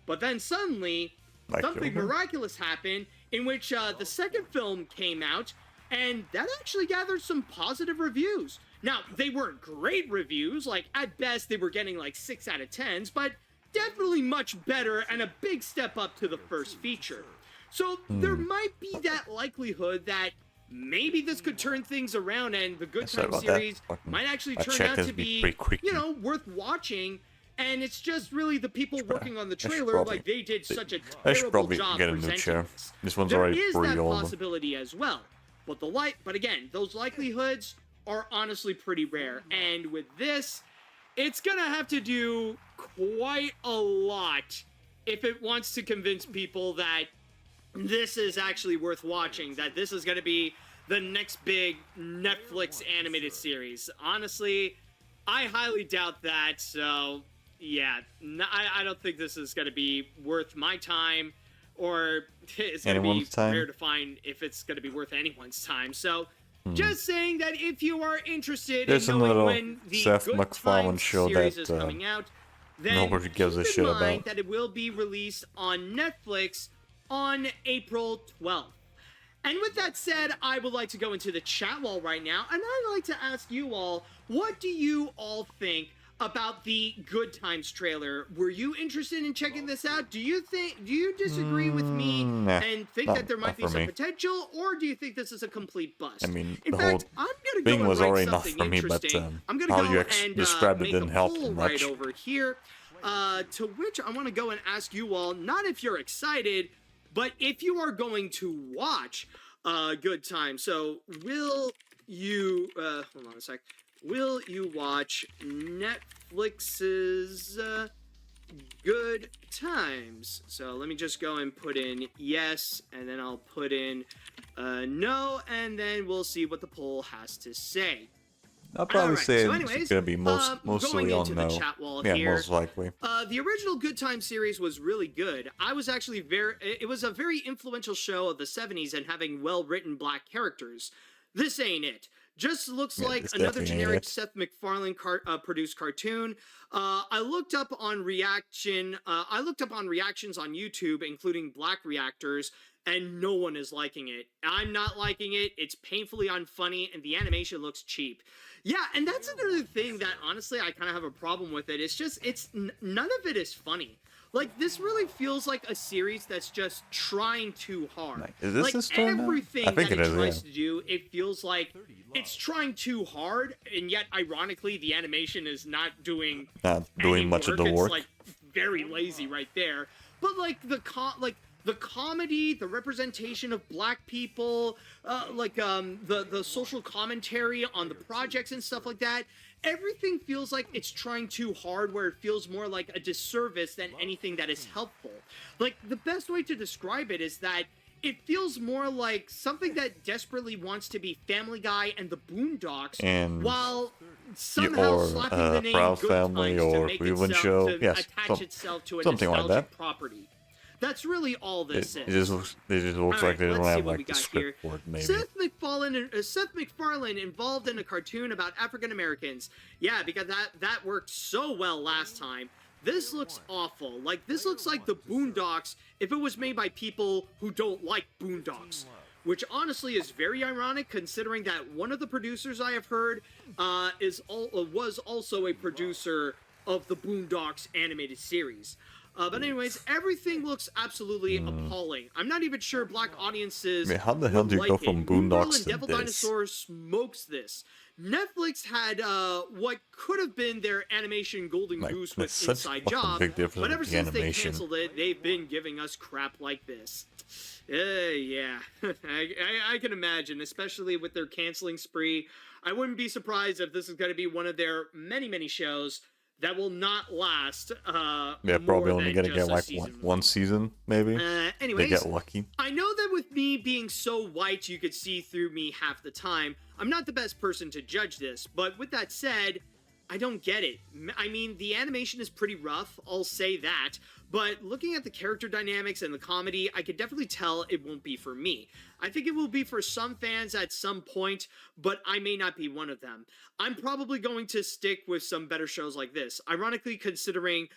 [SPEAKER 2] But then suddenly,
[SPEAKER 1] Like
[SPEAKER 2] something
[SPEAKER 1] Joker?
[SPEAKER 2] miraculous happened in which the second film came out, and that actually gathered some positive reviews. Now, they weren't great reviews, like at best they were getting like 6 out of 10s, but definitely much better and a big step up to the first feature. So there might be that likelihood that maybe this could turn things around and the Good
[SPEAKER 1] Sorry
[SPEAKER 2] Time
[SPEAKER 1] about that.
[SPEAKER 2] series
[SPEAKER 1] Fucking-
[SPEAKER 2] might actually
[SPEAKER 1] my
[SPEAKER 2] turn
[SPEAKER 1] chat
[SPEAKER 2] out
[SPEAKER 1] has
[SPEAKER 2] to
[SPEAKER 1] been
[SPEAKER 2] be,
[SPEAKER 1] pretty quicky.
[SPEAKER 2] worth watching. And it's just really the people working on the
[SPEAKER 1] I should
[SPEAKER 2] trailer,
[SPEAKER 1] probably-
[SPEAKER 2] like they did such a
[SPEAKER 1] I should
[SPEAKER 2] terrible
[SPEAKER 1] probably
[SPEAKER 2] job
[SPEAKER 1] get a new
[SPEAKER 2] presenting
[SPEAKER 1] chair.
[SPEAKER 2] this.
[SPEAKER 1] This one's
[SPEAKER 2] There
[SPEAKER 1] already
[SPEAKER 2] is
[SPEAKER 1] pretty
[SPEAKER 2] that
[SPEAKER 1] old.
[SPEAKER 2] possibility as well, but but again, those likelihoods are honestly pretty rare. And with this, it's gonna have to do quite a lot if it wants to convince people that this is actually worth watching, that this is gonna be the next big Netflix animated series. Honestly, I highly doubt that. So yeah, I don't think this is going to be worth my time, or it's going to be
[SPEAKER 1] Anyone's time?
[SPEAKER 2] rare to find if it's going to be worth anyone's time. So just saying that if you are interested
[SPEAKER 1] There's
[SPEAKER 2] in
[SPEAKER 1] a
[SPEAKER 2] knowing
[SPEAKER 1] little
[SPEAKER 2] when the
[SPEAKER 1] Seth
[SPEAKER 2] Good
[SPEAKER 1] MacFarlane
[SPEAKER 2] Times
[SPEAKER 1] show
[SPEAKER 2] series
[SPEAKER 1] that,
[SPEAKER 2] is coming out, then
[SPEAKER 1] nobody gives a
[SPEAKER 2] keep
[SPEAKER 1] shit
[SPEAKER 2] in mind
[SPEAKER 1] about.
[SPEAKER 2] that it will be released on Netflix on April 12th. And with that said, I would like to go into the chat wall right now, and I'd like to ask you all, what do you all think about the Good Times trailer? Were you interested in checking this out? Do you disagree with me
[SPEAKER 1] Nah,
[SPEAKER 2] and think
[SPEAKER 1] not-
[SPEAKER 2] that there might
[SPEAKER 1] not
[SPEAKER 2] be
[SPEAKER 1] for
[SPEAKER 2] some
[SPEAKER 1] me.
[SPEAKER 2] potential, or do you think this is a complete bust?
[SPEAKER 1] I mean,
[SPEAKER 2] in
[SPEAKER 1] the
[SPEAKER 2] fact,
[SPEAKER 1] whole
[SPEAKER 2] I'm gonna
[SPEAKER 1] thing
[SPEAKER 2] go and
[SPEAKER 1] was
[SPEAKER 2] write
[SPEAKER 1] already enough
[SPEAKER 2] something
[SPEAKER 1] for me, but,
[SPEAKER 2] interesting. I'm gonna
[SPEAKER 1] how
[SPEAKER 2] go
[SPEAKER 1] you
[SPEAKER 2] and
[SPEAKER 1] described it
[SPEAKER 2] make
[SPEAKER 1] didn't
[SPEAKER 2] a
[SPEAKER 1] help
[SPEAKER 2] poll
[SPEAKER 1] much.
[SPEAKER 2] right over here. To which I want to go and ask you all, not if you're excited, but if you are going to watch Good Time. So will you hold on a sec. Will you watch Netflix's Good Times? So let me just go and put in yes, and then I'll put in no, and then we'll see what the poll has to say.
[SPEAKER 1] I'll probably
[SPEAKER 2] Alright,
[SPEAKER 1] say
[SPEAKER 2] so
[SPEAKER 1] it's
[SPEAKER 2] anyways,
[SPEAKER 1] gonna be
[SPEAKER 2] going
[SPEAKER 1] mostly
[SPEAKER 2] into
[SPEAKER 1] on
[SPEAKER 2] the
[SPEAKER 1] no.
[SPEAKER 2] chat wall
[SPEAKER 1] Yeah,
[SPEAKER 2] here.
[SPEAKER 1] most likely.
[SPEAKER 2] The original Good Time series was really good. I was actually it was a very influential show of the 70s and having well-written black characters. This ain't it. Just looks
[SPEAKER 1] Yeah,
[SPEAKER 2] like
[SPEAKER 1] this
[SPEAKER 2] another
[SPEAKER 1] definitely ain't
[SPEAKER 2] generic
[SPEAKER 1] it.
[SPEAKER 2] Seth MacFarlane produced cartoon. I looked up on reactions on YouTube, including black reactors. and no one is liking it. I'm not liking it. It's painfully unfunny, and the animation looks cheap. Yeah, and that's another thing that honestly I kind of have a problem with it. It's just none of it is funny. Like, this really feels like a series that's just trying too hard.
[SPEAKER 1] Like, is this
[SPEAKER 2] like
[SPEAKER 1] a story now?
[SPEAKER 2] everything
[SPEAKER 1] I think
[SPEAKER 2] that
[SPEAKER 1] it
[SPEAKER 2] it
[SPEAKER 1] is,
[SPEAKER 2] tries
[SPEAKER 1] yeah.
[SPEAKER 2] to do, it feels like it's trying too hard, and yet ironically the animation is not doing any
[SPEAKER 1] much of the work.
[SPEAKER 2] It's like very lazy right there. But like the comedy, the representation of black people, the social commentary on the projects and stuff like that, everything feels like it's trying too hard, where it feels more like a disservice than anything that is helpful. Like, the best way to describe it is that it feels more like something that desperately wants to be Family Guy and the Boondocks,
[SPEAKER 1] And
[SPEAKER 2] while somehow
[SPEAKER 1] or,
[SPEAKER 2] slapping the name
[SPEAKER 1] Proud
[SPEAKER 2] Good
[SPEAKER 1] Family
[SPEAKER 2] Times
[SPEAKER 1] or
[SPEAKER 2] to make
[SPEAKER 1] Cleveland
[SPEAKER 2] itself,
[SPEAKER 1] Show.
[SPEAKER 2] to
[SPEAKER 1] Yes,
[SPEAKER 2] attach itself to a
[SPEAKER 1] something like
[SPEAKER 2] nostalgic
[SPEAKER 1] that.
[SPEAKER 2] property. That's really all this
[SPEAKER 1] It
[SPEAKER 2] is.
[SPEAKER 1] just looks like they don't
[SPEAKER 2] let's see
[SPEAKER 1] have
[SPEAKER 2] what we
[SPEAKER 1] like the
[SPEAKER 2] got
[SPEAKER 1] script
[SPEAKER 2] here.
[SPEAKER 1] for it, maybe.
[SPEAKER 2] Seth MacFarlane involved in a cartoon about African Americans. Yeah, because that worked so well last time. This looks awful. Like, this looks like the Boondocks if it was made by people who don't like Boondocks. Which honestly is very ironic, considering that one of the producers I have heard was also a producer of the Boondocks animated series. But anyways, everything looks absolutely appalling. I'm not even sure black audiences.
[SPEAKER 1] I mean, how the hell do you
[SPEAKER 2] would
[SPEAKER 1] go
[SPEAKER 2] like
[SPEAKER 1] from
[SPEAKER 2] it. Moon Girl
[SPEAKER 1] Boondocks
[SPEAKER 2] and
[SPEAKER 1] to
[SPEAKER 2] Devil
[SPEAKER 1] this?
[SPEAKER 2] Dinosaur smokes this. Netflix had what could have been their animation golden
[SPEAKER 1] Like,
[SPEAKER 2] goose
[SPEAKER 1] that's
[SPEAKER 2] with
[SPEAKER 1] such a
[SPEAKER 2] Inside
[SPEAKER 1] fucking
[SPEAKER 2] Job,
[SPEAKER 1] big difference
[SPEAKER 2] but ever
[SPEAKER 1] with the
[SPEAKER 2] since they
[SPEAKER 1] animation.
[SPEAKER 2] canceled it, they've been giving us crap like this. Yeah, I can imagine, especially with their canceling spree. I wouldn't be surprised if this is going to be one of their many shows that will not last.
[SPEAKER 1] Yeah, probably only
[SPEAKER 2] going
[SPEAKER 1] gonna get like one season, maybe.
[SPEAKER 2] Anyways,
[SPEAKER 1] They get lucky.
[SPEAKER 2] I know that with me being so white, you could see through me half the time. I'm not the best person to judge this, but with that said, I don't get it. I mean, the animation is pretty rough, I'll say that, but looking at the character dynamics and the comedy, I could definitely tell it won't be for me. I think it will be for some fans at some point, but I may not be one of them. I'm probably going to stick with some better shows like this, ironically considering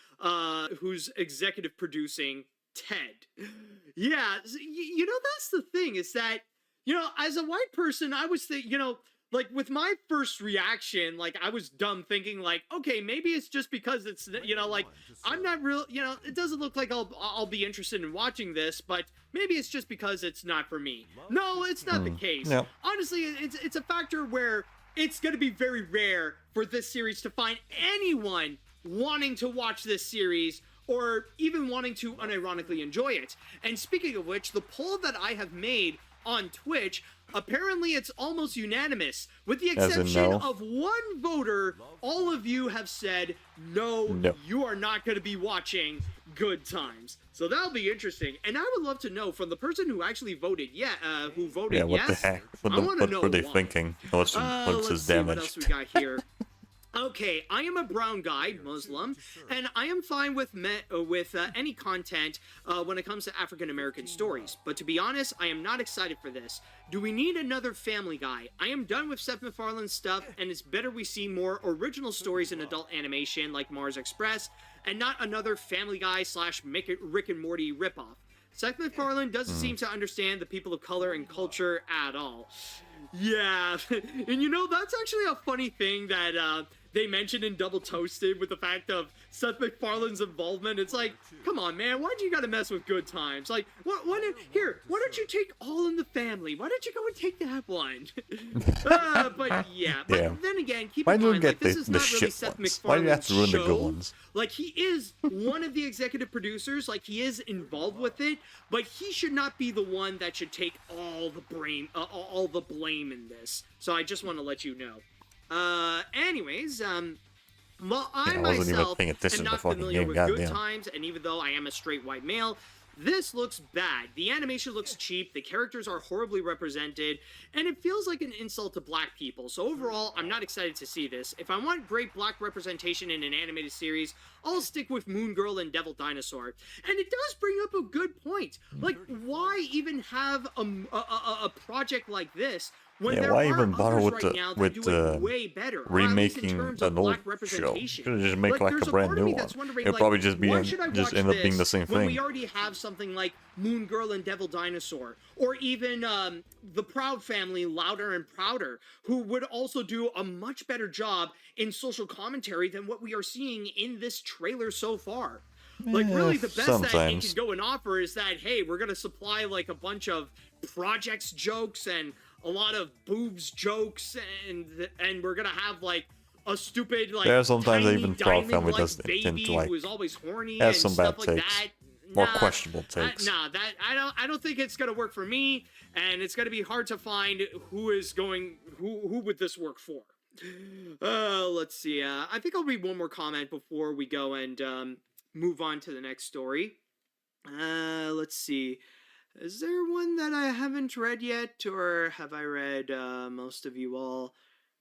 [SPEAKER 2] who's executive producing Ted. Yeah, you know, that's the thing, is that, you know, as a white person, I was thinking, you know, like, with my first reaction, like, I was dumb thinking, like, okay, maybe it's just because it's, you know, like, I'm not real, you know, it doesn't look like I'll be interested in watching this, but maybe it's just because it's not for me. No, it's not the case.
[SPEAKER 1] No.
[SPEAKER 2] Honestly, it's a factor where it's going to be very rare for this series to find anyone wanting to watch this series or even wanting to unironically enjoy it. And speaking of which, the poll that I have made on Twitch, apparently it's almost unanimous. With the exception
[SPEAKER 1] no?
[SPEAKER 2] of one voter, all of you have said, no, you are not going to be watching Good Times. So that'll be interesting. And I would love to know from the person who actually voted who voted
[SPEAKER 1] What
[SPEAKER 2] yes.
[SPEAKER 1] the heck?
[SPEAKER 2] I want to know
[SPEAKER 1] What were they
[SPEAKER 2] why.
[SPEAKER 1] thinking? What's
[SPEAKER 2] Let's
[SPEAKER 1] his
[SPEAKER 2] see
[SPEAKER 1] damage?
[SPEAKER 2] what else we got here. Okay, I am a brown guy, Muslim, and I am fine with any content when it comes to African American stories. But to be honest, I am not excited for this. Do we need another Family Guy? I am done with Seth MacFarlane's stuff, and it's better we see more original stories in adult animation like Mars Express, and not another Family Guy / Rick and Morty ripoff. Seth MacFarlane doesn't seem to understand the people of color and culture at all. Yeah, and you know, that's actually a funny thing that they mentioned in Double Toasted with the fact of Seth MacFarlane's involvement. It's like, come on, man, why'd you gotta mess with Good Times? Like, why don't you take All in the Family? Why don't you go and take that one? But yeah, but then again, keep in mind, like, this is not really Seth MacFarlane's
[SPEAKER 1] Why do you have to ruin
[SPEAKER 2] show.
[SPEAKER 1] the good ones?
[SPEAKER 2] Like, he is one of the executive producers, like, he is involved with it, but he should not be the one that should take all the blame in this. So I just want to let you know. Anyways, well, I
[SPEAKER 1] wasn't even
[SPEAKER 2] myself
[SPEAKER 1] paying
[SPEAKER 2] am
[SPEAKER 1] attention to
[SPEAKER 2] not
[SPEAKER 1] the fucking
[SPEAKER 2] familiar
[SPEAKER 1] game,
[SPEAKER 2] with Good
[SPEAKER 1] goddamn.
[SPEAKER 2] Times, and even though I am a straight white male, this looks bad. The animation looks cheap, the characters are horribly represented, and it feels like an insult to black people. So overall, I'm not excited to see this. If I want great black representation in an animated series, I'll stick with Moon Girl and Devil Dinosaur. And it does bring up a good point. Like, why even have a project like this When
[SPEAKER 1] Yeah,
[SPEAKER 2] there
[SPEAKER 1] why
[SPEAKER 2] are
[SPEAKER 1] even bother
[SPEAKER 2] others
[SPEAKER 1] with
[SPEAKER 2] right
[SPEAKER 1] the-
[SPEAKER 2] now that
[SPEAKER 1] with,
[SPEAKER 2] do it way better, or at least in
[SPEAKER 1] remaking
[SPEAKER 2] terms
[SPEAKER 1] an
[SPEAKER 2] of
[SPEAKER 1] old
[SPEAKER 2] black
[SPEAKER 1] show?
[SPEAKER 2] representation.
[SPEAKER 1] Could've just make like
[SPEAKER 2] there's
[SPEAKER 1] a brand
[SPEAKER 2] part of
[SPEAKER 1] new
[SPEAKER 2] me
[SPEAKER 1] one.
[SPEAKER 2] that's wondering,
[SPEAKER 1] It'll
[SPEAKER 2] like,
[SPEAKER 1] probably just be
[SPEAKER 2] why should I
[SPEAKER 1] just
[SPEAKER 2] watch
[SPEAKER 1] end up being the
[SPEAKER 2] this
[SPEAKER 1] same
[SPEAKER 2] when
[SPEAKER 1] thing.
[SPEAKER 2] we already have something like Moon Girl and Devil Dinosaur, or even the Proud Family, Louder and Prouder, who would also do a much better job in social commentary than what we are seeing in this trailer so far. Like, really, the best that it
[SPEAKER 1] sometimes.
[SPEAKER 2] can go and offer is that, hey, we're gonna supply like a bunch of projects jokes and a lot of boobs jokes, and we're gonna have like a stupid like
[SPEAKER 1] There are sometimes
[SPEAKER 2] tiny
[SPEAKER 1] even Proud Family
[SPEAKER 2] diamond-like
[SPEAKER 1] does tend
[SPEAKER 2] baby
[SPEAKER 1] to, like,
[SPEAKER 2] who is always horny
[SPEAKER 1] has
[SPEAKER 2] and
[SPEAKER 1] some
[SPEAKER 2] stuff
[SPEAKER 1] bad
[SPEAKER 2] like
[SPEAKER 1] takes.
[SPEAKER 2] that.
[SPEAKER 1] Or
[SPEAKER 2] Nah,
[SPEAKER 1] questionable takes.
[SPEAKER 2] Nah, that I don't think it's gonna work for me, and it's gonna be hard to find who would this work for. Let's see. I think I'll read one more comment before we go and move on to the next story. Let's see. Is there one that I haven't read yet, or have I read most of you all?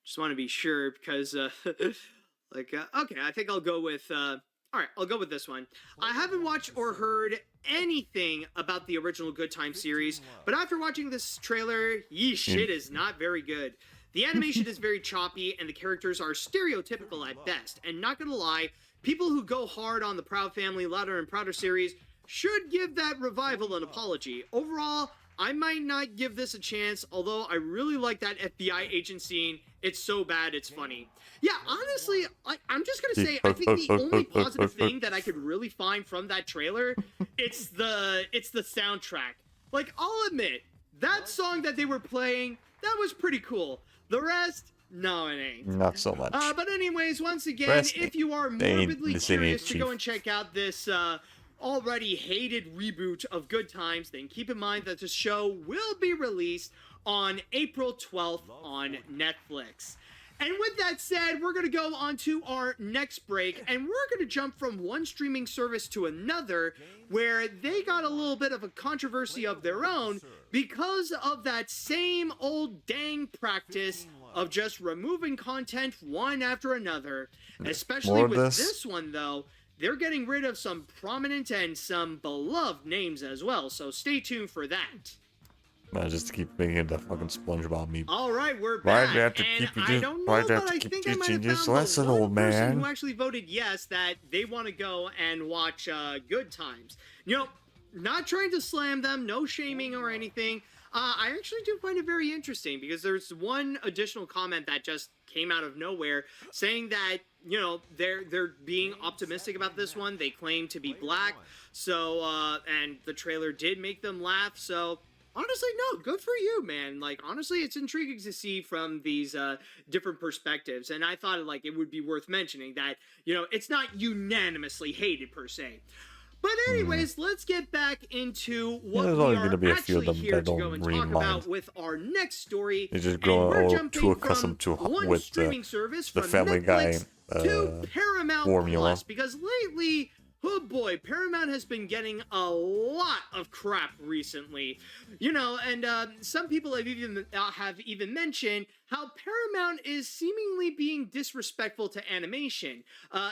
[SPEAKER 2] Just want to be sure because, okay, I think I'll go with. All right, I'll go with this one. I haven't watched or heard anything about the original Good Time series, but after watching this trailer, yeesh, it is not very good. The animation is very choppy, and the characters are stereotypical at best. And not gonna lie, people who go hard on the Proud Family, Louder and Prouder series should give that revival an apology. Overall, I might not give this a chance, although I really like that FBI agent scene. It's so bad, it's funny. Yeah, honestly, I'm just gonna say, I think the only positive thing that I could really find from that trailer, it's the soundtrack. Like, I'll admit, that song that they were playing, that was pretty cool. The rest, no, it ain't.
[SPEAKER 1] Not so much.
[SPEAKER 2] But anyways, once again,
[SPEAKER 1] Rest
[SPEAKER 2] if you are
[SPEAKER 1] they ain't
[SPEAKER 2] morbidly
[SPEAKER 1] listening,
[SPEAKER 2] curious to go
[SPEAKER 1] Chief.
[SPEAKER 2] and check out this already hated reboot of Good Times, then keep in mind that the show will be released on April 12th on Netflix. And with that said, we're going to go on to our next break, and we're going to jump from one streaming service to another where they got a little bit of a controversy of their own because of that same old dang practice of just removing content one after another. Especially
[SPEAKER 1] More of
[SPEAKER 2] with
[SPEAKER 1] this?
[SPEAKER 2] this one, though, they're getting rid of some prominent and some beloved names as well, so stay tuned for that.
[SPEAKER 1] Just to keep making the fucking SpongeBob meme.
[SPEAKER 2] All right, we're
[SPEAKER 1] Why
[SPEAKER 2] back,
[SPEAKER 1] do you have to
[SPEAKER 2] and
[SPEAKER 1] keep
[SPEAKER 2] I
[SPEAKER 1] it-
[SPEAKER 2] don't
[SPEAKER 1] why
[SPEAKER 2] know,
[SPEAKER 1] do you have
[SPEAKER 2] but
[SPEAKER 1] to
[SPEAKER 2] I
[SPEAKER 1] keep
[SPEAKER 2] think I might
[SPEAKER 1] teaching
[SPEAKER 2] have
[SPEAKER 1] this
[SPEAKER 2] found
[SPEAKER 1] lesson,
[SPEAKER 2] the one
[SPEAKER 1] old
[SPEAKER 2] person
[SPEAKER 1] man?
[SPEAKER 2] who actually voted yes that they want to go and watch Good Times. You know, not trying to slam them, no shaming or anything. I actually do find it very interesting because there's one additional comment that just came out of nowhere saying that, you know, they're being optimistic about this one. They claim to be black, so and the trailer did make them laugh. So honestly, no, good for you, man. Like, honestly, it's intriguing to see from these different perspectives, and I thought like it would be worth mentioning that, you know, it's not unanimously hated per se. But anyways, let's get back into what
[SPEAKER 1] there's
[SPEAKER 2] we
[SPEAKER 1] only
[SPEAKER 2] are
[SPEAKER 1] gonna be a few
[SPEAKER 2] actually
[SPEAKER 1] of them
[SPEAKER 2] here
[SPEAKER 1] that
[SPEAKER 2] to go
[SPEAKER 1] don't
[SPEAKER 2] and
[SPEAKER 1] really
[SPEAKER 2] talk
[SPEAKER 1] mind.
[SPEAKER 2] about with our next story.
[SPEAKER 1] They just
[SPEAKER 2] And
[SPEAKER 1] grow
[SPEAKER 2] we're
[SPEAKER 1] all
[SPEAKER 2] jumping
[SPEAKER 1] too accustomed
[SPEAKER 2] from
[SPEAKER 1] to
[SPEAKER 2] one
[SPEAKER 1] with
[SPEAKER 2] streaming service
[SPEAKER 1] the
[SPEAKER 2] from
[SPEAKER 1] Family Guy
[SPEAKER 2] Netflix to Paramount
[SPEAKER 1] formula.
[SPEAKER 2] Plus, because lately, oh boy, Paramount has been getting a lot of crap recently. You know, and some people have even mentioned how Paramount is seemingly being disrespectful to animation,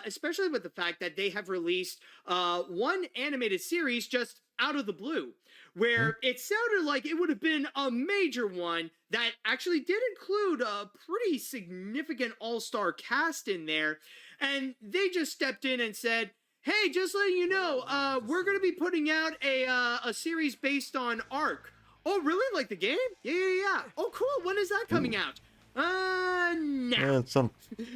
[SPEAKER 2] especially with the fact that they have released one animated series just out of the blue, where it sounded like it would have been a major one that actually did include a pretty significant all-star cast in there, and they just stepped in and said, hey, just letting you know, we're going to be putting out a series based on Ark. Oh, really? Like the game? Yeah. Oh, cool. When is that coming out? Now.
[SPEAKER 1] Some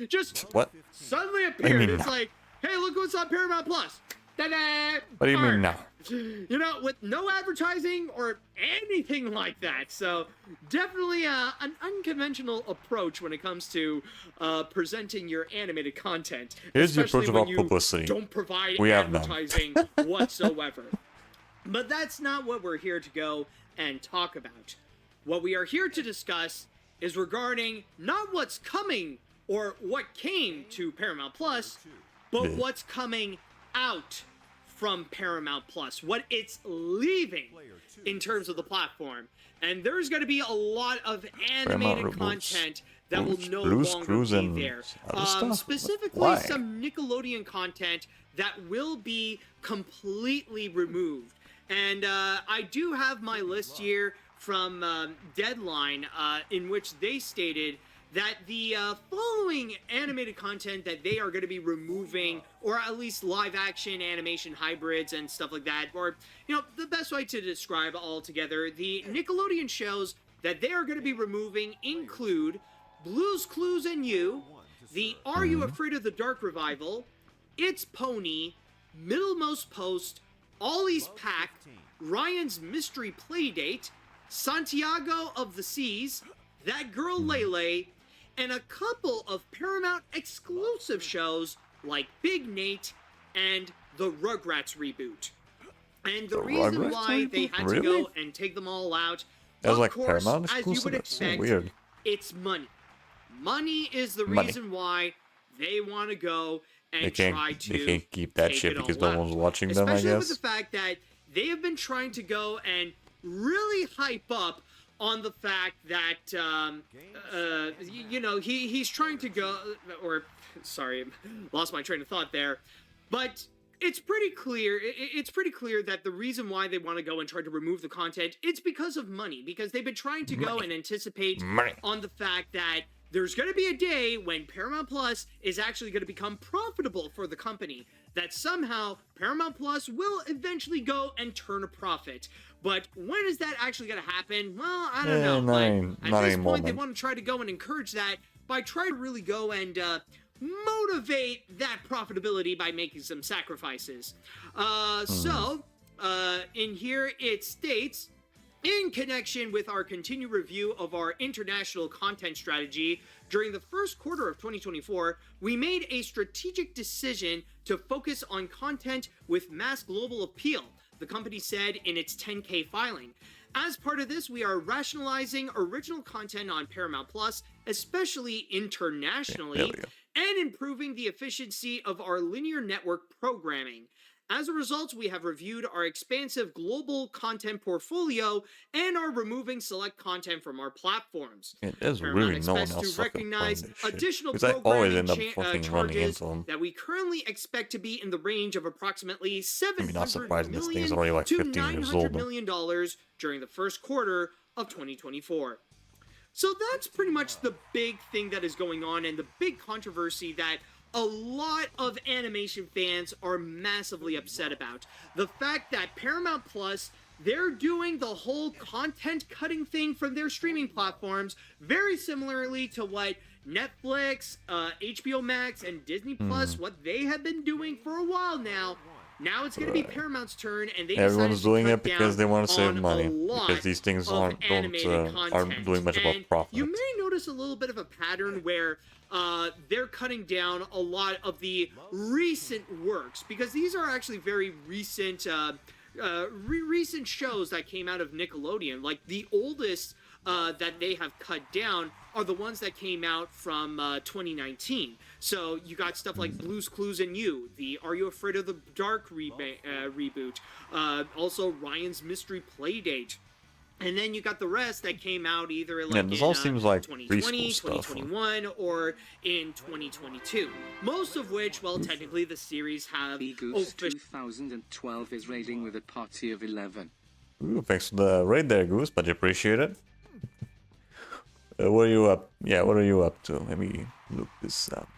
[SPEAKER 2] Just
[SPEAKER 1] what?
[SPEAKER 2] suddenly
[SPEAKER 1] do you
[SPEAKER 2] appeared.
[SPEAKER 1] mean
[SPEAKER 2] It's
[SPEAKER 1] now?
[SPEAKER 2] like, hey, look what's on Paramount Plus. Ta-da!
[SPEAKER 1] What do you
[SPEAKER 2] Ark.
[SPEAKER 1] mean now?
[SPEAKER 2] You know, with no advertising or anything like that. So definitely an unconventional approach when it comes to presenting your animated content.
[SPEAKER 1] Here's the
[SPEAKER 2] especially
[SPEAKER 1] approach
[SPEAKER 2] when
[SPEAKER 1] about
[SPEAKER 2] you
[SPEAKER 1] publicity.
[SPEAKER 2] don't provide
[SPEAKER 1] We have none.
[SPEAKER 2] advertising whatsoever. But that's not what we're here to go and talk about. What we are here to discuss is regarding not what's coming or what came to Paramount Plus, but what's coming out from Paramount Plus, what it's leaving in terms of the platform. And there's going to be a lot of animated
[SPEAKER 1] reboots.
[SPEAKER 2] content that will no
[SPEAKER 1] Blues
[SPEAKER 2] longer
[SPEAKER 1] Clues
[SPEAKER 2] be
[SPEAKER 1] and
[SPEAKER 2] there.
[SPEAKER 1] other stuff?
[SPEAKER 2] Specifically,
[SPEAKER 1] Why?
[SPEAKER 2] some Nickelodeon content that will be completely removed. And I do have my list here from Deadline, in which they stated that the following animated content that they are going to be removing, or at least live action animation hybrids and stuff like that, or, the best way to describe all together, the Nickelodeon shows that they are going to be removing include Blue's Clues and You, the Are You Afraid of the Dark revival, It's Pony, Middlemost Post, Ollie's Pack, Ryan's Mystery Playdate, Santiago of the Seas, That Girl Lele, and a couple of Paramount exclusive shows like Big Nate and the Rugrats reboot. And the reason why they had to go and take them all out,
[SPEAKER 1] That was
[SPEAKER 2] of
[SPEAKER 1] like
[SPEAKER 2] course,
[SPEAKER 1] Paramount
[SPEAKER 2] as you
[SPEAKER 1] exclusive?
[SPEAKER 2] would
[SPEAKER 1] That's so
[SPEAKER 2] expect,
[SPEAKER 1] weird.
[SPEAKER 2] it's money. Money is the
[SPEAKER 1] Money.
[SPEAKER 2] reason why they want to go and
[SPEAKER 1] They
[SPEAKER 2] try
[SPEAKER 1] can't,
[SPEAKER 2] to
[SPEAKER 1] they can't keep that
[SPEAKER 2] take
[SPEAKER 1] shit
[SPEAKER 2] it
[SPEAKER 1] because
[SPEAKER 2] all
[SPEAKER 1] no
[SPEAKER 2] out.
[SPEAKER 1] one's watching them, I
[SPEAKER 2] Especially with
[SPEAKER 1] guess.
[SPEAKER 2] the fact that they have been trying to go and really hype up on the fact that, he's trying to go, or, sorry, lost my train of thought there, but it's pretty clear, that the reason why they want to go and try to remove the content, it's because of money, because they've been trying to go and anticipate on the fact that there's going to be a day when Paramount Plus is actually going to become profitable for the company, that somehow Paramount Plus will eventually go and turn a profit. But when is that actually going to happen? Well, I don't know. But at this point, they want to try to go and encourage that by trying to really go and motivate that profitability by making some sacrifices. So, in here it states, in connection with our continued review of our international content strategy, during the first quarter of 2024, we made a strategic decision to focus on content with mass global appeal, the company said in its 10-K filing. As part of this, we are rationalizing original content on Paramount Plus, especially internationally, and improving the efficiency of our linear network programming. As a result, we have reviewed our expansive global content portfolio and are removing select content from our platforms.
[SPEAKER 1] There's
[SPEAKER 2] Paramount
[SPEAKER 1] really no one
[SPEAKER 2] expects
[SPEAKER 1] else
[SPEAKER 2] to
[SPEAKER 1] fucking playing
[SPEAKER 2] recognize
[SPEAKER 1] this shit.
[SPEAKER 2] additional
[SPEAKER 1] Because I always
[SPEAKER 2] programming
[SPEAKER 1] end up fucking running
[SPEAKER 2] charges
[SPEAKER 1] into them.
[SPEAKER 2] that we currently expect to be in the range of approximately
[SPEAKER 1] not surprising, this thing's
[SPEAKER 2] $700
[SPEAKER 1] already like
[SPEAKER 2] to
[SPEAKER 1] 15 years
[SPEAKER 2] $900
[SPEAKER 1] old.
[SPEAKER 2] million during the first quarter of 2024. So that's pretty much the big thing that is going on, and the big controversy that a lot of animation fans are massively upset about. The fact that Paramount Plus, they're doing the whole content cutting thing from their streaming platforms, very similarly to what Netflix, HBO Max, and Disney Plus, what they have been doing for a while now. Now it's going to be Paramount's turn, and
[SPEAKER 1] Everyone's doing it because they want to save
[SPEAKER 2] on
[SPEAKER 1] money.
[SPEAKER 2] a lot
[SPEAKER 1] Because these things aren't doing much about
[SPEAKER 2] and
[SPEAKER 1] profit.
[SPEAKER 2] you may notice a little bit of a pattern where they're cutting down a lot of the recent works, because these are actually very recent recent shows that came out of Nickelodeon. Like, the oldest that they have cut down are the ones that came out from 2019. So you got stuff like Blue's Clues and You, the Are You Afraid of the Dark reboot, also Ryan's Mystery Playdate. And then you got the rest that came out either like
[SPEAKER 1] this
[SPEAKER 2] in
[SPEAKER 1] all seems like
[SPEAKER 2] 2020,
[SPEAKER 1] preschool stuff.
[SPEAKER 2] 2021, or in 2022. Most of which, well, technically the series have
[SPEAKER 9] Goose 2012 is rating with a party of 11.
[SPEAKER 1] Ooh, thanks for the raid there, Goose, but I appreciate it. What are you up? Yeah, what are you up to? Let me look this up.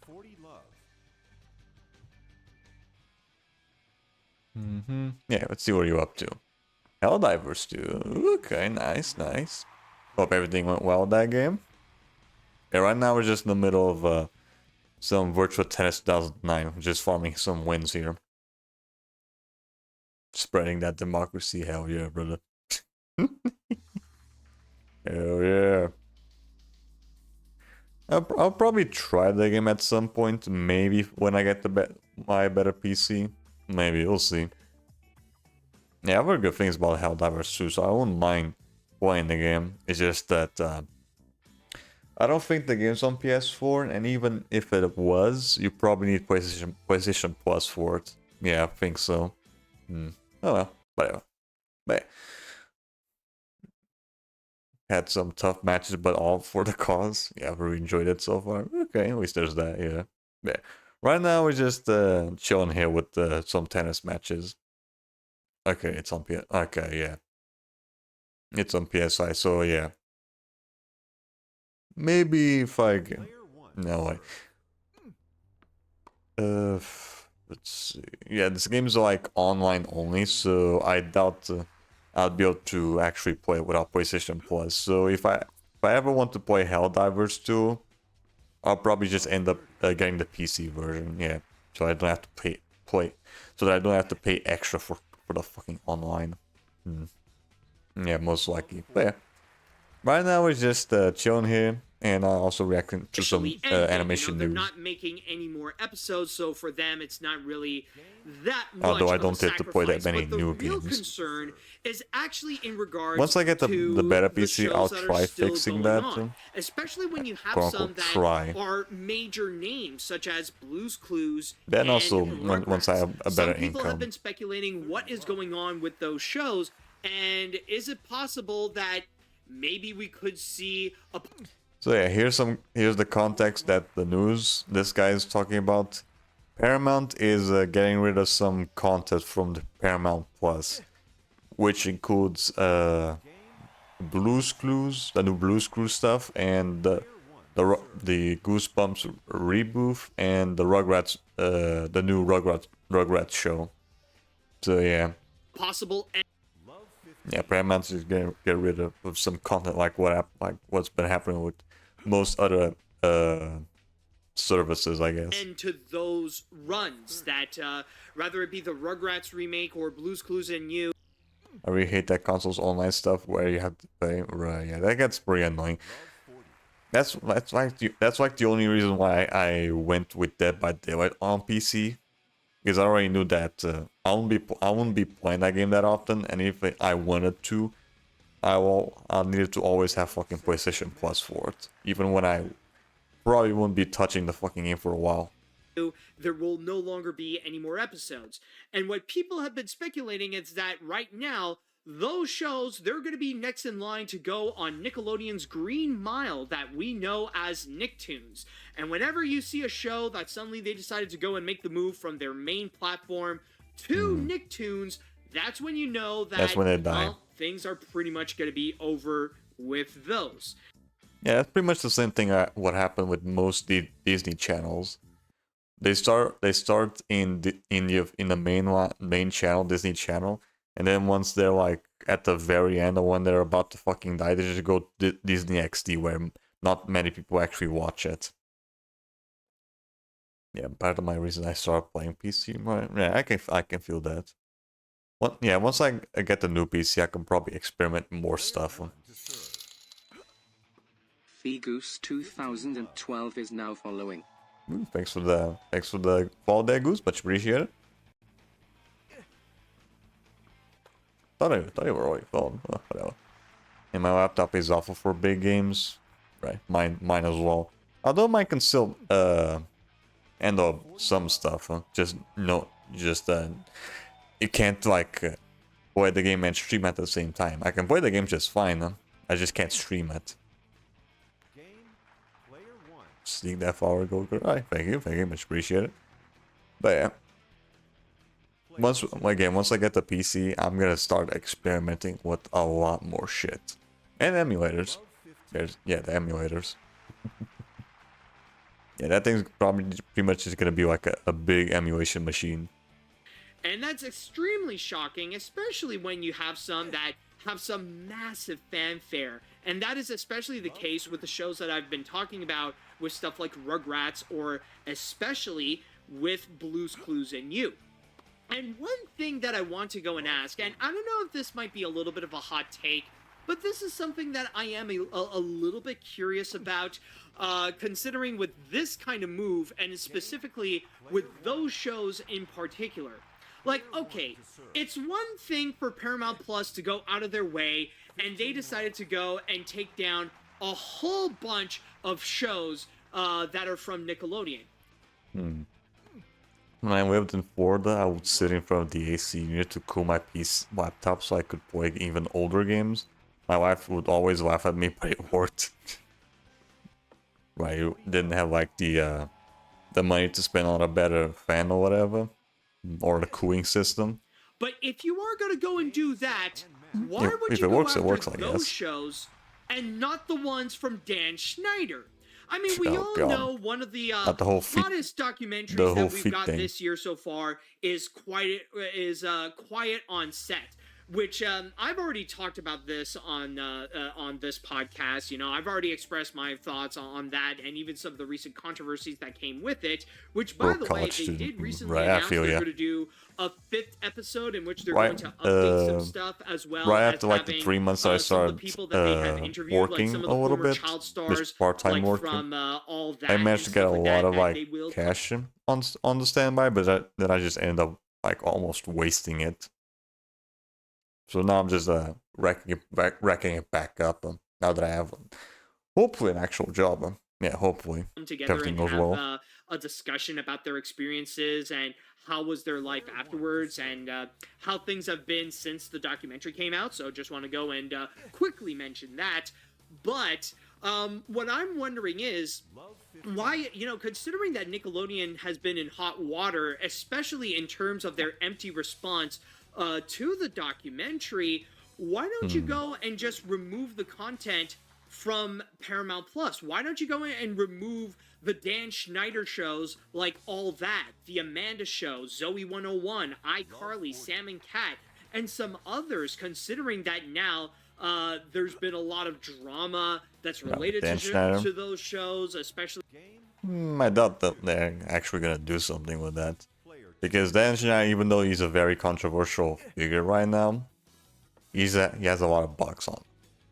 [SPEAKER 10] 40 love.
[SPEAKER 1] Yeah, let's see what you're up to. Helldivers 2. Okay, nice, nice. Hope everything went well that game. Yeah, right now we're just in the middle of some Virtua Tennis 2009. Just farming some wins here. Spreading that democracy. Hell yeah, brother. Hell yeah. I'll probably try the game at some point. Maybe when I get my better PC. Maybe, we'll see. Yeah, I've heard good things about Helldivers 2, so I wouldn't mind playing the game. It's just that I don't think the game's on PS4, and even if it was, you probably need PlayStation Plus for it. Yeah, I think so. Oh well, whatever. But had some tough matches, but all for the cause. Yeah, I've really enjoyed it so far. Okay, at least there's that, yeah. Yeah. Right now we're just chilling here with some tennis matches. Okay, it's on PS. Okay, yeah. It's on PSI, so yeah. Maybe if I get... No way. Let's see. Yeah, this game is like online only, so I doubt I'll be able to actually play it without PlayStation Plus. So if I ever want to play Helldivers 2, I'll probably just end up getting the PC version. Yeah, so I don't have to so that I don't have to pay extra for the fucking online. Yeah, most likely. But yeah, right now we're just chilling here. And also reacting to some animation
[SPEAKER 2] they're
[SPEAKER 1] news.
[SPEAKER 2] not making any more episodes, so for them it's not really that much.
[SPEAKER 1] Although I
[SPEAKER 2] of
[SPEAKER 1] don't
[SPEAKER 2] a
[SPEAKER 1] get to play that many
[SPEAKER 2] but
[SPEAKER 1] new
[SPEAKER 2] the real
[SPEAKER 1] games.
[SPEAKER 2] concern is actually in regards
[SPEAKER 1] Once I get the better
[SPEAKER 2] the
[SPEAKER 1] PC, I'll
[SPEAKER 2] shows that are
[SPEAKER 1] try
[SPEAKER 2] still
[SPEAKER 1] fixing
[SPEAKER 2] going
[SPEAKER 1] that.
[SPEAKER 2] on. Especially when you have
[SPEAKER 1] Quote,
[SPEAKER 2] some
[SPEAKER 1] unquote,
[SPEAKER 2] that
[SPEAKER 1] try.
[SPEAKER 2] are major names, such as Blue's Clues.
[SPEAKER 1] Then
[SPEAKER 2] and
[SPEAKER 1] also,
[SPEAKER 2] Rugrats.
[SPEAKER 1] once I have a better
[SPEAKER 2] Some people
[SPEAKER 1] income.
[SPEAKER 2] have been speculating what is going on with those shows, and is it possible that maybe we could see a...
[SPEAKER 1] So yeah, here's the context that the news this guy is talking about. Paramount is getting rid of some content from the Paramount Plus, which includes Blue's Clues, the new Blue's Clues stuff, and the Goosebumps reboot, and the the new Rugrats show. So yeah.
[SPEAKER 2] possible...
[SPEAKER 1] Yeah, Paramount is gonna get rid of some content like what's been happening with most other services, I guess.
[SPEAKER 2] And to those runs that whether it be the Rugrats remake or Blue's Clues and You.
[SPEAKER 1] I really hate that console's online stuff where you have to pay. Right, yeah, that gets pretty annoying. That's like the only reason why I went with Dead by Daylight on PC, because I already knew that I wouldn't be playing that game that often, and if I wanted to, I needed to always have fucking PlayStation Plus for it, even when I probably wouldn't be touching the fucking game for a while.
[SPEAKER 2] There will no longer be any more episodes. And what people have been speculating is that right now, those shows, they're going to be next in line to go on Nickelodeon's Green Mile that we know as Nicktoons. And whenever you see a show that suddenly they decided to go and make the move from their main platform to Nicktoons, that's when you know that
[SPEAKER 1] That's when they die.
[SPEAKER 2] Well, things are pretty much going to be over with those.
[SPEAKER 1] Yeah, that's pretty much the same thing what happened with most Disney channels. They start in the main channel, Disney Channel, and then once they're like at the very end or when they're about to fucking die, they just go Disney XD where not many people actually watch it. Yeah, part of my reason I started playing PC. Yeah, I can feel that. Once I get the new PC, I can probably experiment more stuff.
[SPEAKER 9] Goose 2012 is now following.
[SPEAKER 1] Thanks for the follow there, Goose. Much appreciated. Thought you were already following. Oh, whatever. And my laptop is awful for big games. Right, mine as well. Although mine can still handle some stuff. You can't like play the game and stream at the same time. I can play the game just fine. I just can't stream it. Sneak that forward, go. Alright, thank you, much appreciated. But yeah, once I get the PC, I'm gonna start experimenting with a lot more shit and emulators. The emulators. Yeah, that thing's probably pretty much just gonna be like a big emulation machine.
[SPEAKER 2] And that's extremely shocking, especially when you have some that have some massive fanfare. And that is especially the case with the shows that I've been talking about with stuff like Rugrats, or especially with Blue's Clues and You. And one thing that I want to go and ask, and I don't know if this might be a little bit of a hot take, but this is something that I am a little bit curious about, considering with this kind of move, and specifically with those shows in particular. Like, okay, it's one thing for Paramount Plus to go out of their way, and they decided to go and take down a whole bunch of shows that are from Nickelodeon.
[SPEAKER 1] When I lived in Florida, I would sit in front of the AC unit to cool my PC laptop so I could play even older games. My wife would always laugh at me, but it worked. Right, you didn't have like the money to spend on a better fan or whatever, or the cooling system.
[SPEAKER 2] But if you are going to go and do that, why
[SPEAKER 1] If
[SPEAKER 2] would
[SPEAKER 1] it
[SPEAKER 2] you go
[SPEAKER 1] works, it
[SPEAKER 2] after
[SPEAKER 1] works, I
[SPEAKER 2] those
[SPEAKER 1] guess.
[SPEAKER 2] shows and not the ones from Dan Schneider? I mean, we
[SPEAKER 1] Oh,
[SPEAKER 2] all
[SPEAKER 1] God.
[SPEAKER 2] know one of the
[SPEAKER 1] Not the whole feet-
[SPEAKER 2] hottest documentaries
[SPEAKER 1] the whole
[SPEAKER 2] that we've
[SPEAKER 1] feet
[SPEAKER 2] got
[SPEAKER 1] thing.
[SPEAKER 2] this year so far is Quiet on Set, which I've already talked about this on this podcast. You know, I've already expressed my thoughts on that, and even some of the recent controversies that came with it. Which, by
[SPEAKER 1] Or
[SPEAKER 2] the way,
[SPEAKER 1] college
[SPEAKER 2] they
[SPEAKER 1] student.
[SPEAKER 2] did recently
[SPEAKER 1] Right, I
[SPEAKER 2] announce
[SPEAKER 1] feel
[SPEAKER 2] they're
[SPEAKER 1] ya.
[SPEAKER 2] going to do a 5th episode in which they're
[SPEAKER 1] Right,
[SPEAKER 2] going to update some
[SPEAKER 1] uh,
[SPEAKER 2] stuff as well.
[SPEAKER 1] right
[SPEAKER 2] as
[SPEAKER 1] after like the
[SPEAKER 2] having,
[SPEAKER 1] 3 months I
[SPEAKER 2] some of the
[SPEAKER 1] started
[SPEAKER 2] people that they have interviewed, like
[SPEAKER 1] working
[SPEAKER 2] some of
[SPEAKER 1] a
[SPEAKER 2] the
[SPEAKER 1] little
[SPEAKER 2] former
[SPEAKER 1] bit,
[SPEAKER 2] child
[SPEAKER 1] just
[SPEAKER 2] stars,
[SPEAKER 1] part-time
[SPEAKER 2] like
[SPEAKER 1] working.
[SPEAKER 2] from all that.
[SPEAKER 1] I managed to
[SPEAKER 2] and
[SPEAKER 1] get a
[SPEAKER 2] stuff
[SPEAKER 1] lot of
[SPEAKER 2] that
[SPEAKER 1] like
[SPEAKER 2] they will
[SPEAKER 1] cash on the standby, but then I just ended up like almost wasting it. So now I'm just racking it back up. Now that I have hopefully an actual job. Yeah, hopefully
[SPEAKER 2] come together
[SPEAKER 1] everything
[SPEAKER 2] and
[SPEAKER 1] goes
[SPEAKER 2] have
[SPEAKER 1] well.
[SPEAKER 2] a discussion about their experiences and how was their life afterwards and how things have been since the documentary came out. So just want to go and quickly mention that. But what I'm wondering is why, you know, considering that Nickelodeon has been in hot water, especially in terms of their empty response to the documentary, why don't you go and just remove the content from Paramount Plus? Why don't you go in and remove the Dan Schneider shows like All That, The Amanda Show, Zoe 101, iCarly, Sam and Cat, and some others, considering that now there's been a lot of drama that's related
[SPEAKER 1] Dan Schneider.
[SPEAKER 2] to those shows, especially...
[SPEAKER 1] I doubt that they're actually gonna do something with that. Because Dan Schneider, even though he's a very controversial figure right now, he has a lot of bucks on.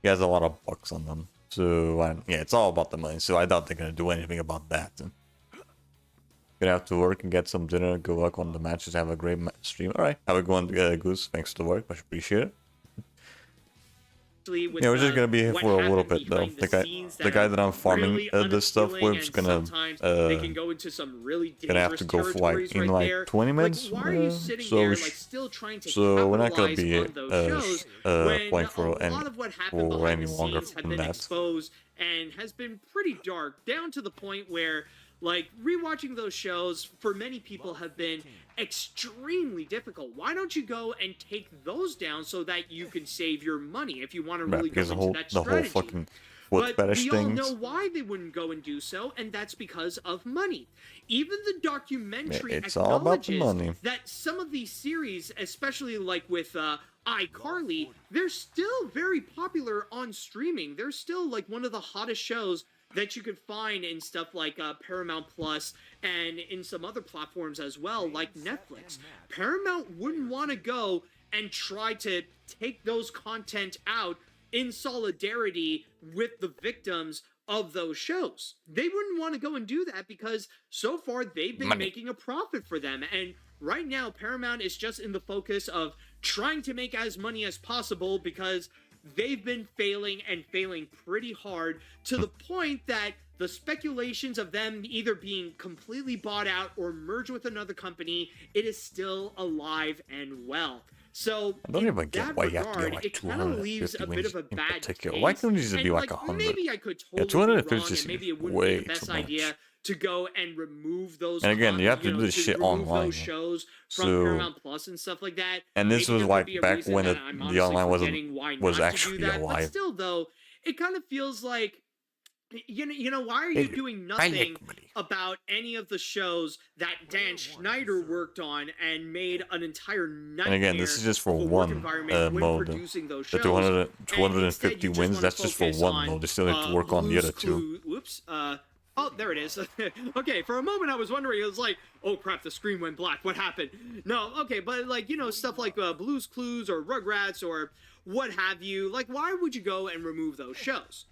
[SPEAKER 1] He has a lot of bucks on them. So yeah, it's all about the money. So I doubt they're gonna do anything about that. Gonna have to work and get some dinner. Good luck on the matches. Have a great stream. All right, have a good one, Goose. Thanks for the work. Much appreciate it.
[SPEAKER 2] with,
[SPEAKER 1] Yeah, we're just gonna be here
[SPEAKER 2] what
[SPEAKER 1] for a little
[SPEAKER 2] happened
[SPEAKER 1] bit though.
[SPEAKER 2] behind
[SPEAKER 1] The guy that I'm farming
[SPEAKER 2] really
[SPEAKER 1] this stuff
[SPEAKER 2] unappealing,
[SPEAKER 1] with is
[SPEAKER 2] and
[SPEAKER 1] gonna
[SPEAKER 2] sometimes they can go into some really
[SPEAKER 1] gonna have to go for like
[SPEAKER 2] territories
[SPEAKER 1] in
[SPEAKER 2] right
[SPEAKER 1] like
[SPEAKER 2] there.
[SPEAKER 1] 20 minutes.
[SPEAKER 2] Like, why are you sitting
[SPEAKER 1] so
[SPEAKER 2] there
[SPEAKER 1] we
[SPEAKER 2] like still trying to
[SPEAKER 1] so we're not gonna
[SPEAKER 2] capitalize
[SPEAKER 1] be
[SPEAKER 2] on those shows when
[SPEAKER 1] playing for
[SPEAKER 2] a lot of what happened
[SPEAKER 1] for
[SPEAKER 2] behind
[SPEAKER 1] any
[SPEAKER 2] the
[SPEAKER 1] longer
[SPEAKER 2] scenes have
[SPEAKER 1] than
[SPEAKER 2] been
[SPEAKER 1] that.
[SPEAKER 2] exposed and has been pretty dark, down to the point where like rewatching those shows for many people have been extremely difficult. Why don't you go and take those down so that you can save your money if you want to really go
[SPEAKER 1] because
[SPEAKER 2] into that
[SPEAKER 1] the whole
[SPEAKER 2] strategy?
[SPEAKER 1] fucking foot
[SPEAKER 2] But
[SPEAKER 1] fetish
[SPEAKER 2] we all
[SPEAKER 1] things.
[SPEAKER 2] know why they wouldn't go and do so, and that's because of money. Even the documentary
[SPEAKER 1] It's all about the
[SPEAKER 2] acknowledges
[SPEAKER 1] money.
[SPEAKER 2] that some of these series, especially like with iCarly, they're still very popular on streaming. They're still like one of the hottest shows that you could find in stuff like Paramount Plus and in some other platforms as well, like Netflix. Paramount wouldn't want to go and try to take those content out in solidarity with the victims of those shows. They wouldn't want to go and do that because so far they've been making a profit for them. And right now, Paramount is just in the focus of trying to make as money as possible because they've been failing and failing pretty hard to the point that the speculations of them either being completely bought out or merged with another company, it is still alive and well. So
[SPEAKER 1] I don't
[SPEAKER 2] in
[SPEAKER 1] even get
[SPEAKER 2] that
[SPEAKER 1] why you have to
[SPEAKER 2] regard,
[SPEAKER 1] get like
[SPEAKER 2] it kind of leaves
[SPEAKER 1] 250
[SPEAKER 2] a bit
[SPEAKER 1] wins
[SPEAKER 2] of a
[SPEAKER 1] in
[SPEAKER 2] bad
[SPEAKER 1] particular.
[SPEAKER 2] taste.
[SPEAKER 1] Why couldn't it just
[SPEAKER 2] And,
[SPEAKER 1] be like 100?
[SPEAKER 2] Maybe I could
[SPEAKER 1] Yeah,
[SPEAKER 2] totally be
[SPEAKER 1] 250
[SPEAKER 2] wrong, and
[SPEAKER 1] seems
[SPEAKER 2] maybe it wouldn't
[SPEAKER 1] way
[SPEAKER 2] be the best
[SPEAKER 1] too much.
[SPEAKER 2] idea to go and remove those.
[SPEAKER 1] And again, you have to do this shit
[SPEAKER 2] remove
[SPEAKER 1] online,
[SPEAKER 2] those
[SPEAKER 1] yeah.
[SPEAKER 2] shows from
[SPEAKER 1] So-
[SPEAKER 2] Paramount Plus and stuff like that.
[SPEAKER 1] And this
[SPEAKER 2] Maybe
[SPEAKER 1] was
[SPEAKER 2] there would
[SPEAKER 1] like
[SPEAKER 2] be a
[SPEAKER 1] back
[SPEAKER 2] reason
[SPEAKER 1] when
[SPEAKER 2] that
[SPEAKER 1] it,
[SPEAKER 2] I'm
[SPEAKER 1] the
[SPEAKER 2] honestly
[SPEAKER 1] online
[SPEAKER 2] forgetting why
[SPEAKER 1] was
[SPEAKER 2] not to
[SPEAKER 1] actually
[SPEAKER 2] do that. But
[SPEAKER 1] alive.
[SPEAKER 2] still, though, it kind of feels like, you know, why are you doing nothing about any of the shows that Dan Schneider worked on and made an entire nightmare?
[SPEAKER 1] And again, this is just for
[SPEAKER 2] of a work
[SPEAKER 1] one
[SPEAKER 2] environment when
[SPEAKER 1] mode.
[SPEAKER 2] producing those
[SPEAKER 1] The
[SPEAKER 2] shows.
[SPEAKER 1] 200,
[SPEAKER 2] And
[SPEAKER 1] 250
[SPEAKER 2] instead you just
[SPEAKER 1] wins,
[SPEAKER 2] wanna
[SPEAKER 1] that's just for
[SPEAKER 2] focus
[SPEAKER 1] one
[SPEAKER 2] on,
[SPEAKER 1] mode. They still need to work on the
[SPEAKER 2] Blue's
[SPEAKER 1] other two.
[SPEAKER 2] Clues- Whoops. Oh, there it is. Okay, for a moment I was wondering, it was like, oh crap, the screen went black. What happened? No, okay, but like, you know, stuff like Blue's Clues or Rugrats or what have you, like, why would you go and remove those shows?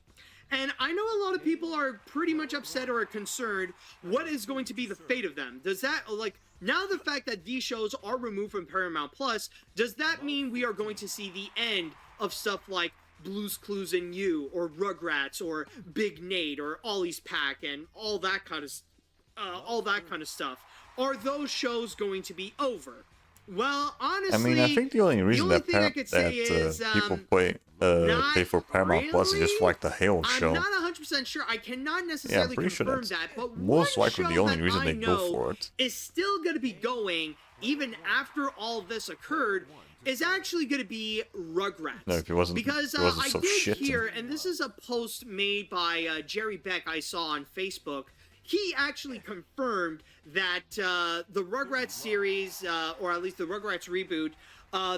[SPEAKER 2] And I know a lot of people are pretty much upset or concerned what is going to be the fate of them. Does that, like, now the fact that these shows are removed from Paramount Plus, does that mean we are going to see the end of stuff like Blue's Clues and You, or Rugrats, or Big Nate, or Ollie's Pack, and all that kind of stuff? Are those shows going to be over? Well, honestly,
[SPEAKER 1] I mean, I think the only reason that,
[SPEAKER 2] I could say is,
[SPEAKER 1] people pay for Paramount Plus is just for like the Halo show.
[SPEAKER 2] I'm not 100% sure. I cannot necessarily
[SPEAKER 1] pretty sure
[SPEAKER 2] confirm
[SPEAKER 1] that's
[SPEAKER 2] that, but
[SPEAKER 1] most
[SPEAKER 2] one
[SPEAKER 1] likely the
[SPEAKER 2] show
[SPEAKER 1] only
[SPEAKER 2] that
[SPEAKER 1] reason
[SPEAKER 2] I
[SPEAKER 1] they go
[SPEAKER 2] know
[SPEAKER 1] for it.
[SPEAKER 2] is still going to be going, even after all this occurred, is actually going to be Rugrats.
[SPEAKER 1] No, if it wasn't,
[SPEAKER 2] because
[SPEAKER 1] it wasn't
[SPEAKER 2] I
[SPEAKER 1] so
[SPEAKER 2] did
[SPEAKER 1] shit.
[SPEAKER 2] hear, and this is a post made by Jerry Beck I saw on Facebook. He actually confirmed that the Rugrats series, or at least the Rugrats reboot,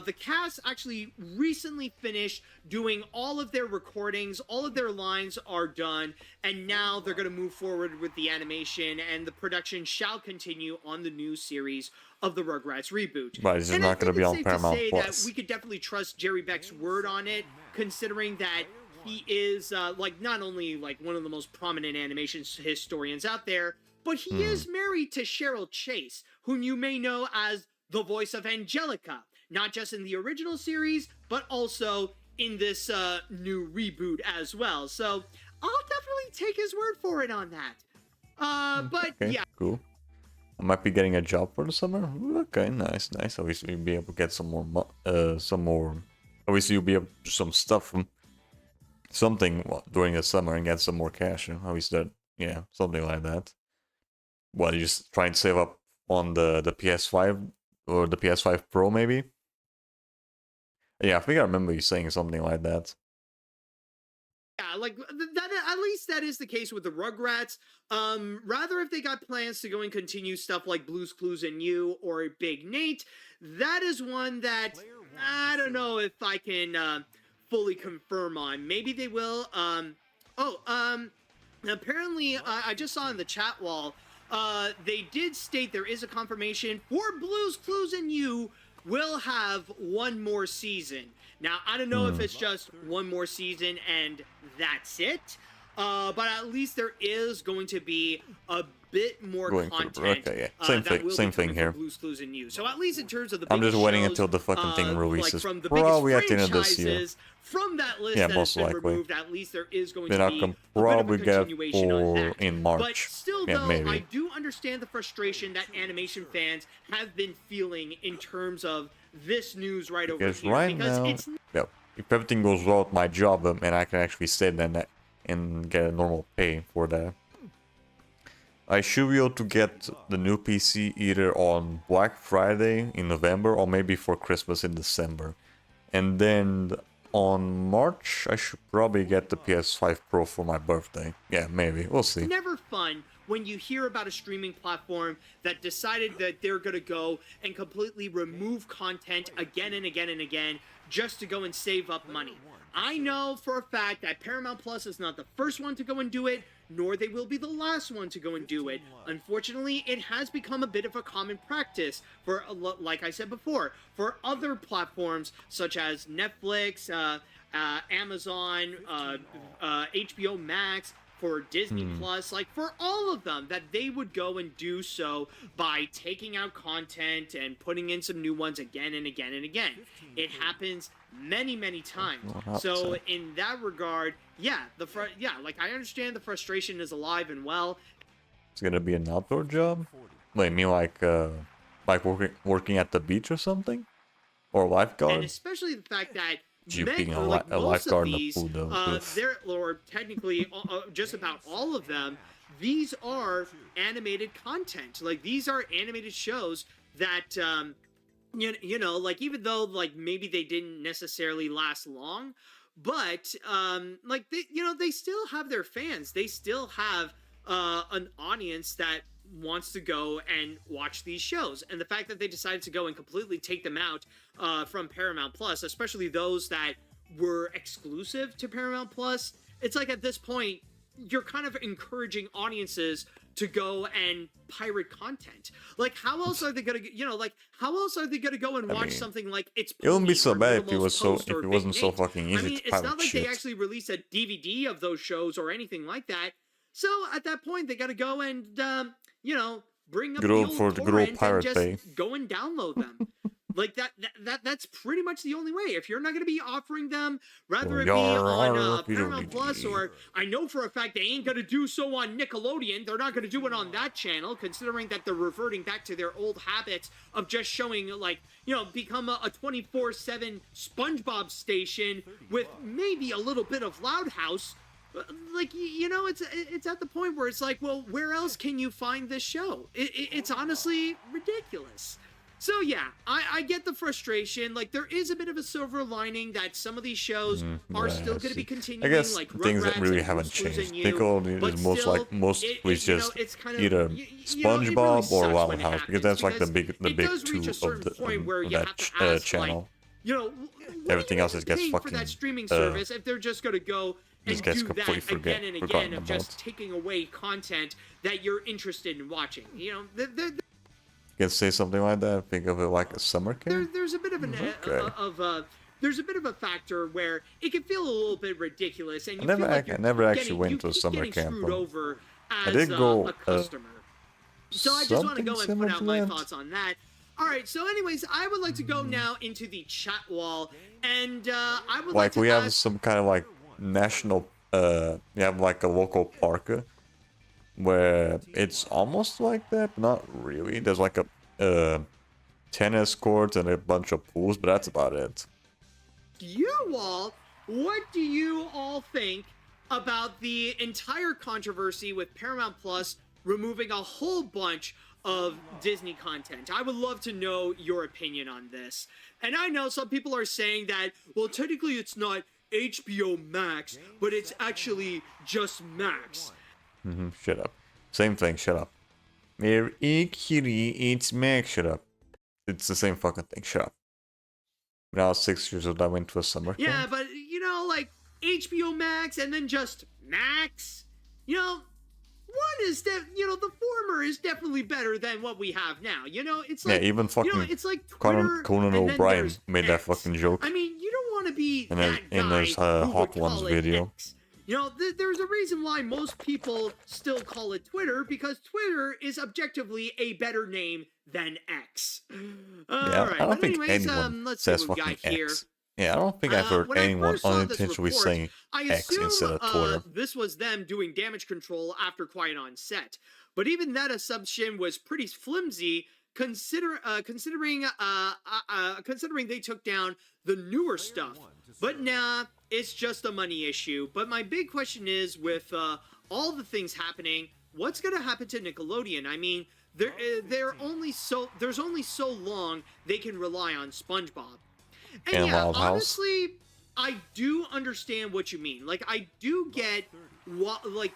[SPEAKER 2] the cast actually recently finished doing all of their recordings, all of their lines are done, and now they're going to move forward with the animation, and the production shall continue on the new series of the Rugrats reboot.
[SPEAKER 1] But it's just not going to be on Paramount Plus.
[SPEAKER 2] That we could definitely trust Jerry Beck's word on it, considering that he is like not only like one of the most prominent animation historians out there, but he is married to Cheryl Chase, whom you may know as the voice of Angelica, not just in the original series, but also in this new reboot as well. So I'll definitely take his word for it on that. But
[SPEAKER 1] okay,
[SPEAKER 2] yeah,
[SPEAKER 1] cool. I might be getting a job for the summer. Okay, nice. Obviously, you'll be able to get some more. Obviously, you'll be able to do some stuff from something during the summer and get some more cash. Obviously, yeah, something like that. Well, you just try and save up on the PS5 or the PS5 Pro, maybe. Yeah, I think I remember you saying something like that.
[SPEAKER 2] Yeah, like that. At least that is the case with the Rugrats. Rather, if they got plans to go and continue stuff like Blue's Clues and You or Big Nate, that is one that I don't know if I can fully confirm on. Maybe they will. Apparently, I just saw in the chat wall. They did state there is a confirmation for Blue's Clues and You will have one more season. Now, I don't know if it's just one more season and that's it, but at least there is going to be a bit more content.
[SPEAKER 1] Okay, yeah. Same thing here.
[SPEAKER 2] Blue's Clues and You. So at least in terms of the
[SPEAKER 1] I'm just waiting
[SPEAKER 2] shows,
[SPEAKER 1] until the fucking thing releases.
[SPEAKER 2] like from the
[SPEAKER 1] probably
[SPEAKER 2] biggest
[SPEAKER 1] at the end of this year.
[SPEAKER 2] franchises, from that list
[SPEAKER 1] Yeah,
[SPEAKER 2] that
[SPEAKER 1] most
[SPEAKER 2] has been
[SPEAKER 1] likely.
[SPEAKER 2] removed, at least there is going
[SPEAKER 1] Then
[SPEAKER 2] to
[SPEAKER 1] I
[SPEAKER 2] be
[SPEAKER 1] can
[SPEAKER 2] a bit of a
[SPEAKER 1] probably get
[SPEAKER 2] continuation on
[SPEAKER 1] for
[SPEAKER 2] that.
[SPEAKER 1] in March.
[SPEAKER 2] But still,
[SPEAKER 1] Yeah,
[SPEAKER 2] though,
[SPEAKER 1] maybe.
[SPEAKER 2] I do understand the frustration that animation fans have been feeling in terms of this news right over
[SPEAKER 1] Because
[SPEAKER 2] here.
[SPEAKER 1] right
[SPEAKER 2] because
[SPEAKER 1] now,
[SPEAKER 2] it's
[SPEAKER 1] yeah, if everything goes well with my job, and I can actually stay then and get a normal pay for that, I should be able to get the new PC either on Black Friday in November or maybe for Christmas in December. And then on March, I should probably get the PS5 Pro for my birthday. Yeah, maybe. We'll see.
[SPEAKER 2] never fun when you hear about a streaming platform that decided that they're going to go and completely remove content again and again and again just to go and save up money. I know for a fact that Paramount Plus is not the first one to go and do it, nor they will be the last one to go and do it. Unfortunately, it has become a bit of a common practice for, like I said before, for other platforms such as Netflix, Amazon, HBO Max, for Disney Plus, like for all of them, that they would go and do so by taking out content and putting in some new ones again and again and again. It happens many times. So in that regard, yeah, like I understand the frustration is alive and well.
[SPEAKER 1] It's gonna be an outdoor job? Wait, you mean like working at the beach or something? Or lifeguard?
[SPEAKER 2] And especially the fact that
[SPEAKER 1] being a
[SPEAKER 2] most
[SPEAKER 1] lifeguard
[SPEAKER 2] of
[SPEAKER 1] in the
[SPEAKER 2] these,
[SPEAKER 1] pool, though.
[SPEAKER 2] or technically just about all of them, these are animated content. Like these are animated shows that, you know, like even though like maybe they didn't necessarily last long, but like they, you know, they still have their fans. They still have an audience that wants to go and watch these shows. And the fact that they decided to go and completely take them out from Paramount Plus, especially those that were exclusive to Paramount Plus, it's like at this point you're kind of encouraging audiences to go and pirate content. Like how else are they gonna, you know, like how else are they gonna go and watch something like It's
[SPEAKER 1] It wouldn't be so
[SPEAKER 2] Police or
[SPEAKER 1] bad if
[SPEAKER 2] Little
[SPEAKER 1] it was so
[SPEAKER 2] Post
[SPEAKER 1] if
[SPEAKER 2] or
[SPEAKER 1] it wasn't
[SPEAKER 2] Big
[SPEAKER 1] so
[SPEAKER 2] Nate?
[SPEAKER 1] fucking easy
[SPEAKER 2] I mean,
[SPEAKER 1] to
[SPEAKER 2] it's
[SPEAKER 1] pirate
[SPEAKER 2] not like
[SPEAKER 1] shit.
[SPEAKER 2] they actually released a DVD of those shows or anything like that. So at that point, they got to go and you know, bring up
[SPEAKER 1] Good
[SPEAKER 2] the
[SPEAKER 1] old
[SPEAKER 2] old
[SPEAKER 1] for the good old
[SPEAKER 2] torrent and
[SPEAKER 1] Pirate
[SPEAKER 2] just
[SPEAKER 1] Bay.
[SPEAKER 2] go and download them. Like that's pretty much the only way. If you're not going to be offering them, rather it be on Paramount Plus, or I know for a fact they ain't going to do so on Nickelodeon. They're not going to do it on that channel, considering that they're reverting back to their old habits of just showing, like, you know, become a 24/7 SpongeBob station with maybe a little bit of Loud House. Like, you know, it's at the point where it's like, well, where else can you find this show? It's honestly ridiculous. So yeah, I get the frustration. Like there is a bit of a silver lining that some of these shows are still going to be continuing.
[SPEAKER 1] I guess
[SPEAKER 2] like
[SPEAKER 1] things that
[SPEAKER 2] Rugrats
[SPEAKER 1] really
[SPEAKER 2] and
[SPEAKER 1] haven't
[SPEAKER 2] Who's Losing
[SPEAKER 1] changed.
[SPEAKER 2] You,
[SPEAKER 1] Nickelodeon
[SPEAKER 2] but
[SPEAKER 1] is most
[SPEAKER 2] still,
[SPEAKER 1] like it's just
[SPEAKER 2] it's kind of,
[SPEAKER 1] either
[SPEAKER 2] it really
[SPEAKER 1] SpongeBob or
[SPEAKER 2] sucks
[SPEAKER 1] Wild
[SPEAKER 2] when it
[SPEAKER 1] House because
[SPEAKER 2] happens,
[SPEAKER 1] that's like the
[SPEAKER 2] because
[SPEAKER 1] big
[SPEAKER 2] it does reach
[SPEAKER 1] two
[SPEAKER 2] a certain
[SPEAKER 1] of
[SPEAKER 2] point where of
[SPEAKER 1] you
[SPEAKER 2] have to ask,
[SPEAKER 1] channel.
[SPEAKER 2] Like, what
[SPEAKER 1] Everything
[SPEAKER 2] are you
[SPEAKER 1] else gets
[SPEAKER 2] paying for
[SPEAKER 1] fucking
[SPEAKER 2] that streaming service if they're just going to go and
[SPEAKER 1] just gets
[SPEAKER 2] do that
[SPEAKER 1] completely
[SPEAKER 2] again and again
[SPEAKER 1] forgotten
[SPEAKER 2] of just taking away content that you're interested in watching? You know,
[SPEAKER 1] You can say something like that. Think of it like a summer camp.
[SPEAKER 2] there's a bit of there's a bit of a factor where it can feel a little bit ridiculous, and you feel like
[SPEAKER 1] I never actually
[SPEAKER 2] you
[SPEAKER 1] went to a
[SPEAKER 2] keep
[SPEAKER 1] summer
[SPEAKER 2] getting
[SPEAKER 1] camp.
[SPEAKER 2] screwed over
[SPEAKER 1] I
[SPEAKER 2] as
[SPEAKER 1] did go
[SPEAKER 2] a customer. So I just want to
[SPEAKER 1] something
[SPEAKER 2] go and put
[SPEAKER 1] similar
[SPEAKER 2] out
[SPEAKER 1] to
[SPEAKER 2] my
[SPEAKER 1] that.
[SPEAKER 2] thoughts on that. All right. So, anyways, I would like to go now into the chat wall, and I would like to
[SPEAKER 1] we have
[SPEAKER 2] ask,
[SPEAKER 1] some kind of like national. We have like a local park where it's almost like that, but not really. There's like a tennis court and a bunch of pools, but that's about it.
[SPEAKER 2] what do you all think about the entire controversy with Paramount Plus removing a whole bunch of Disney content? I would love to know your opinion on this. And I know some people are saying that, well, technically it's not HBO Max, but it's actually just Max.
[SPEAKER 1] Shut up. Same thing. Shut up. It's Max. Shut up. It's the same fucking thing. Shut up. When I was 6 years old, I went to a summer camp.
[SPEAKER 2] Yeah, but you know, like HBO Max and then just Max. You know, one is the former is definitely better than what we have now. You know, it's like
[SPEAKER 1] even fucking
[SPEAKER 2] it's like Twitter,
[SPEAKER 1] Conan
[SPEAKER 2] and then
[SPEAKER 1] O'Brien
[SPEAKER 2] there's
[SPEAKER 1] made that
[SPEAKER 2] X.
[SPEAKER 1] fucking joke.
[SPEAKER 2] I mean, you don't want to be
[SPEAKER 1] And then-
[SPEAKER 2] that guy
[SPEAKER 1] and there's,
[SPEAKER 2] who
[SPEAKER 1] Hot
[SPEAKER 2] would
[SPEAKER 1] Ones
[SPEAKER 2] call it
[SPEAKER 1] video.
[SPEAKER 2] X. You know, there's a reason why most people still call it Twitter, because Twitter is objectively a better name than X. All right,
[SPEAKER 1] I don't
[SPEAKER 2] but
[SPEAKER 1] think
[SPEAKER 2] anyways,
[SPEAKER 1] anyone
[SPEAKER 2] let's see
[SPEAKER 1] says
[SPEAKER 2] what we got
[SPEAKER 1] fucking
[SPEAKER 2] here.
[SPEAKER 1] X. Yeah, I don't think I've heard
[SPEAKER 2] When I
[SPEAKER 1] anyone
[SPEAKER 2] first saw this
[SPEAKER 1] unintentionally
[SPEAKER 2] report,
[SPEAKER 1] saying
[SPEAKER 2] I
[SPEAKER 1] X
[SPEAKER 2] assume,
[SPEAKER 1] instead of Twitter.
[SPEAKER 2] this was them doing damage control after Quiet on Set. But even that assumption was pretty flimsy, considering they took down the newer stuff. But nah, it's just a money issue. But my big question is, with all the things happening, what's going to happen to Nickelodeon? I mean, there's only so long they can rely on SpongeBob. And yeah,
[SPEAKER 1] Wild House.
[SPEAKER 2] honestly, I do understand what you mean. Like, I do get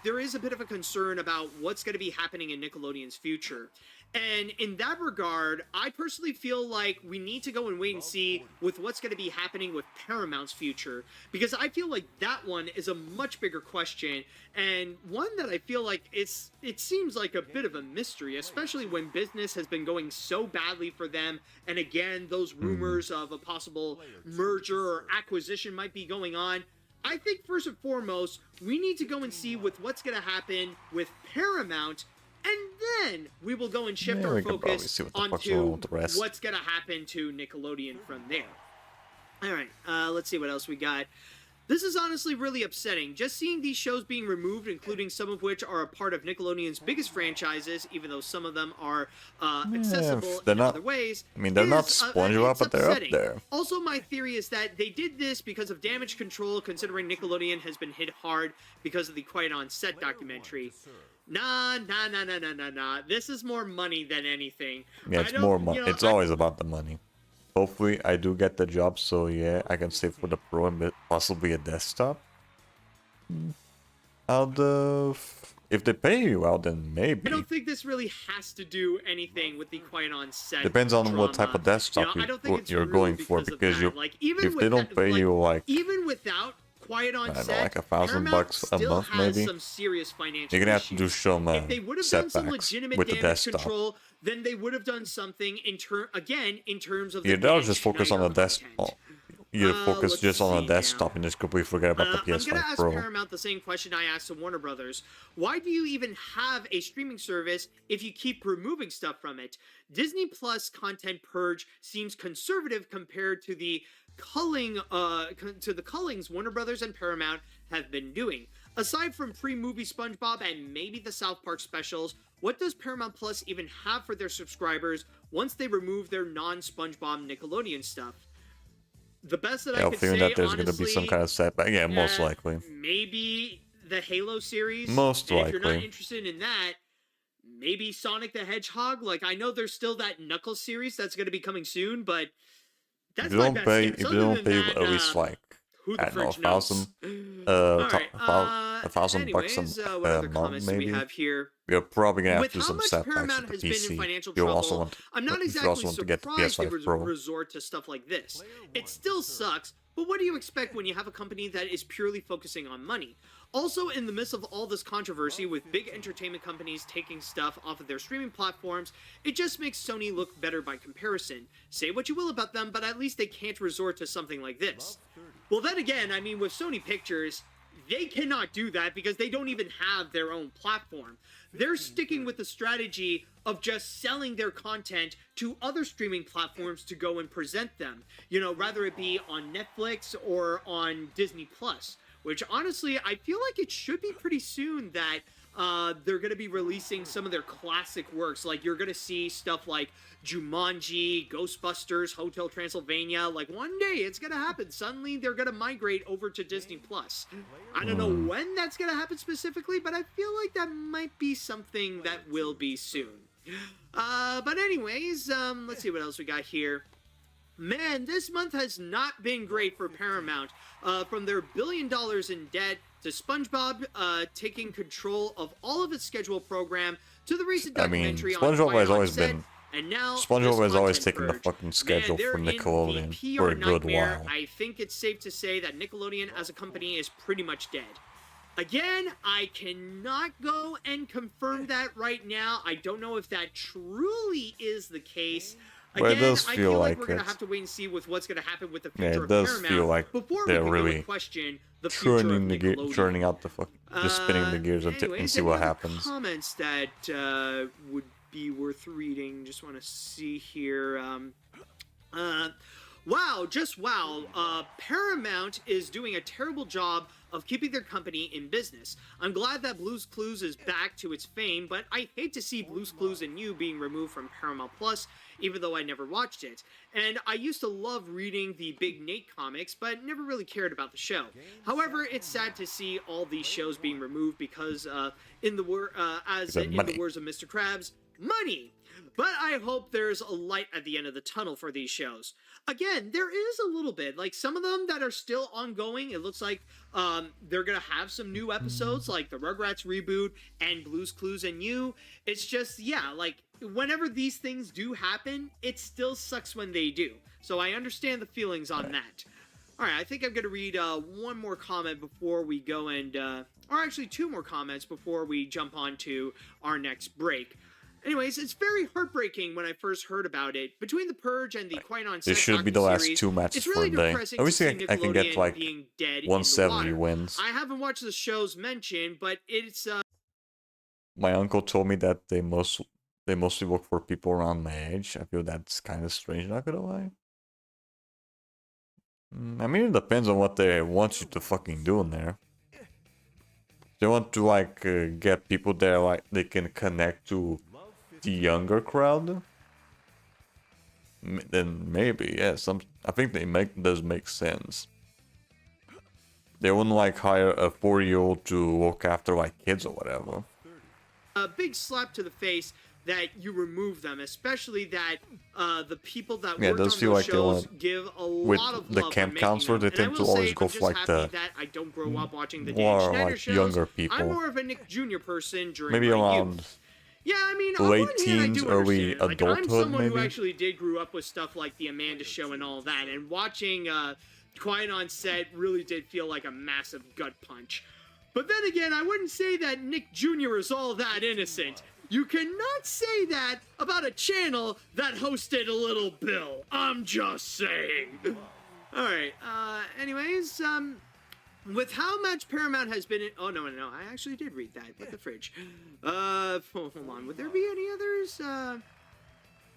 [SPEAKER 2] there is a bit of a concern about what's going to be happening in Nickelodeon's future. And in that regard, I personally feel like we need to go and wait and see with what's going to be happening with Paramount's future, because I feel like that one is a much bigger question, and one that I feel like it seems like a bit of a mystery, especially when business has been going so badly for them, and again, those rumors of a possible merger or acquisition might be going on. I think first and foremost, we need to go and see with what's going to happen with Paramount, and then we will go and shift our
[SPEAKER 1] we can probably
[SPEAKER 2] focus
[SPEAKER 1] see what the fuck's
[SPEAKER 2] onto
[SPEAKER 1] wrong with the rest.
[SPEAKER 2] what's going to happen to Nickelodeon from there. All right, let's see what else we got. This is honestly really upsetting. Just seeing these shows being removed, including some of which are a part of Nickelodeon's biggest franchises, even though some of them are accessible
[SPEAKER 1] they're
[SPEAKER 2] in
[SPEAKER 1] not-
[SPEAKER 2] other ways.
[SPEAKER 1] I mean, they're not
[SPEAKER 2] is,
[SPEAKER 1] SpongeBob,
[SPEAKER 2] it's
[SPEAKER 1] but they're up
[SPEAKER 2] upsetting.
[SPEAKER 1] there.
[SPEAKER 2] Also, my theory is that they did this because of damage control, considering Nickelodeon has been hit hard because of the Quiet on Set documentary. Nah. This is more money than anything.
[SPEAKER 1] Yeah, it's more money. It's always about the money. Hopefully, I do get the job, so yeah, I can save for the Pro and possibly a desktop. If they pay you out, then maybe.
[SPEAKER 2] I don't think this really has to do anything with the Quiet on Set.
[SPEAKER 1] Depends on what type
[SPEAKER 2] drama.
[SPEAKER 1] of desktop
[SPEAKER 2] I don't think it's
[SPEAKER 1] you're
[SPEAKER 2] really
[SPEAKER 1] going for,
[SPEAKER 2] of
[SPEAKER 1] because
[SPEAKER 2] that. Like, even
[SPEAKER 1] if
[SPEAKER 2] with
[SPEAKER 1] they don't
[SPEAKER 2] that,
[SPEAKER 1] pay you like
[SPEAKER 2] even without Quiet on
[SPEAKER 1] I don't know,
[SPEAKER 2] Set,
[SPEAKER 1] like $1,000
[SPEAKER 2] Paramount
[SPEAKER 1] a
[SPEAKER 2] still
[SPEAKER 1] month,
[SPEAKER 2] has
[SPEAKER 1] maybe,
[SPEAKER 2] some serious financial
[SPEAKER 1] you're gonna have to do
[SPEAKER 2] issues.
[SPEAKER 1] some
[SPEAKER 2] If they would have done some
[SPEAKER 1] setbacks
[SPEAKER 2] legitimate
[SPEAKER 1] with the
[SPEAKER 2] damage
[SPEAKER 1] desktop.
[SPEAKER 2] control, then they would have done something in terms of the
[SPEAKER 1] Yeah, they'll
[SPEAKER 2] Dan
[SPEAKER 1] just focus on the
[SPEAKER 2] Schneider
[SPEAKER 1] desktop.
[SPEAKER 2] content.
[SPEAKER 1] You focus
[SPEAKER 2] Let's
[SPEAKER 1] just on
[SPEAKER 2] see
[SPEAKER 1] the desktop
[SPEAKER 2] now.
[SPEAKER 1] and just completely forget about the
[SPEAKER 2] I'm gonna
[SPEAKER 1] PS5
[SPEAKER 2] ask
[SPEAKER 1] Pro.
[SPEAKER 2] Paramount the same question I asked to Warner Brothers. Why do you even have a streaming service if you keep removing stuff from it? Disney Plus content purge seems conservative compared to the cullings Warner Brothers and Paramount have been doing. Aside from pre-movie SpongeBob and maybe the South Park specials, what does Paramount Plus even have for their subscribers once they remove their non-SpongeBob Nickelodeon stuff? The best that I
[SPEAKER 1] I'm
[SPEAKER 2] could
[SPEAKER 1] feeling
[SPEAKER 2] say,
[SPEAKER 1] that there's
[SPEAKER 2] honestly,
[SPEAKER 1] gonna be some kind of setback. Yeah, most likely.
[SPEAKER 2] maybe the Halo series.
[SPEAKER 1] Most
[SPEAKER 2] and if you're not
[SPEAKER 1] likely.
[SPEAKER 2] interested in that, maybe Sonic the Hedgehog. Like, I know there's still that Knuckles series that's going to be coming soon, but that's
[SPEAKER 1] If you
[SPEAKER 2] my
[SPEAKER 1] don't
[SPEAKER 2] best
[SPEAKER 1] pay,
[SPEAKER 2] guess.
[SPEAKER 1] if
[SPEAKER 2] Other
[SPEAKER 1] you don't
[SPEAKER 2] than
[SPEAKER 1] pay
[SPEAKER 2] that,
[SPEAKER 1] at least like
[SPEAKER 2] who the
[SPEAKER 1] I don't know,
[SPEAKER 2] fridge knows?
[SPEAKER 1] $1,000
[SPEAKER 2] Anyways,
[SPEAKER 1] $1,000
[SPEAKER 2] what
[SPEAKER 1] a
[SPEAKER 2] other
[SPEAKER 1] month
[SPEAKER 2] comments do we
[SPEAKER 1] maybe,
[SPEAKER 2] have here?
[SPEAKER 1] you're probably gonna have
[SPEAKER 2] With
[SPEAKER 1] to do
[SPEAKER 2] how
[SPEAKER 1] some
[SPEAKER 2] much
[SPEAKER 1] setbacks
[SPEAKER 2] Paramount
[SPEAKER 1] with the
[SPEAKER 2] has been in
[SPEAKER 1] PC.
[SPEAKER 2] financial
[SPEAKER 1] You also
[SPEAKER 2] trouble,
[SPEAKER 1] want,
[SPEAKER 2] I'm not
[SPEAKER 1] if you
[SPEAKER 2] exactly
[SPEAKER 1] also want to get the
[SPEAKER 2] surprised they
[SPEAKER 1] PS5 Pro.
[SPEAKER 2] resort to stuff like this. It still sucks, but what do you expect when you have a company that is purely focusing on money? Also, in the midst of all this controversy with big entertainment companies taking stuff off of their streaming platforms, it just makes Sony look better by comparison. Say what you will about them, but at least they can't resort to something like this. Well, then again, I mean, with Sony Pictures, they cannot do that because they don't even have their own platform. They're sticking with the strategy of just selling their content to other streaming platforms to go and present them. You know, rather it be on Netflix or on Disney Plus, which honestly, I feel like it should be pretty soon that they're going to be releasing some of their classic works. Like, you're going to see stuff like Jumanji, Ghostbusters, Hotel Transylvania. Like, one day it's going to happen. Suddenly they're going to migrate over to Disney Plus. I don't know when that's going to happen specifically, but I feel like that might be something that will be soon. But anyways, let's see what else we got here. Man, this month has not been great for Paramount. From their $1 billion in debt to SpongeBob taking control of all of its scheduled program to the recent documentary on
[SPEAKER 1] SpongeBob has always
[SPEAKER 2] Set,
[SPEAKER 1] been.
[SPEAKER 2] and now
[SPEAKER 1] SpongeBob has always
[SPEAKER 2] content
[SPEAKER 1] taken the
[SPEAKER 2] purge.
[SPEAKER 1] fucking schedule
[SPEAKER 2] Man,
[SPEAKER 1] from
[SPEAKER 2] they're in
[SPEAKER 1] Nickelodeon
[SPEAKER 2] the
[SPEAKER 1] for
[SPEAKER 2] PR
[SPEAKER 1] a good
[SPEAKER 2] nightmare.
[SPEAKER 1] while.
[SPEAKER 2] I think it's safe to say that Nickelodeon as a company is pretty much dead. Again, I cannot go and confirm that right now. I don't know if that truly is the case.
[SPEAKER 1] But it
[SPEAKER 2] Again,
[SPEAKER 1] does
[SPEAKER 2] I
[SPEAKER 1] feel
[SPEAKER 2] feel
[SPEAKER 1] like
[SPEAKER 2] we're gonna
[SPEAKER 1] it.
[SPEAKER 2] have to wait and see with what's gonna happen with the
[SPEAKER 1] Yeah,
[SPEAKER 2] future
[SPEAKER 1] it does
[SPEAKER 2] of Paramount
[SPEAKER 1] feel like
[SPEAKER 2] before
[SPEAKER 1] they're
[SPEAKER 2] we can
[SPEAKER 1] really
[SPEAKER 2] go question the future of
[SPEAKER 1] churning the gear,
[SPEAKER 2] Nickelodeon.
[SPEAKER 1] churning out the fucking, just spinning the gears and
[SPEAKER 2] Anyways,
[SPEAKER 1] see
[SPEAKER 2] any
[SPEAKER 1] what
[SPEAKER 2] other
[SPEAKER 1] happens.
[SPEAKER 2] Comments that would be worth reading. Just want to see here. Wow, just wow. Paramount is doing a terrible job of keeping their company in business. I'm glad that Blue's Clues is back to its fame, but I hate to see Blue's Clues and You being removed from Paramount Plus, even though I never watched it. And I used to love reading the Big Nate comics, but never really cared about the show. However, it's sad to see all these shows being removed because, in the words of Mr. Krabs, money. But I hope there's a light at the end of the tunnel for these shows. Again, there is a little bit. Like, some of them that are still ongoing, it looks like they're going to have some new episodes, like the Rugrats reboot and Blue's Clues and You. It's just, yeah, like, whenever these things do happen, it still sucks when they do. So I understand the feelings on that. All right, I think I'm going to read one more comment before we go and... or actually two more comments before we jump on to our next break. Anyways, it's very heartbreaking when I first heard about it. Between The Purge and the Quite On Set
[SPEAKER 1] This should be the last
[SPEAKER 2] series,
[SPEAKER 1] two matches
[SPEAKER 2] it's really
[SPEAKER 1] for a day.
[SPEAKER 2] depressing
[SPEAKER 1] I
[SPEAKER 2] to
[SPEAKER 1] wish
[SPEAKER 2] see
[SPEAKER 1] I can get
[SPEAKER 2] Nickelodeon
[SPEAKER 1] like
[SPEAKER 2] being dead in the
[SPEAKER 1] 170
[SPEAKER 2] water.
[SPEAKER 1] wins.
[SPEAKER 2] I haven't watched the shows mentioned, but it's
[SPEAKER 1] My uncle told me that they mostly work for people around my age. I feel that's kind of strange, not gonna lie. I mean, it depends on what they want you to fucking do in there. They want to like get people there like they can connect to the younger crowd. Then maybe, yeah, I think does make sense. They wouldn't like hire a 4-year-old to look after like kids or whatever.
[SPEAKER 2] a big slap to the face that you remove them, especially that the people that worked on those shows give a lot of love
[SPEAKER 1] the camp counselor. They tend to always go for like the
[SPEAKER 2] that I don't grow up watching the
[SPEAKER 1] more
[SPEAKER 2] Dan Schneider
[SPEAKER 1] like
[SPEAKER 2] shows.
[SPEAKER 1] younger people.
[SPEAKER 2] I'm more of a Nick Jr. person during
[SPEAKER 1] Maybe
[SPEAKER 2] my
[SPEAKER 1] around
[SPEAKER 2] youth. Yeah, I mean, on
[SPEAKER 1] late
[SPEAKER 2] one hand, I
[SPEAKER 1] teens,
[SPEAKER 2] do
[SPEAKER 1] early
[SPEAKER 2] understand. Like, I'm
[SPEAKER 1] adulthood,
[SPEAKER 2] someone who
[SPEAKER 1] maybe?
[SPEAKER 2] actually did grew up with stuff like the Amanda Show and all that, and watching Quiet on Set really did feel like a massive gut punch. But then again, I wouldn't say that Nick Jr. is all that innocent. You cannot say that about a channel that hosted a Little Bill. I'm just saying. All right. Anyways, with how much Paramount has been... Oh, no. I actually did read that. What the fridge? Hold on. Would there be any others?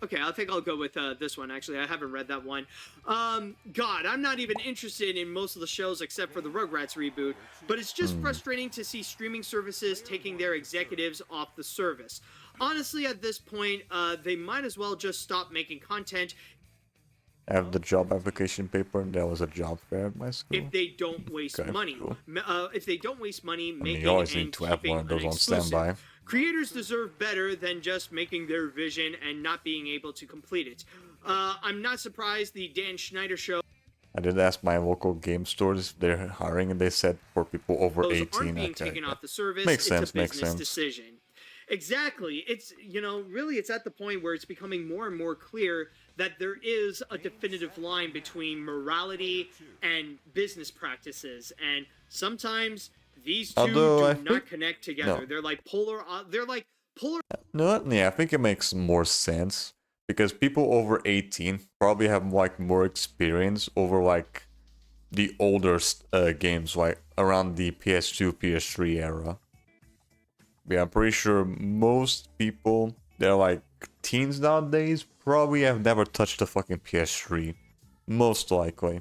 [SPEAKER 2] Okay, I think I'll go with this one, actually. I haven't read that one. God, I'm not even interested in most of the shows except for the Rugrats reboot, but it's just frustrating to see streaming services taking their executives off the service. Honestly, at this point, they might as well just stop making content.
[SPEAKER 1] I have the job application paper, and there was a job fair at my school.
[SPEAKER 2] If they don't waste
[SPEAKER 1] Okay,
[SPEAKER 2] money.
[SPEAKER 1] cool.
[SPEAKER 2] If they don't waste money making
[SPEAKER 1] you always
[SPEAKER 2] and
[SPEAKER 1] need to have
[SPEAKER 2] keeping
[SPEAKER 1] one of those
[SPEAKER 2] an
[SPEAKER 1] on
[SPEAKER 2] exclusive.
[SPEAKER 1] standby.
[SPEAKER 2] Creators deserve better than just making their vision and not being able to complete it. I'm not surprised the Dan Schneider show.
[SPEAKER 1] I did ask my local game stores if they're hiring, and they said for people over
[SPEAKER 2] Those
[SPEAKER 1] 18.
[SPEAKER 2] aren't being taken off the service.
[SPEAKER 1] Makes sense,
[SPEAKER 2] It's a
[SPEAKER 1] makes
[SPEAKER 2] business
[SPEAKER 1] sense.
[SPEAKER 2] decision. Exactly. It's, really it's at the point where it's becoming more and more clear that there is a definitive line between morality and business practices, and sometimes these two do not connect together.
[SPEAKER 1] No.
[SPEAKER 2] They're like polar.
[SPEAKER 1] No, yeah, I think it makes more sense because people over 18 probably have like more experience over like the older games, like around the PS2, PS3 era. Yeah, I'm pretty sure most people, they're like teens nowadays, probably have never touched a fucking PS3. Most likely.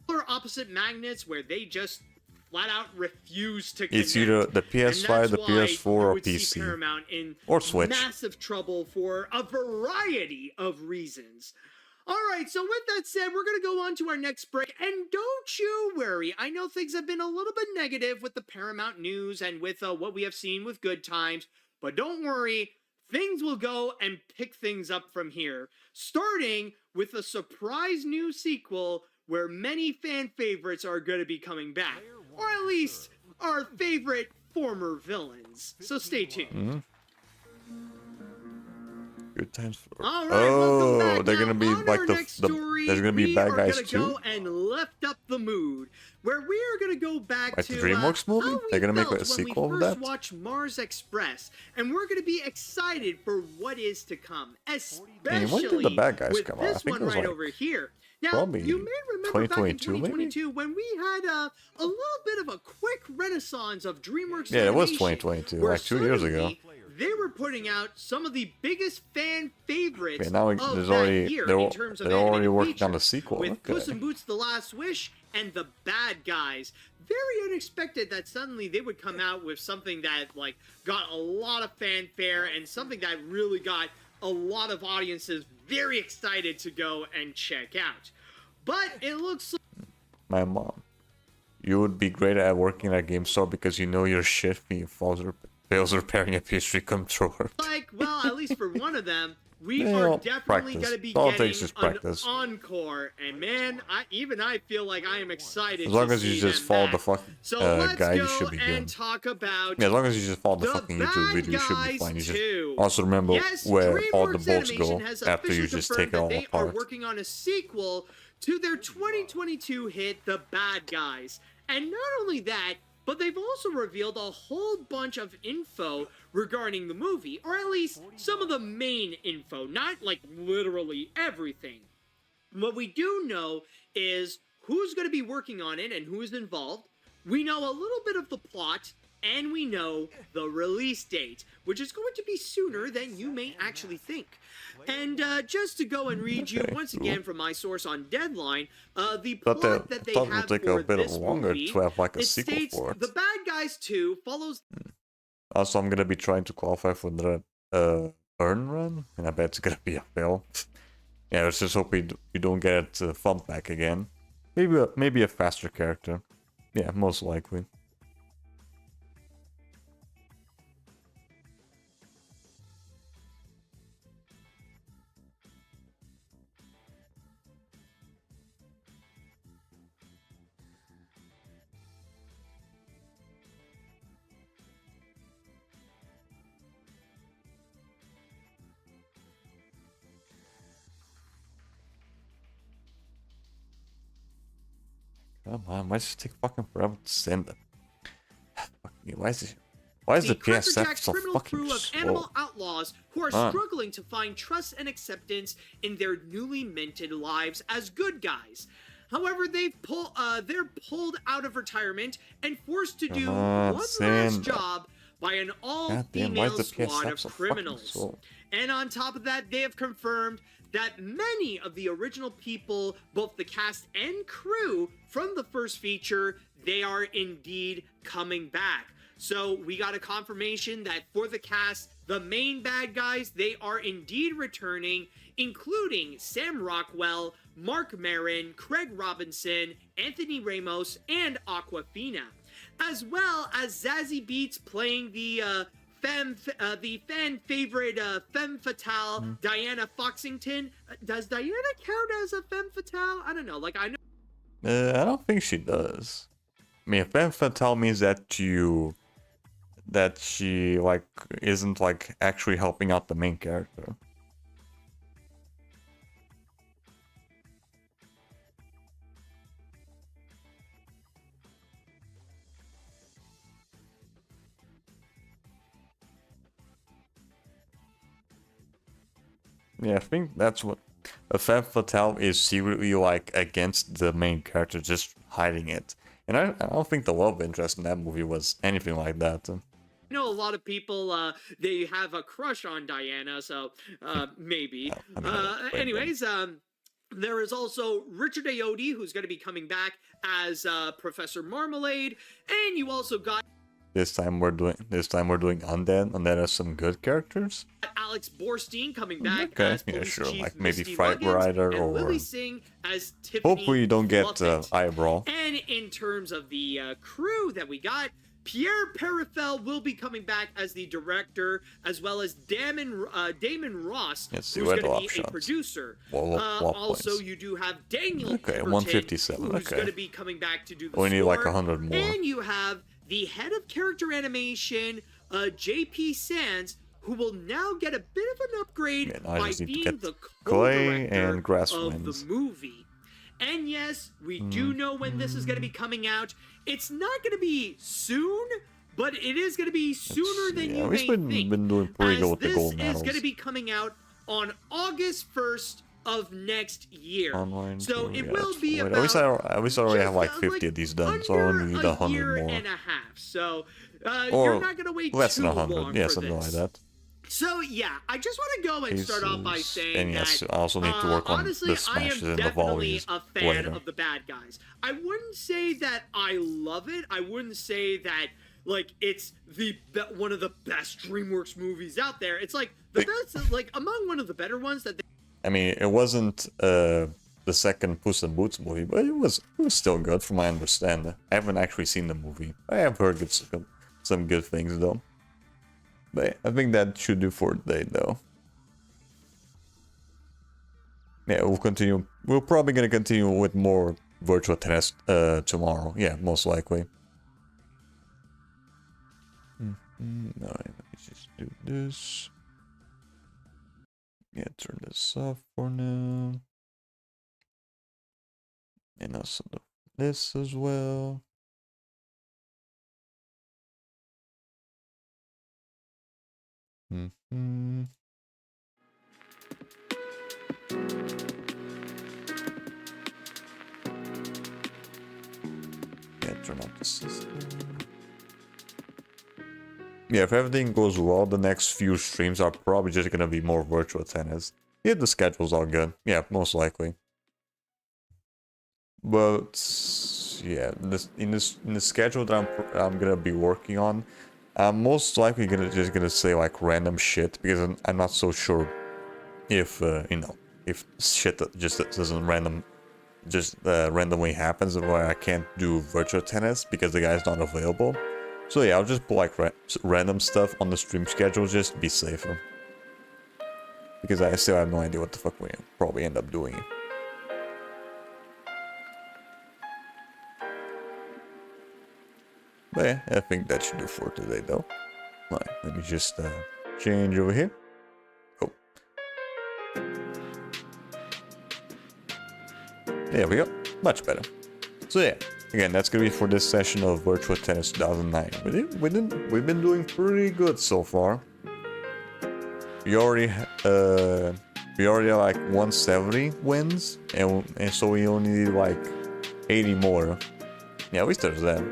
[SPEAKER 2] Polar opposite magnets where they just flat out refuse to connect.
[SPEAKER 1] It's either the PS5, the PS4, or PC.
[SPEAKER 2] Paramount in
[SPEAKER 1] or Switch.
[SPEAKER 2] Massive trouble for a variety of reasons. Alright, so with that said, we're going to go on to our next break, and don't you worry, I know things have been a little bit negative with the Paramount news and with what we have seen with Good Times, but don't worry, things will go and pick things up from here, starting with a surprise new sequel where many fan favorites are going to be coming back, or at least our favorite former villains, so stay tuned.
[SPEAKER 1] Mm-hmm. Good Times.
[SPEAKER 2] All right,
[SPEAKER 1] oh,
[SPEAKER 2] welcome back.
[SPEAKER 1] they're gonna
[SPEAKER 2] Now,
[SPEAKER 1] be
[SPEAKER 2] on
[SPEAKER 1] like
[SPEAKER 2] our
[SPEAKER 1] the
[SPEAKER 2] next story,
[SPEAKER 1] there's gonna be bad guys too.
[SPEAKER 2] We are gonna go and lift up the mood, where we are gonna go back
[SPEAKER 1] Like
[SPEAKER 2] to
[SPEAKER 1] the DreamWorks movie?
[SPEAKER 2] how
[SPEAKER 1] They're gonna make
[SPEAKER 2] felt
[SPEAKER 1] a sequel
[SPEAKER 2] when
[SPEAKER 1] of
[SPEAKER 2] we first
[SPEAKER 1] that?
[SPEAKER 2] watched Mars Express, and we're gonna be excited for what is to come, especially
[SPEAKER 1] when did the bad guys
[SPEAKER 2] with
[SPEAKER 1] come out? I
[SPEAKER 2] this
[SPEAKER 1] think
[SPEAKER 2] one
[SPEAKER 1] it was
[SPEAKER 2] right
[SPEAKER 1] like
[SPEAKER 2] over here. Now,
[SPEAKER 1] probably
[SPEAKER 2] you may remember back in
[SPEAKER 1] 2022 maybe?
[SPEAKER 2] 2022 when we had a little bit of a quick renaissance of DreamWorks
[SPEAKER 1] Yeah, it was
[SPEAKER 2] animation,
[SPEAKER 1] 2022,
[SPEAKER 2] where
[SPEAKER 1] like 2 years ago.
[SPEAKER 2] suddenly they were putting out some of the biggest fan favorites
[SPEAKER 1] Okay, now
[SPEAKER 2] of
[SPEAKER 1] there's
[SPEAKER 2] that
[SPEAKER 1] already
[SPEAKER 2] year
[SPEAKER 1] they're,
[SPEAKER 2] in terms of
[SPEAKER 1] they're already
[SPEAKER 2] animated
[SPEAKER 1] working on
[SPEAKER 2] feature,
[SPEAKER 1] the sequel.
[SPEAKER 2] with
[SPEAKER 1] Okay.
[SPEAKER 2] Puss in Boots: The Last Wish and The Bad Guys. Very unexpected that suddenly they would come out with something that like got a lot of fanfare and something that really got a lot of audiences very excited to go and check out. But it looks like
[SPEAKER 1] My mom. You would be great at working at a game store because you know your shit when you fails repairing a PS3 controller.
[SPEAKER 2] well, at least for one of them, we
[SPEAKER 1] Yeah,
[SPEAKER 2] are
[SPEAKER 1] well,
[SPEAKER 2] definitely
[SPEAKER 1] practice.
[SPEAKER 2] going to be
[SPEAKER 1] All it
[SPEAKER 2] getting
[SPEAKER 1] takes is
[SPEAKER 2] an
[SPEAKER 1] practice.
[SPEAKER 2] encore. And man, I feel like I am excited.
[SPEAKER 1] As long
[SPEAKER 2] to
[SPEAKER 1] as you
[SPEAKER 2] see
[SPEAKER 1] just
[SPEAKER 2] them
[SPEAKER 1] follow
[SPEAKER 2] back.
[SPEAKER 1] the fucking
[SPEAKER 2] So let's
[SPEAKER 1] guide,
[SPEAKER 2] go
[SPEAKER 1] you should be good.
[SPEAKER 2] and talk about
[SPEAKER 1] Yeah, as long as you just follow the
[SPEAKER 2] The
[SPEAKER 1] fucking YouTube
[SPEAKER 2] Bad
[SPEAKER 1] video, you should be
[SPEAKER 2] Guys
[SPEAKER 1] fine. You
[SPEAKER 2] 2.
[SPEAKER 1] just also remember
[SPEAKER 2] Yes,
[SPEAKER 1] where all the
[SPEAKER 2] DreamWorks
[SPEAKER 1] bolts go
[SPEAKER 2] Animation has
[SPEAKER 1] after you
[SPEAKER 2] officially
[SPEAKER 1] just take it
[SPEAKER 2] confirmed
[SPEAKER 1] all
[SPEAKER 2] that they are
[SPEAKER 1] apart.
[SPEAKER 2] working on a sequel to their 2022 hit, The Bad Guys. And not only that, but they've also revealed a whole bunch of info regarding the movie, or at least some of the main info, not like literally everything. What we do know is who's going to be working on it and who is involved. We know a little bit of the plot, and we know the release date, which is going to be sooner than you may actually think. And just to go and read you once again from my source on Deadline, the plot that they
[SPEAKER 1] thought it
[SPEAKER 2] have
[SPEAKER 1] would take
[SPEAKER 2] for
[SPEAKER 1] a bit
[SPEAKER 2] this
[SPEAKER 1] longer
[SPEAKER 2] movie,
[SPEAKER 1] to have like a
[SPEAKER 2] it
[SPEAKER 1] sequel
[SPEAKER 2] states
[SPEAKER 1] for it.
[SPEAKER 2] The Bad Guys 2 follows.
[SPEAKER 1] Also, I'm gonna be trying to qualify for the earn run, and I bet it's gonna be a fail. Yeah, let's just hope we don't get thumped back again. Maybe a faster character. Yeah, most likely. Come on, why does it take fucking forever to send them? Why is the PSF
[SPEAKER 2] crackerjack
[SPEAKER 1] so
[SPEAKER 2] criminal
[SPEAKER 1] fucking
[SPEAKER 2] crew of
[SPEAKER 1] slow?
[SPEAKER 2] animal outlaws who are struggling to find trust and acceptance in their newly minted lives as good guys. However, they're pulled out of retirement and forced to do one last job by an all-female squad of criminals. And on top of that, they have confirmed that many of the original people, both the cast and crew from the first feature, they are indeed coming back. So we got a confirmation that for the cast, the main bad guys, they are indeed returning, including Sam Rockwell, Mark Maron, Craig Robinson, Anthony Ramos, and Aquafina, as well as Zazie Beetz playing the the fan favorite femme fatale Diana Foxington. Does Diana count as a femme fatale? I don't know. Like I know.
[SPEAKER 1] I don't think she does. I mean, femme fatale means that she like isn't like actually helping out the main character. Yeah, I think that's what a femme fatale is, secretly like against the main character, just hiding it. And I don't think the love interest in that movie was anything like that.
[SPEAKER 2] I know a lot of people they have a crush on Diana, so maybe. Anyways, there is also Richard Ayoade, who's going to be coming back as Professor Marmalade, and you also got
[SPEAKER 1] This time we're doing Undead, and there are some good characters.
[SPEAKER 2] Alex Borstein coming back
[SPEAKER 1] Okay,
[SPEAKER 2] as Police
[SPEAKER 1] sure,
[SPEAKER 2] Chief
[SPEAKER 1] like maybe
[SPEAKER 2] Misty
[SPEAKER 1] Fright
[SPEAKER 2] Muggins,
[SPEAKER 1] Rider
[SPEAKER 2] and
[SPEAKER 1] or
[SPEAKER 2] Lily Singh as Tiffany.
[SPEAKER 1] hopefully you don't get
[SPEAKER 2] Fluffett.
[SPEAKER 1] Eyebrow.
[SPEAKER 2] And in terms of the crew that we got, Pierre Perifel will be coming back as the director, as well as Damon Ross,
[SPEAKER 1] Let's
[SPEAKER 2] who's
[SPEAKER 1] see what
[SPEAKER 2] going to be
[SPEAKER 1] options.
[SPEAKER 2] a producer.
[SPEAKER 1] What
[SPEAKER 2] Also,
[SPEAKER 1] points?
[SPEAKER 2] you do have Daniel
[SPEAKER 1] Okay,
[SPEAKER 2] Pemberton,
[SPEAKER 1] 157,
[SPEAKER 2] who's
[SPEAKER 1] okay.
[SPEAKER 2] going to be coming back to do the
[SPEAKER 1] We need like
[SPEAKER 2] score.
[SPEAKER 1] 100 more.
[SPEAKER 2] And you have the head of character animation, JP Sands, who will now get a bit of an upgrade
[SPEAKER 1] Yeah, I
[SPEAKER 2] by
[SPEAKER 1] just need to
[SPEAKER 2] being
[SPEAKER 1] get
[SPEAKER 2] the
[SPEAKER 1] Clay
[SPEAKER 2] co-director
[SPEAKER 1] and Grass
[SPEAKER 2] of
[SPEAKER 1] Winds.
[SPEAKER 2] the movie. And yes, we do know when this is going to be coming out. It's not going to be soon, but it is going to be sooner than you may think.
[SPEAKER 1] Been doing pretty good with the gold
[SPEAKER 2] This
[SPEAKER 1] medals.
[SPEAKER 2] is going to be coming out on August 1st of next year.
[SPEAKER 1] Online
[SPEAKER 2] So
[SPEAKER 1] too,
[SPEAKER 2] it
[SPEAKER 1] yeah,
[SPEAKER 2] will
[SPEAKER 1] that's
[SPEAKER 2] be
[SPEAKER 1] fine.
[SPEAKER 2] about
[SPEAKER 1] At least I already have like
[SPEAKER 2] just,
[SPEAKER 1] 50 of these done, so I only need
[SPEAKER 2] under
[SPEAKER 1] 100
[SPEAKER 2] year
[SPEAKER 1] more.
[SPEAKER 2] and a half. So
[SPEAKER 1] Or
[SPEAKER 2] you're not going to wait
[SPEAKER 1] less
[SPEAKER 2] too
[SPEAKER 1] than 100,
[SPEAKER 2] long
[SPEAKER 1] yeah,
[SPEAKER 2] for
[SPEAKER 1] something
[SPEAKER 2] this.
[SPEAKER 1] like that.
[SPEAKER 2] So yeah, I just want to go and start off by
[SPEAKER 1] Pieces.
[SPEAKER 2] saying
[SPEAKER 1] And yes,
[SPEAKER 2] that
[SPEAKER 1] I also need to work on
[SPEAKER 2] honestly,
[SPEAKER 1] the smashes
[SPEAKER 2] I am
[SPEAKER 1] and the
[SPEAKER 2] definitely
[SPEAKER 1] volleys
[SPEAKER 2] a fan
[SPEAKER 1] later.
[SPEAKER 2] of the bad guys. I wouldn't say that I love it. I wouldn't say that like it's one of the best DreamWorks movies out there. It's like the best, like among one of the better ones that.
[SPEAKER 1] I mean, it wasn't the second Puss in Boots movie, but it was still good from my understanding. I haven't actually seen the movie. I have heard some good things though. But I think that should do for today though. Yeah, we'll continue. We're probably gonna continue with more Virtua Tennis tomorrow. Yeah, most likely. Alright, let me just do this. Yeah, turn this off for now. And also this as well. Yeah, turn off the system. Yeah, if everything goes well, the next few streams are probably just gonna be more Virtua Tennis. Yeah, the schedule's all good. Yeah, most likely. But yeah, in the schedule that I'm gonna be working on, I'm most likely gonna say like random shit because I'm not so sure if if shit that just doesn't randomly happens where I can't do Virtua Tennis because the guy's not available. So yeah, I'll just put like random stuff on the stream schedule just to be safer. Because I still have no idea what the fuck we probably end up doing. But yeah, I think that should do for today though. Alright, let me just change over here. Oh. There we go. Much better. So yeah, again, that's gonna be for this session of Virtua Tennis 2009. We've been doing pretty good so far. We already have like 170 wins, and so we only need like 80 more. Yeah, at least there's that.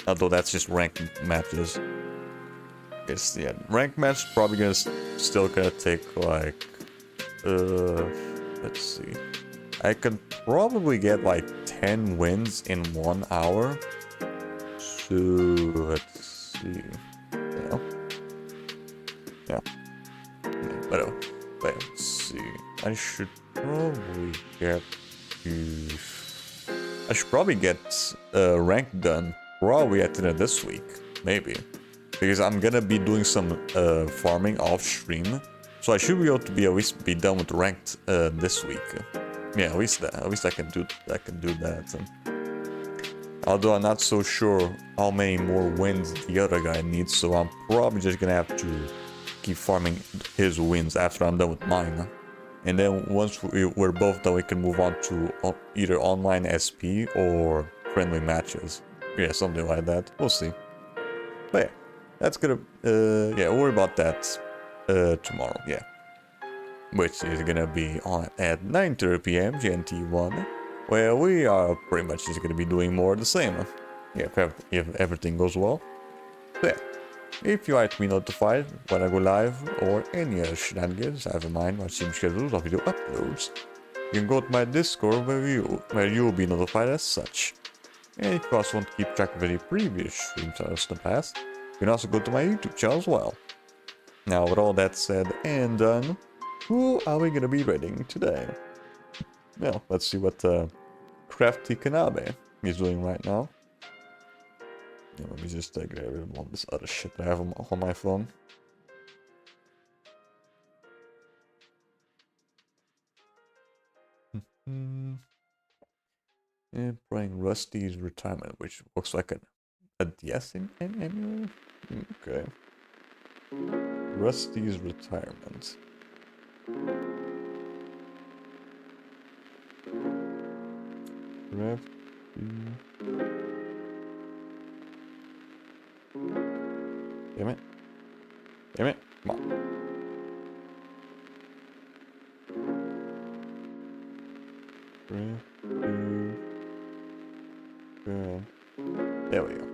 [SPEAKER 1] Although that's just ranked matches. It's yeah, ranked match probably still gonna take like let's see. I could probably get like 10 wins in 1 hour. So let's see. Yeah. Whatever. But let's see. I should probably get rank done probably at the end of this week. Maybe. because I'm gonna be doing some farming off stream, so I should be able to be at least be done with ranked this week. Yeah, at least I can do that. Although I'm not so sure how many more wins the other guy needs, so I'm probably just gonna have to keep farming his wins after I'm done with mine. And then once we're both done, we can move on to either online SP or friendly matches. Yeah, something like that. We'll see. But yeah, that's gonna... yeah, we'll worry about that tomorrow, yeah. Which is gonna be on at 9:30 PM GMT1. Where we are pretty much just gonna be doing more of the same. Yeah, if everything goes well. So yeah. If you like to be notified when I go live or any other shenanigans I have in mind on stream schedules or video uploads, you can go to my Discord where you will be notified as such. And if you also want to keep track of any previous stream channels in the past, you can also go to my YouTube channel as well. Now with all that said and done, who are we gonna be raiding today? Well, let's see what Crafty Kanabe is doing right now. Yeah, let me just get rid of all this other shit that I have on my phone. Yeah, playing Rusty's Retirement, which looks like a DS anyway. Okay. Rusty's Retirement. Crafty. Damn it. Damn it. Come on. There we go.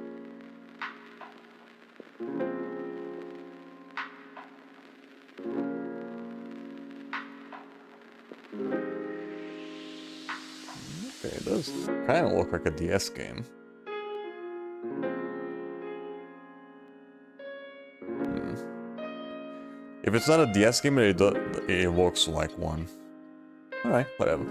[SPEAKER 1] Okay, it does kind of look like a DS game. If it's not a DS game, it looks like one. Alright, whatever.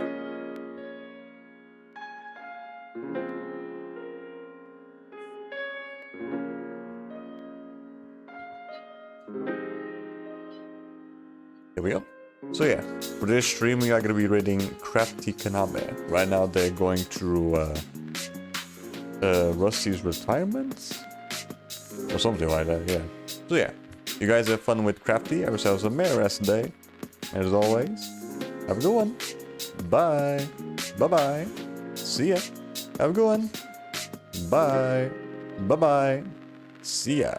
[SPEAKER 1] Here we go. So yeah, for this stream we are going to be raiding Crafty Kanabe. Right now they're going through Rusty's Retirement? Or something like that, yeah. So yeah, you guys have fun with Crafty. Have yourselves a merry rest of the day. And as always, have a good one. Bye. Bye-bye. See ya. Have a good one. Bye. Bye-bye. See ya.